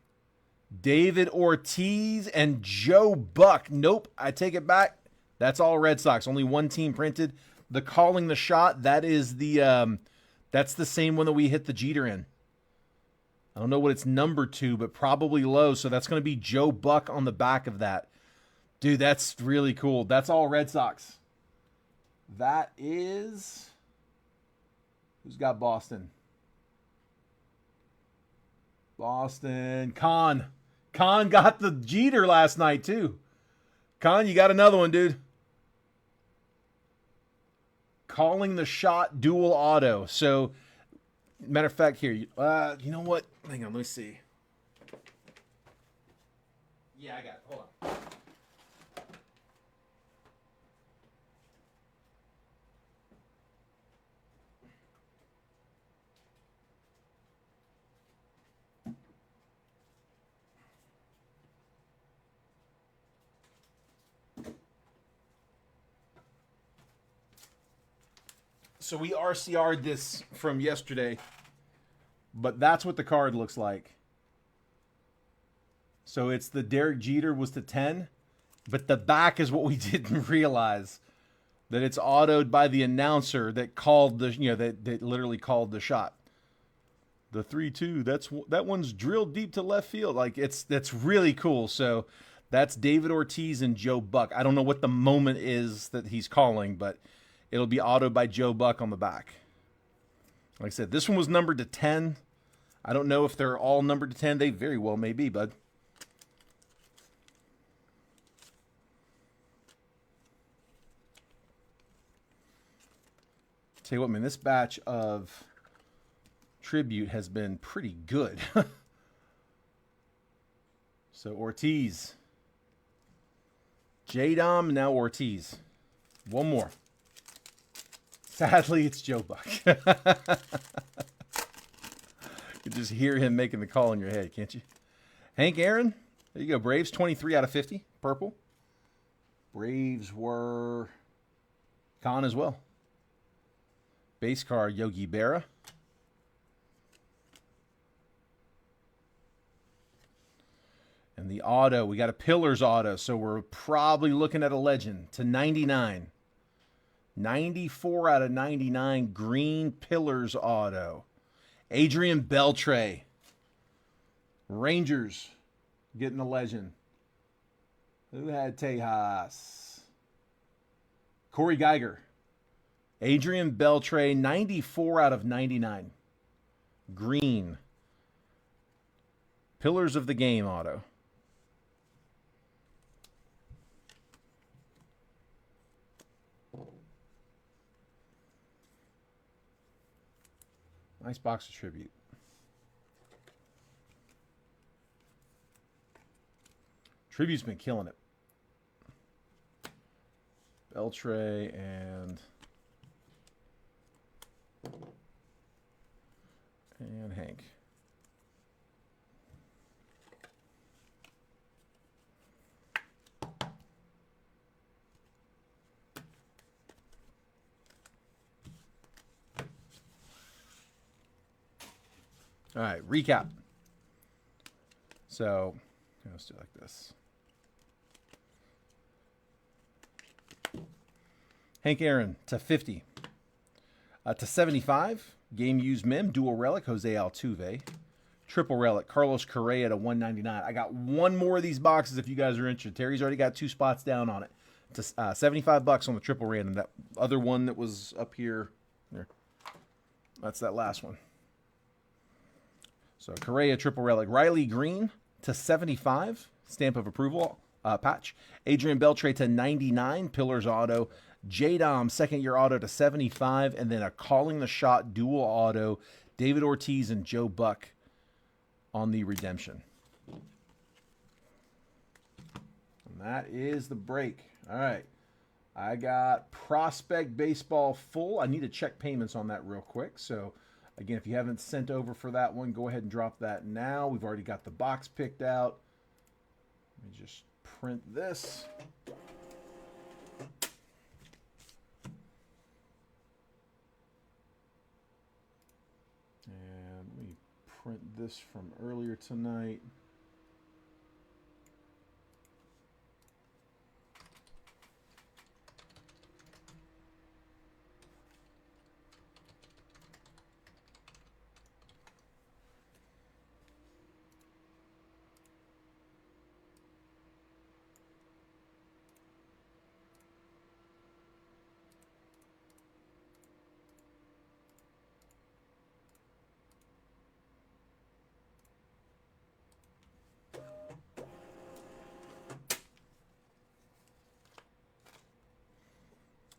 David Ortiz and Joe Buck. Nope, I take it back. That's all Red Sox. Only 1 team printed. The calling the shot, that is that's the same one that we hit the Jeter in. I don't know what it's number to, but probably low. So that's going to be Joe Buck on the back of that. Dude, that's really cool. That's all Red Sox. That is... Who's got Boston? Boston. Con got the Jeter last night, too. Con, you got another one, dude. Calling the shot dual auto. So, matter of fact, here. You know what? Hang on, let me see. Yeah, I got it. Hold on. So we RCR'd this from yesterday, but that's what the card looks like. So it's the Derek Jeter was to 10, but the back is what we didn't realize, that it's autoed by the announcer that called the, that literally called the shot. The 3-2, that one's drilled deep to left field. Like that's really cool. So that's David Ortiz and Joe Buck. I don't know what the moment is that he's calling, but it'll be autoed by Joe Buck on the back. Like I said, this one was numbered to 10. I don't know if they're all numbered to 10. They very well may be, bud. Tell you what, man, this batch of tribute has been pretty good. So Ortiz. J-Dom, now Ortiz. One more. Sadly, it's Joe Buck. You can just hear him making the call in your head, can't you? Hank Aaron. There you go. Braves, 23 out of 50. Purple. Braves were Con as well. Base card, Yogi Berra. And the auto, we got a Pillars auto, so we're probably looking at a legend to 99. 94 out of 99 green Pillars auto. Adrian Beltre. Rangers getting a legend. Who had Tejas? Corey Geiger. Adrian Beltre, 94 out of 99. Green. Pillars of the Game auto. Nice box of tribute. Tribute's been killing it. Beltre and Hank. All right, recap. So, let's do it like this. Hank Aaron to 50. To 75, game used mem, dual relic, Jose Altuve. Triple relic, Carlos Correa to 199. I got one more of these boxes if you guys are interested. Terry's already got 2 spots down on it. To $75 on the triple random. That other one that was up here, there. That's that last one. So Correa, triple relic. Riley Green to 75, stamp of approval, patch. Adrian Beltre to 99, Pillars auto. J-Dom, second-year auto to 75, and then a calling the shot dual auto, David Ortiz and Joe Buck on the redemption. And that is the break. All right. I got Prospect Baseball full. I need to check payments on that real quick. So, again, if you haven't sent over for that one, go ahead and drop that now. We've already got the box picked out. Let me just print this. And let me print this from earlier tonight.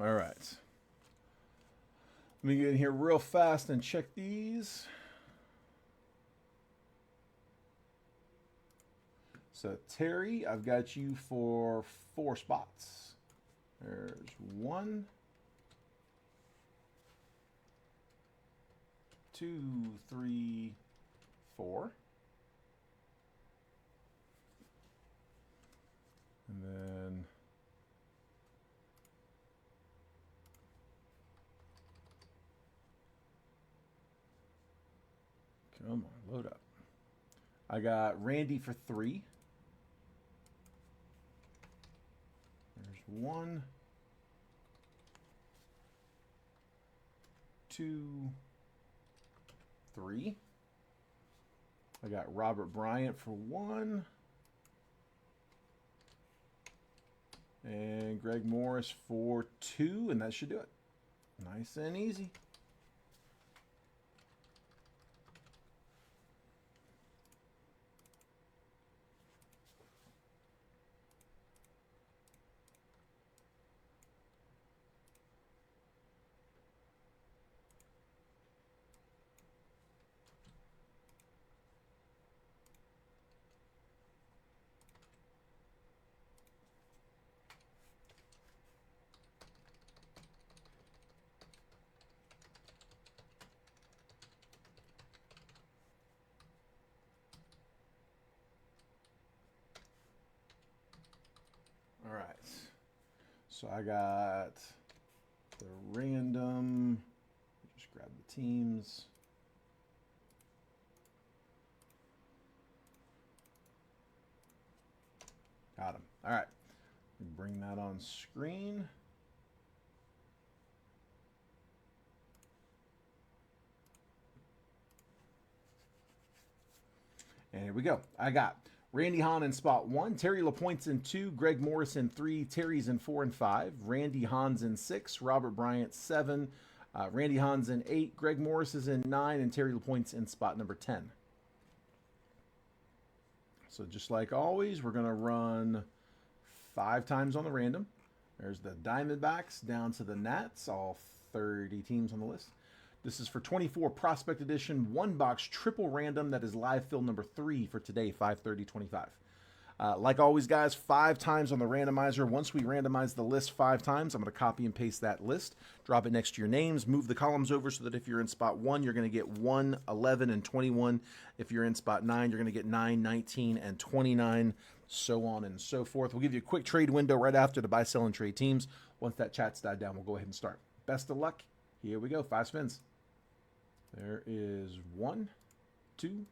All right. Let me get in here real fast and check these. So, Terry, I've got you for 4 spots. There's 1, 2, 3, 4. And then come on, load up. I got Randy for 3. There's 1, 2, 3. I got Robert Bryant for 1. And Greg Morris for 2, and that should do it. Nice and easy. All right. So I got the random. Just grab the teams. Got them. All right. Bring that on screen. And here we go. I got Randy Hahn in spot 1, Terry LaPointe's in 2, Greg Morris in 3, Terry's in 4 and 5, Randy Hahn's in 6, Robert Bryant 7, Randy Hahn's in 8, Greg Morris is in 9, and Terry LaPointe's in spot number 10. So just like always, we're going to run 5 times on the random. There's the Diamondbacks down to the Nats, all 30 teams on the list. This is for 24 Prospect Edition, 1-box triple random. That is live fill number 3 for today, 5/30/25. Like always, guys, 5 times on the randomizer. Once we randomize the list 5 times, I'm going to copy and paste that list, drop it next to your names, move the columns over so that if you're in spot 1, you're going to get 1, 11, and 21. If you're in spot 9, you're going to get 9, 19, and 29, so on and so forth. We'll give you a quick trade window right after the buy, sell, and trade teams. Once that chat's died down, we'll go ahead and start. Best of luck. Here we go. 5 spins. There is 1, 2,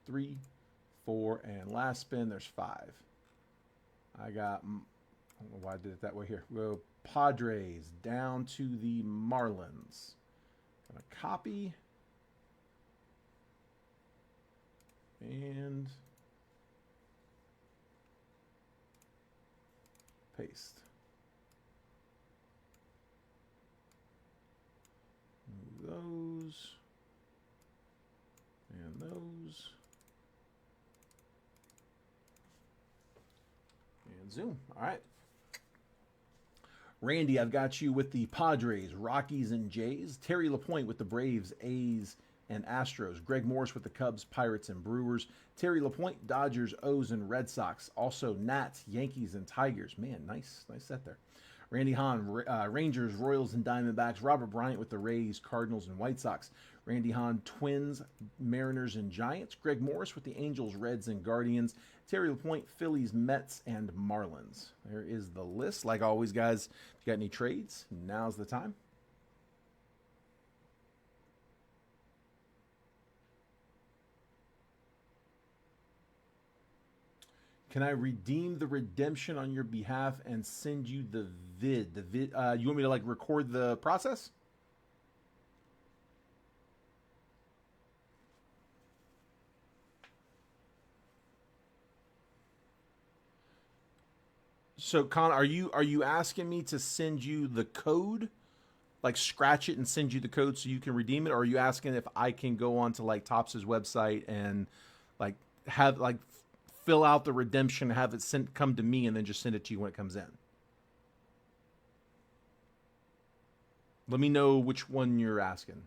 3, 4, and last spin, there's 5. I got, I don't know why I did it that way here. We'll go Padres down to the Marlins. Gonna copy. And paste. Move those. And those. And zoom. All right. Randy, I've got you with the Padres, Rockies, and Jays. Terry LaPointe with the Braves, A's, and Astros. Greg Morris with the Cubs, Pirates, and Brewers. Terry LaPointe, Dodgers, O's, and Red Sox. Also Nats, Yankees, and Tigers. Man, nice set there. Randy Hahn, Rangers, Royals, and Diamondbacks. Robert Bryant with the Rays, Cardinals, and White Sox. Randy Hahn, Twins, Mariners, and Giants. Greg Morris with the Angels, Reds, and Guardians. Terry LaPointe, Phillies, Mets, and Marlins. There is the list. Like always, guys, if you got any trades, now's the time. Can I redeem the redemption on your behalf and send you the vid? You want me to like record the process? So, Con, are you asking me to send you the code, like scratch it and send you the code so you can redeem it, or are you asking if I can go on to like Topps' website and like have like fill out the redemption, have it come to me, and then just send it to you when it comes in? Let me know which one you're asking.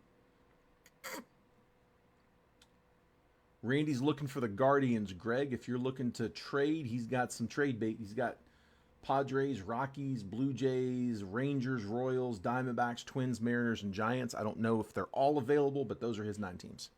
Randy's looking for the Guardians. Greg, if you're looking to trade, he's got some trade bait. He's got Padres, Rockies, Blue Jays, Rangers, Royals, Diamondbacks, Twins, Mariners, and Giants. I don't know if they're all available, but those are his 9 teams.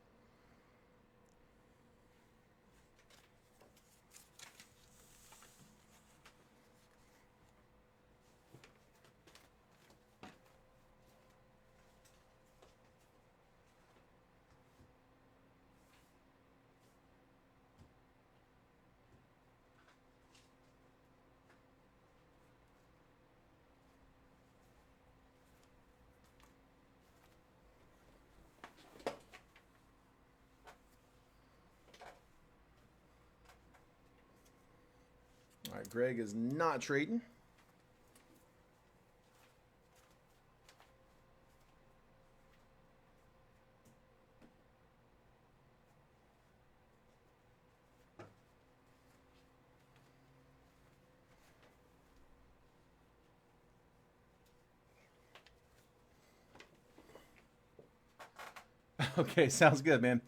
All right, Greg is not trading. Okay, sounds good, man.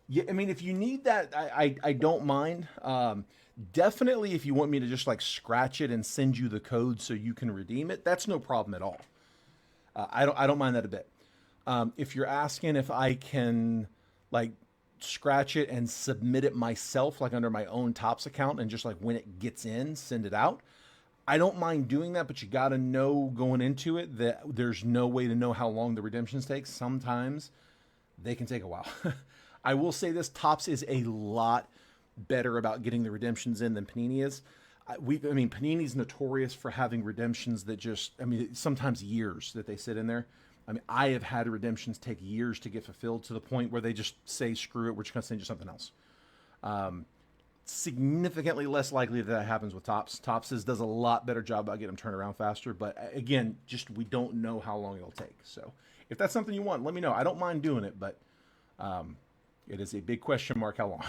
Yeah, I mean, if you need that, I don't mind. Definitely, if you want me to just like scratch it and send you the code so you can redeem it, that's no problem at all. I don't mind that a bit. If you're asking if I can like scratch it and submit it myself, like under my own Topps account, and just like when it gets in, send it out. I don't mind doing that, but you got to know going into it that there's no way to know how long the redemptions take. Sometimes they can take a while. I will say this, Topps is a lot better about getting the redemptions in than Panini is. Panini's notorious for having redemptions that sometimes years that they sit in there. I mean, I have had redemptions take years to get fulfilled to the point where they just say, screw it, we're just going to send you something else. Significantly less likely that happens with Topps. Topps does a lot better job about getting them turned around faster. But again, just we don't know how long it'll take. So if that's something you want, let me know. I don't mind doing it, but it is a big question mark how long.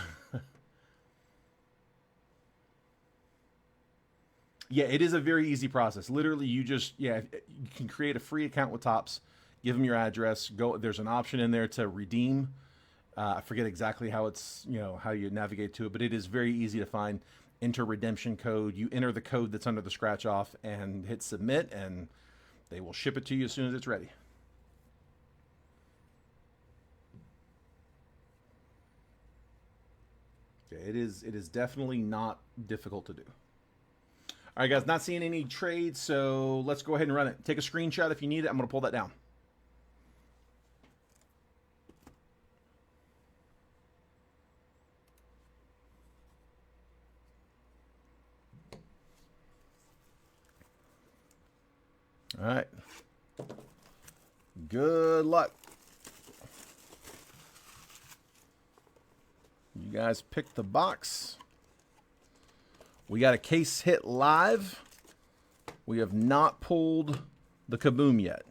Yeah, it is a very easy process. Literally, you can create a free account with Topps, give them your address, go. There's an option in there to redeem. I forget exactly how how you navigate to it, but it is very easy to find. Enter redemption code. You enter the code that's under the scratch off and hit submit, and they will ship it to you as soon as it's ready. Okay, it is definitely not difficult to do. All right, guys, not seeing any trades, so let's go ahead and run it. Take a screenshot if you need it. I'm going to pull that down. All right. Good luck. You guys pick the box. We got a case hit live. We have not pulled the Kaboom yet.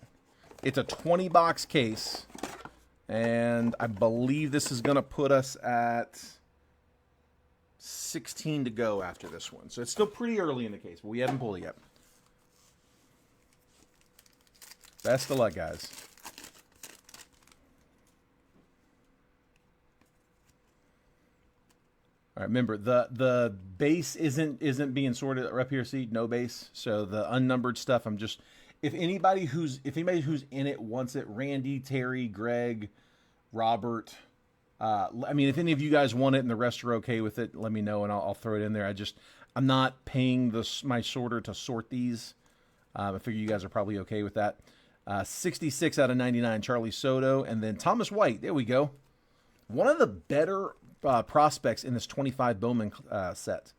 It's a 20-box case, and I believe this is going to put us at 16 to go after this one. So it's still pretty early in the case, but we haven't pulled it yet. Best of luck, guys. All right, remember the base isn't being sorted up here. See, no base. So the unnumbered stuff, if anybody who's in it wants it, Randy, Terry, Greg, Robert. If any of you guys want it and the rest are okay with it, let me know and I'll throw it in there. I'm not paying my sorter to sort these. I figure you guys are probably okay with that. 66 out of 99, Charlie Soto, and then Thomas White. There we go. One of the better prospects in this 25 Bowman set.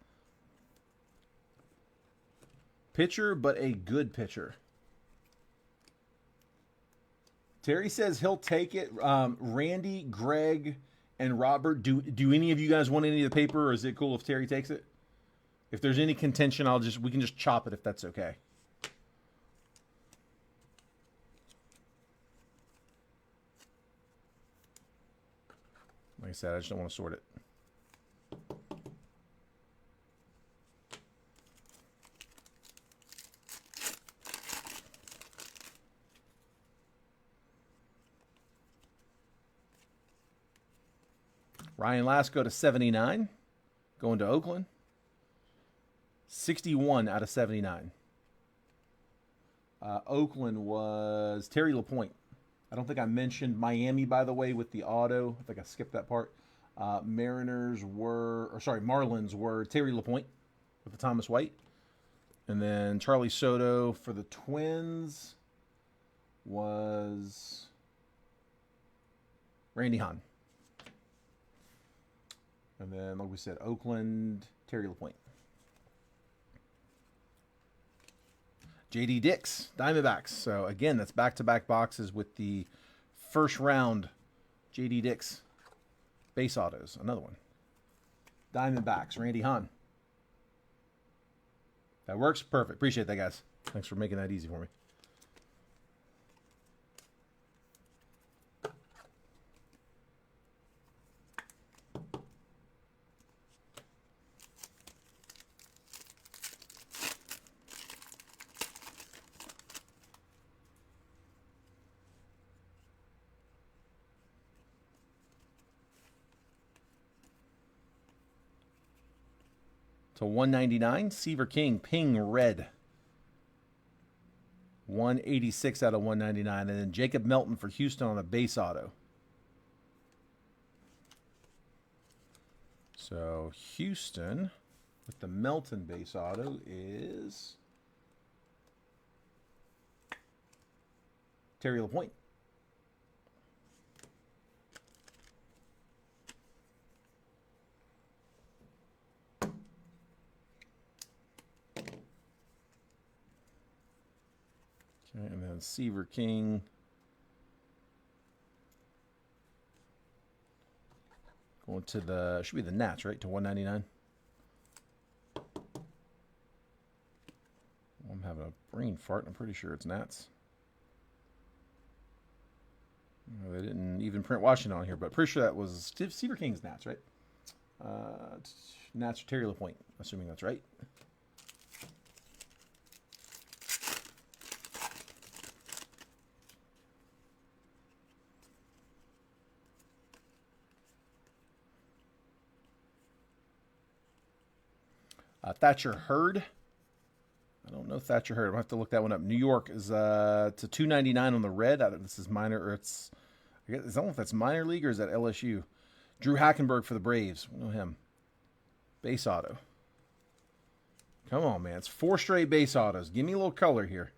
Pitcher, but a good pitcher. Terry says he'll take it. Randy, Greg, and Robert, do any of you guys want any of the paper, or is it cool if Terry takes it? If there's any contention, we can just chop it if that's okay. Like I said, I just don't want to sort it. Ryan Lasko to 79. Going to Oakland. 61 out of 79. Oakland was Terry LaPointe. I don't think I mentioned Miami, by the way, with the auto. I think I skipped that part. Marlins were Terry LaPointe with the Thomas White. And then Charlie Soto for the Twins was Randy Hahn. And then, like we said, Oakland, Terry LaPointe. J.D. Dix, Diamondbacks. So, again, that's back-to-back boxes with the first round J.D. Dix base autos. Another one. Diamondbacks, Randy Hahn. That works? Perfect. Appreciate that, guys. Thanks for making that easy for me. To 199, Seaver King, Ping Red. 186 out of 199. And then Jacob Melton for Houston on a base auto. So Houston with the Melton base auto is Terry LaPointe. Okay, and then Seaver King. Going to the, should be the Nats, right? To 199. I'm having a brain fart. I'm pretty sure it's Nats. They didn't even print Washington on here, but pretty sure that was Seaver King's Nats, right? Nats or Terry LaPointe, assuming that's right. Thatcher Hurd. I don't know Thatcher Hurd. I'll have to look that one up. New York is to 299 on the red. This is minor, or it's, I guess, I don't know if that's minor league or is that LSU. Drew Hackenberg for the Braves. We know him. Base auto. Come on, man. It's 4 straight base autos. Give me a little color here.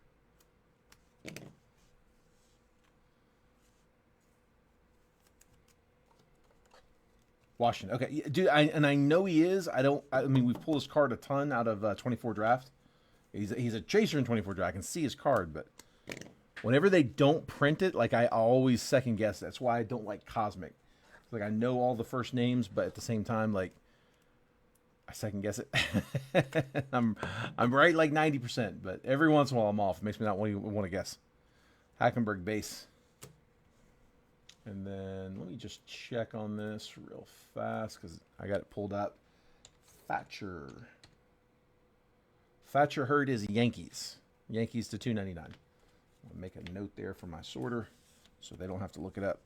Washington. Okay, dude, I know he is. I mean, we've pulled his card a ton out of 24 draft. He's a chaser in 24 draft. I can see his card, but whenever they don't print it, like, I always second guess. That's why I don't like Cosmic. Like, I know all the first names, but at the same time, like, I second guess it. I'm right like 90%, but every once in a while I'm off. It makes me not want to guess. Hackenberg base. And then let me just check on this real fast because I got it pulled up. Thatcher Hurd is Yankees. Yankees to 299. I'll make a note there for my sorter so they don't have to look it up.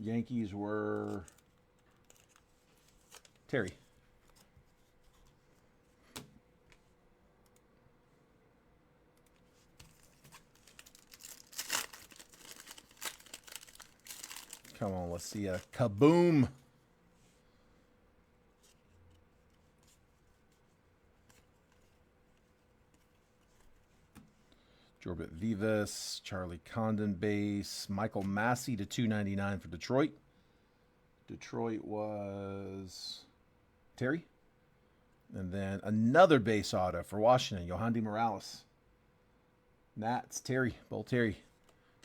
Yankees were Terry. Come on, let's see a kaboom. Jorbit Vivas, Charlie Condon base, Michael Massey to 299 for Detroit. Detroit was Terry. And then another base auto for Washington, Yohandy Morales. Nats, Terry, Bull Terry.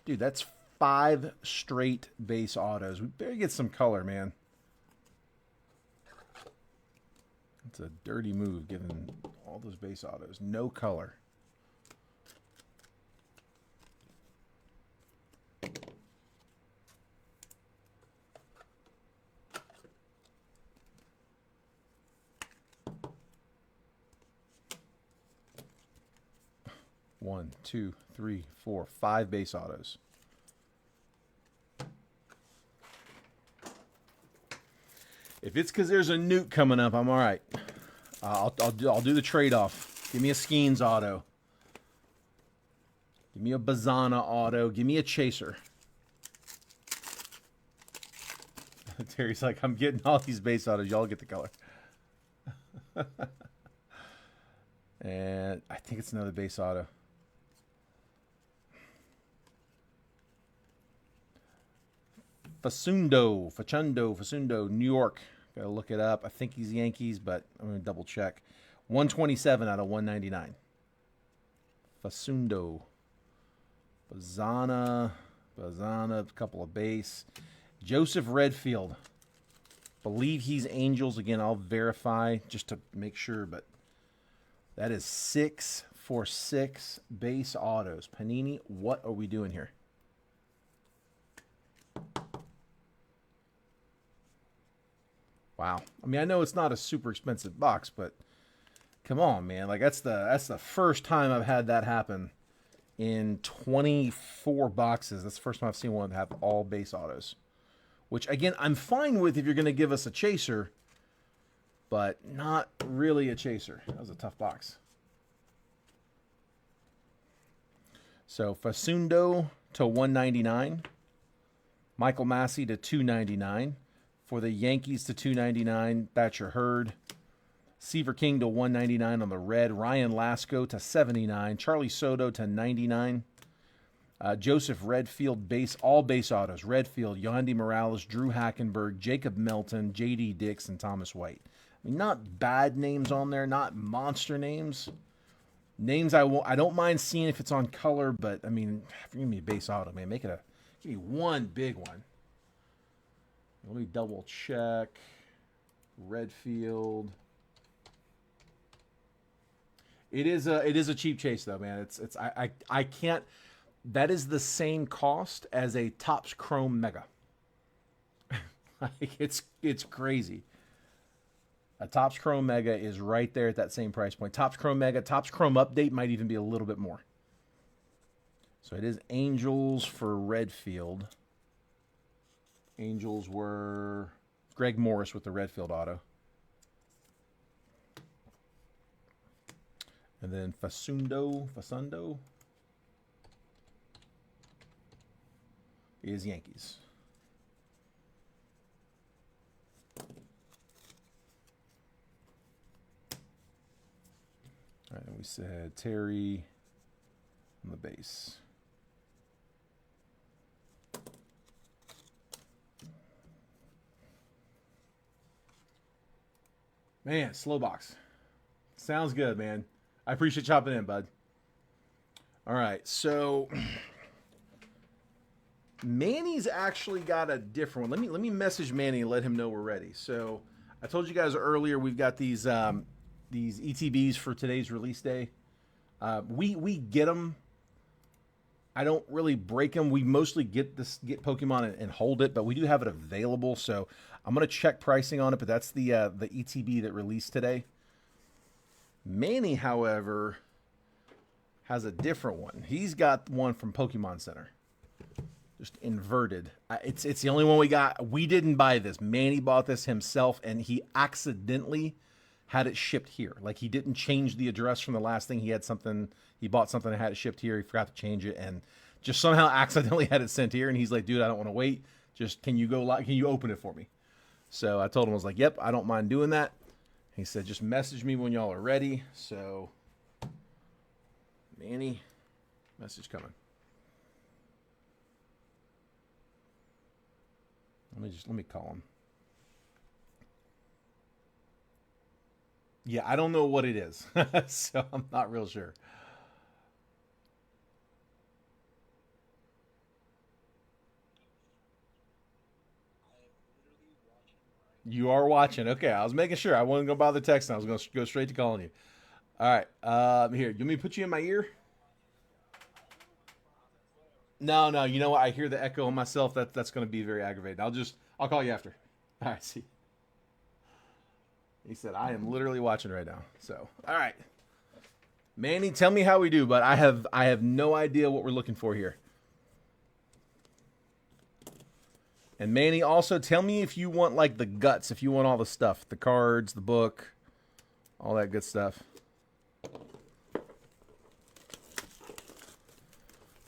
Dude, that's 5 straight base autos. We better get some color, man. It's a dirty move, given all those base autos. No color. One, two, three, four, 5 base autos. If it's because there's a nuke coming up, I'm all right. I'll do the trade-off. Give me a Skeens auto. Give me a Bazana auto. Give me a chaser. Terry's like, I'm getting all these base autos. Y'all get the color. And I think it's another base auto. Facundo, New York. Gotta look it up. I think he's Yankees, but I'm gonna double check. 127 out of 199. Facundo. Bazana, a couple of base. Joseph Redfield. Believe he's Angels. Again, I'll verify just to make sure, but that is 6 for 6 base autos. Panini, what are we doing here? Wow. I mean, I know it's not a super expensive box, but come on, man. Like that's the first time I've had that happen in 24 boxes. That's the first time I've seen one have all base autos. Which again, I'm fine with if you're going to give us a chaser, but not really a chaser. That was a tough box. So Facundo to 199. Michael Massey to 299. For the Yankees to 299, Thatcher Hurd. Seaver King to 199 on the red. Ryan Lasco to 79. Charlie Soto to 99. Joseph Redfield, all base autos. Redfield, Yandy Morales, Drew Hackenberg, Jacob Melton, J.D. Dix, and Thomas White. I mean, not bad names on there, not monster names. Names I don't mind seeing if it's on color, but I mean, if you're gonna be a base auto, man, give me one big one. Let me double check. Redfield. It is a cheap chase though, man. I can't. That is the same cost as a Topps Chrome Mega. Like it's crazy. A Topps Chrome Mega is right there at that same price point. Topps Chrome Mega, Topps Chrome Update might even be a little bit more. So it is Angels for Redfield. Angels were Greg Morris with the Redfield auto. And then Facundo is Yankees. All right, and we said Terry on the base. Man, slow box. Sounds good, man. I appreciate chopping in, bud. All right, so Manny's actually got a different one. Let me message Manny and let him know we're ready. So I told you guys earlier we've got these ETBs for today's release day. We get them. I don't really break them. We mostly get Pokemon and hold it, but we do have it available. So I'm gonna check pricing on it. But that's the ETB that released today. Manny, however, has a different one. He's got one from Pokemon Center, just inverted. It's the only one we got. We didn't buy this. Manny bought this himself, and he accidentally had it shipped here. Like he didn't change the address from the last thing. He bought something and had it shipped here. He forgot to change it, and just somehow accidentally had it sent here. And he's like, "Dude, I don't want to wait. Just can you open it for me?" So I told him, I was like, "Yep, I don't mind doing that." He said, "Just message me when y'all are ready." So, Manny, message coming. Let me call him. Yeah, I don't know what it is, so I'm not real sure. You are watching. Okay, I was making sure. I wasn't going to bother texting. I was going to go straight to calling you. All right. Here, you want me to put you in my ear? No. You know what? I hear the echo on myself. That's going to be very aggravating. I'll call you after. All right. See. He said, "I am literally watching right now." So, all right, Manny, tell me how we do. But I have no idea what we're looking for here. And Manny, also tell me if you want like the guts, if you want all the stuff, the cards, the book, all that good stuff.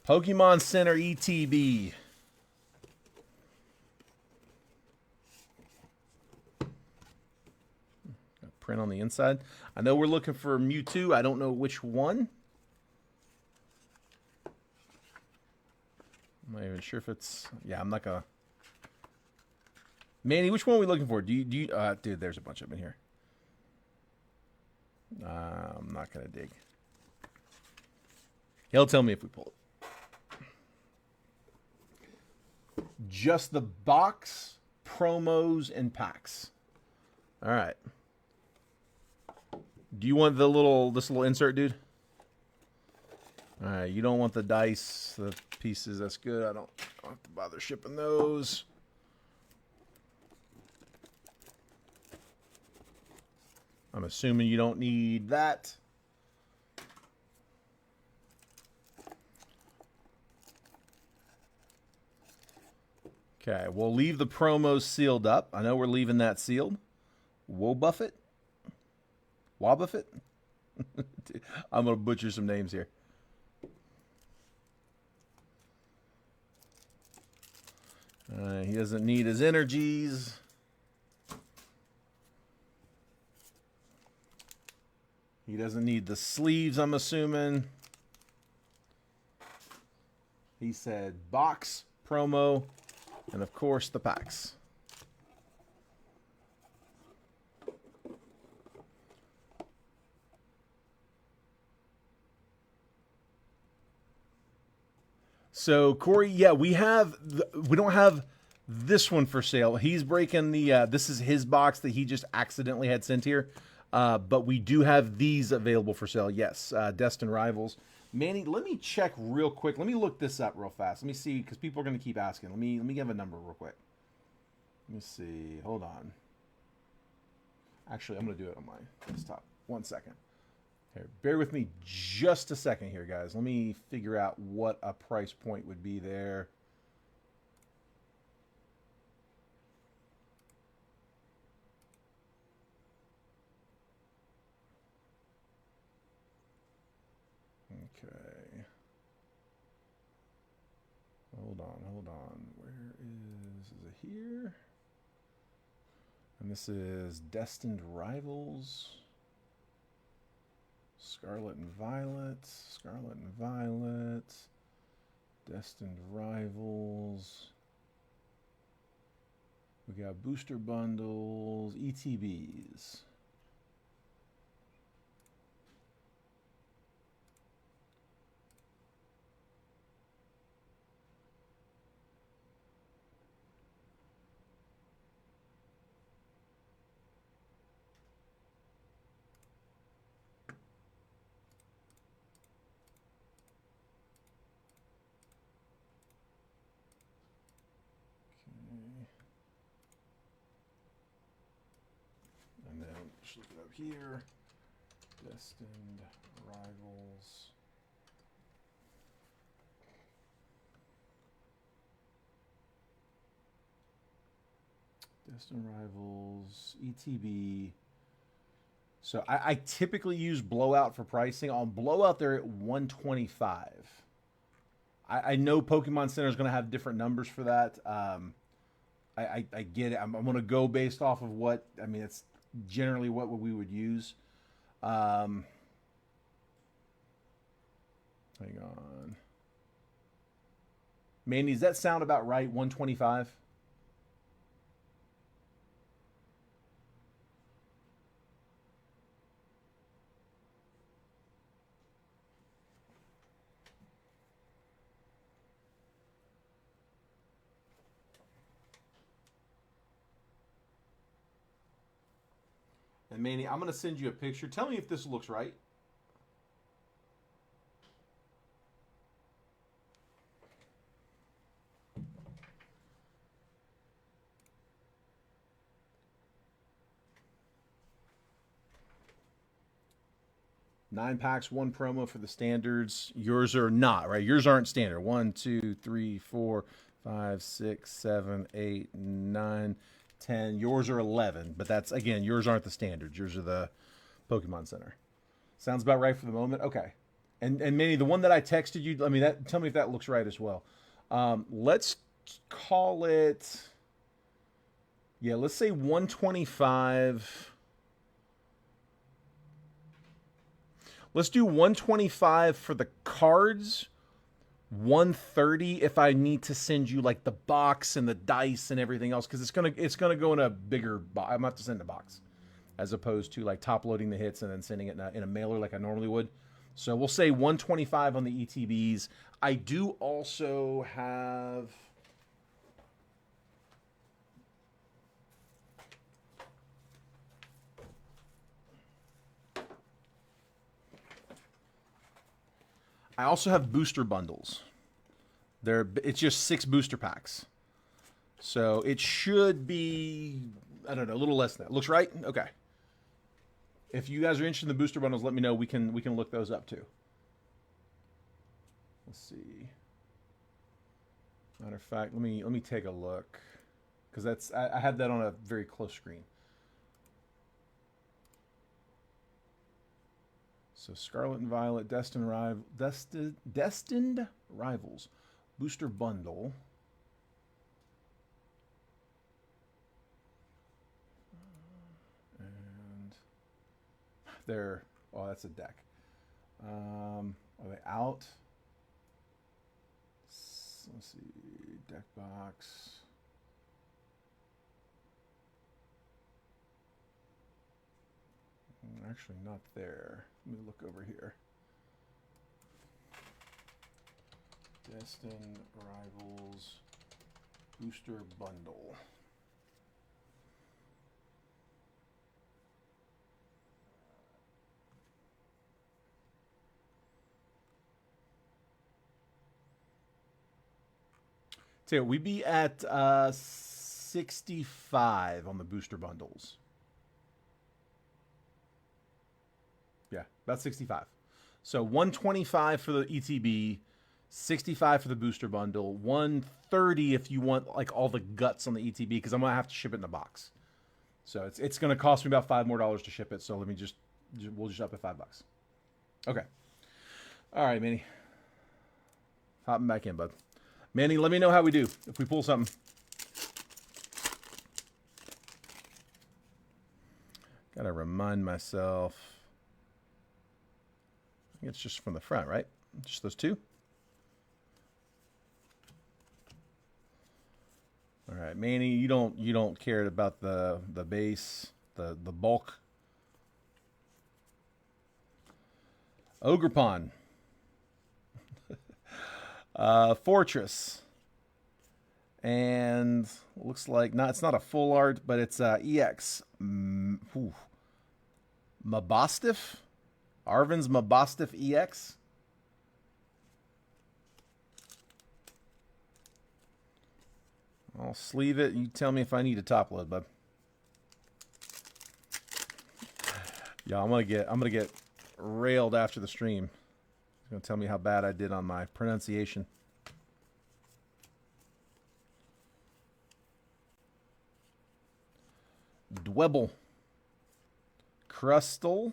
Pokemon Center ETB. Print on the inside. I know we're looking for Mewtwo. I don't know which one. I'm not even sure if it's... Yeah, I'm not gonna... Manny, which one are we looking for? Dude, there's a bunch of them in here. I'm not gonna dig. He'll tell me if we pull it. Just the box, promos, and packs. All right. Do you want this little insert, dude? All right, you don't want the dice, the pieces. That's good. I don't have to bother shipping those. I'm assuming you don't need that. Okay, we'll leave the promos sealed up. I know we're leaving that sealed. Wobuffet? Wobuffet? I'm going to butcher some names here. He doesn't need his energies. He doesn't need the sleeves, I'm assuming. He said box, promo, and of course the packs. So Corey, yeah, we don't have this one for sale. He's breaking the. This is his box that he just accidentally had sent here, but we do have these available for sale. Yes, Destined Rivals. Manny, let me check real quick. Let me look this up real fast. Let me see because people are going to keep asking. Let me give a number real quick. Let me see. Hold on. Actually, I'm going to do it on my desktop. 1 second. Here, bear with me just a second here, guys. Let me figure out what a price point would be there. Okay. Hold on. Where is it here? And this is Destined Rivals. Scarlet and Violet, Destined Rivals. We got booster bundles, ETBs. And then just look it up here. Destined Rivals. Destined Rivals, ETB. So I typically use Blowout for pricing. On Blowout, they're at 125. I know Pokemon Center is going to have different numbers for that. I get it. I'm going to go based off of what, I mean, it's generally what we would use. Hang on. Mandy, does that sound about right? 125? And Manny, I'm going to send you a picture. Tell me if this looks right. Nine packs, one promo for the standards. Yours are not, right? Yours aren't standard. 1, 2, 3, 4, 5, 6, 7, 8, 9, 10. Yours are 11, but that's, again, yours aren't the standards. Yours are the Pokemon Center. Sounds about right for the moment. Okay. And Manny, the one that I texted you, I mean, that, tell me if that looks right as well. Let's call it, yeah, let's say 125. Let's do 125 for the cards, 130 if I need to send you like the box and the dice and everything else, because it's gonna go in a bigger box. I'm gonna have to send a box as opposed to like top loading the hits and then sending it in a mailer like I normally would. So we'll say 125 on the ETBs. I do also have. I also have booster bundles. It's just 6 booster packs. So it should be, I don't know, a little less than that. Looks right? Okay. If you guys are interested in the booster bundles, let me know. We can look those up too. Let's see. Matter of fact, let me take a look, because that's I had that on a very close screen. So Scarlet and Violet, Destined Rivals, booster bundle. And they're, oh, that's a deck. Are they out? Let's see, deck box. Actually, not there. Let me look over here. Destined Rivals booster bundle. So we'd be at 65 on the booster bundles. Yeah, about 65. So 125 for the ETB, 65 for the booster bundle, 130 if you want like all the guts on the ETB, because I'm gonna have to ship it in a box. So it's gonna cost me about $5 more to ship it. So let me we'll just up at $5. Okay. All right, Manny. Hopping back in, bud. Manny, let me know how we do if we pull something. Gotta remind myself. I think it's just from the front, right? Just those two. All right, Manny, you don't care about the base, the bulk. Ogerpon. Fortress. And looks like it's not a full art, but it's EX. Mabostiff? Arvin's Mabostiff EX. I'll sleeve it. You tell me if I need a top load, bud. Yeah, I'm gonna get railed after the stream. He's gonna tell me how bad I did on my pronunciation. Dwebble, Crustle,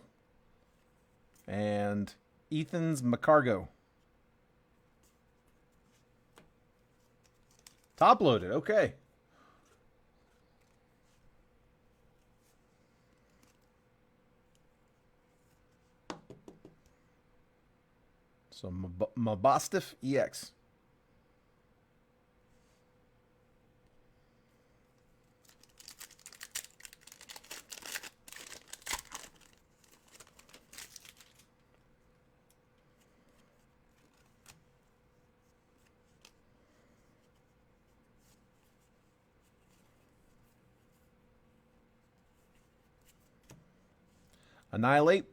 and Ethan's Macargo. Top loaded, okay. So Mabostiff EX. Annihilate,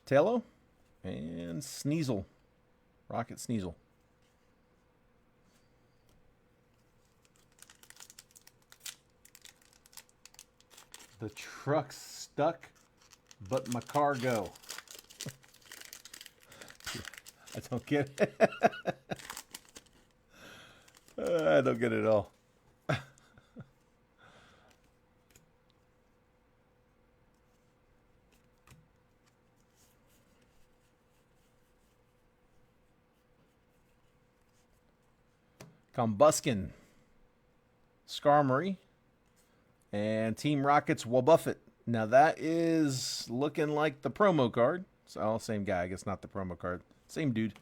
Tailo, and Sneasel. Rocket Sneasel. The truck's stuck, but my car go. I don't get it. I don't get it at all. Combuskin, Skarmory, and Team Rocket's Wabuffet. Now that is looking like the promo card. So, same guy, I guess not the promo card. Same dude.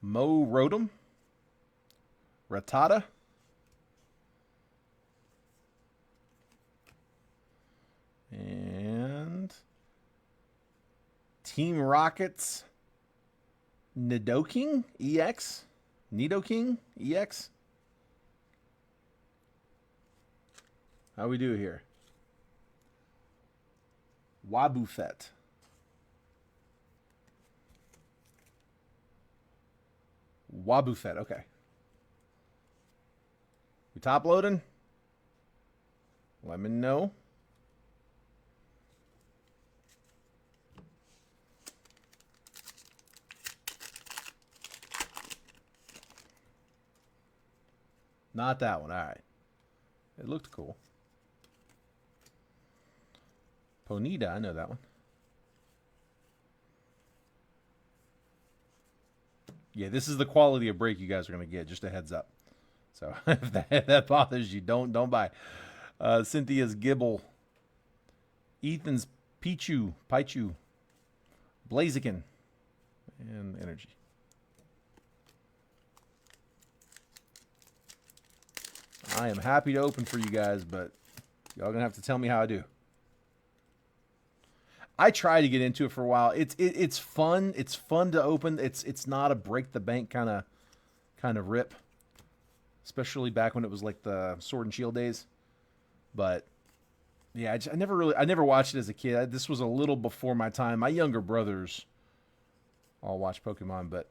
Mo Rotom, Rattata, and Team Rockets Nidoking EX. Nidoking EX. How we do here? Wabufet. Wabufet, okay. We top loading? Let me know. Not that one, all right. It looked cool. Ponita, I know that one. Yeah, this is the quality of break you guys are going to get, just a heads up. So if that bothers you, don't buy. Cynthia's Gibble. Ethan's Pichu, Blaziken, and Energy. I am happy to open for you guys, but y'all going to have to tell me how I do. I try to get into it for a while. It's fun. It's fun to open. It's not a break the bank kind of rip, especially back when it was like the Sword and Shield days. But yeah, I never watched it as a kid. This was a little before my time. My younger brothers all watched Pokemon, but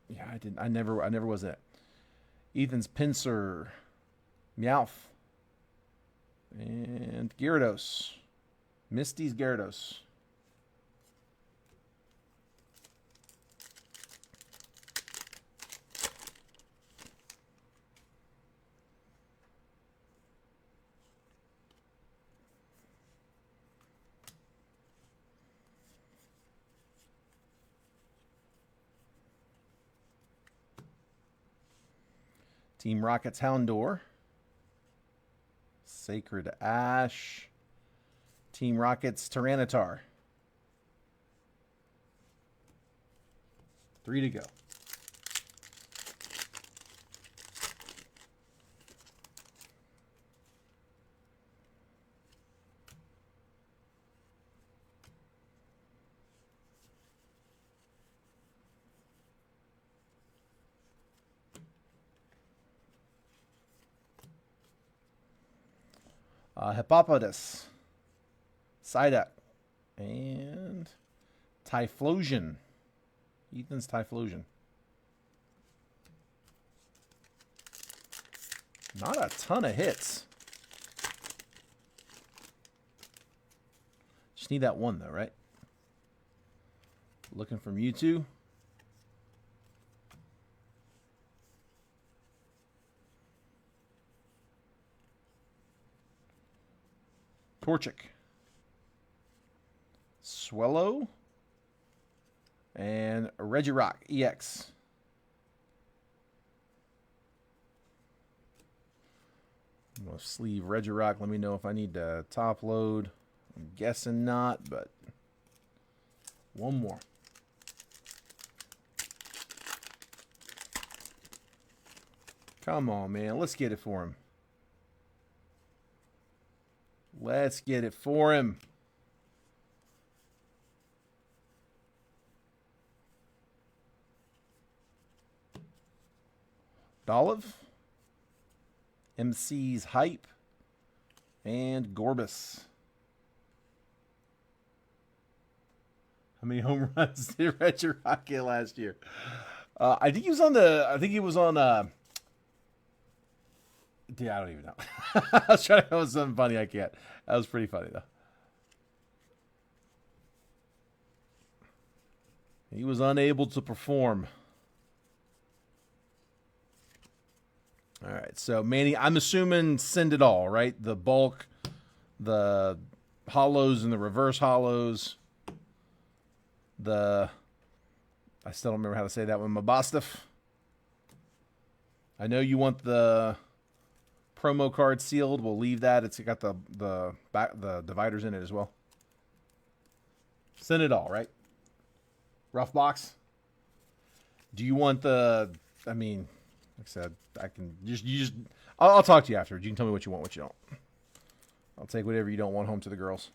yeah, I didn't. I never was that. Ethan's Pinsir, Meowth, and Gyarados. Misty's Gyarados. Team Rocket's Houndour. Sacred Ash. Team Rocket's Tyranitar. 3 to go. Hippopotas. Psyduck. And Typhlosion. Ethan's Typhlosion. Not a ton of hits. Just need that one though, right? Looking from Mewtwo. Torchic. Swellow. And Regirock EX. I'm going to sleeve Regirock. Let me know if I need to top load. I'm guessing not, but one more. Come on, man. Let's get it for him. Let's get it for him. Olive, MC's Hype, and Gorbis. How many home runs did Reggie Rock get last year? I think he was on the. I think he was on. Yeah, I don't even know. I was trying to come up with something funny. I can't. That was pretty funny though. He was unable to perform. All right, so Manny, I'm assuming send it all, right? The bulk, the hollows and the reverse hollows. I still don't remember how to say that one. Mabostaf. I know you want the promo card sealed. We'll leave that. It's got the dividers in it as well. Send it all, right? Rough box. Do you want the? I mean, like I said, I can just. I'll talk to you afterwards. You can tell me what you want, what you don't. I'll take whatever you don't want home to the girls.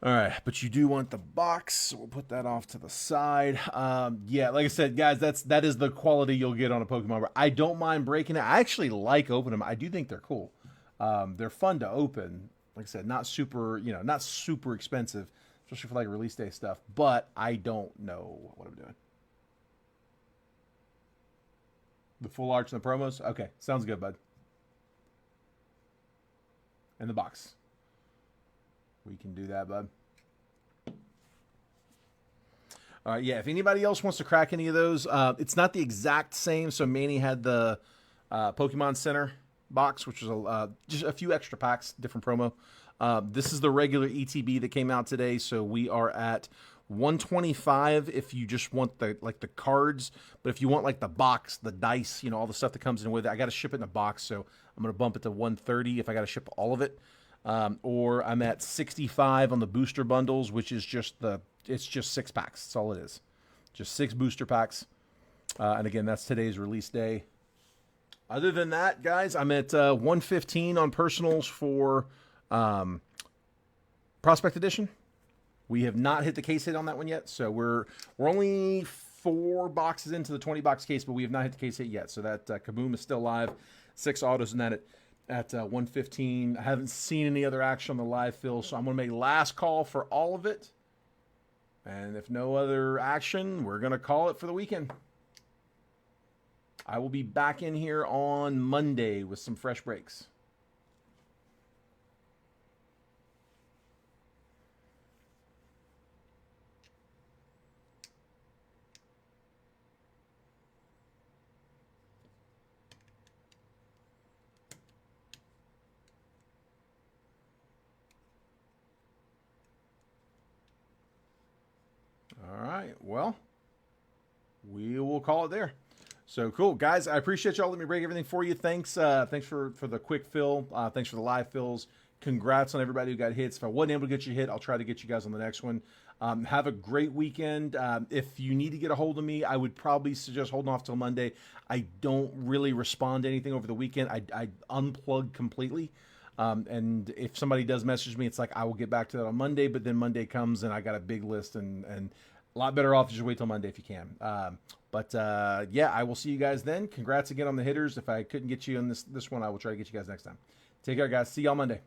All right, but you do want the box, so we'll put that off to the side. Yeah, like I said, guys, that is the quality you'll get on a Pokemon. I don't mind breaking it. I actually like opening them. I do think they're cool. They're fun to open. Like I said, not super expensive, especially for like release day stuff. But I don't know what I'm doing. The full arch and the promos? Okay, sounds good, bud. And the box. We can do that, bud. All right, yeah, if anybody else wants to crack any of those, it's not the exact same. So Manny had the Pokemon Center box, which was just a few extra packs, different promo. This is the regular ETB that came out today. So we are at 125 if you just want the cards, but if you want like the box, the dice, all the stuff that comes in with it, I got to ship it in a box. So I'm going to bump it to 130 if I got to ship all of it. Or I'm at 65 on the booster bundles, which is it's just 6 packs. That's all it is. Just 6 booster packs. And again, that's today's release day. Other than that, guys, I'm at 115 on personals for Prospect Edition. We have not hit the case hit on that one yet. So we're only 4 boxes into the 20 box case, but we have not hit the case hit yet. So that Kaboom is still live. 6 autos in that at 115. I haven't seen any other action on the live fill, so I'm going to make last call for all of it. And if no other action, we're going to call it for the weekend. I will be back in here on Monday with some fresh breaks. All right, well, we will call it there. So cool, guys. I appreciate y'all. Let me break everything for you. Thanks for the quick fill. Thanks for the live fills. Congrats on everybody who got hits. If I wasn't able to get you hit, I'll try to get you guys on the next one. Have a great weekend. If you need to get a hold of me, I would probably suggest holding off till Monday. I don't really respond to anything over the weekend. I unplug completely. And if somebody does message me, it's like I will get back to that on Monday. But then Monday comes and I got a big list and a lot better off to just wait till Monday if you can. But yeah, I will see you guys then. Congrats again on the hitters. If I couldn't get you on this one, I will try to get you guys next time. Take care, guys. See y'all Monday.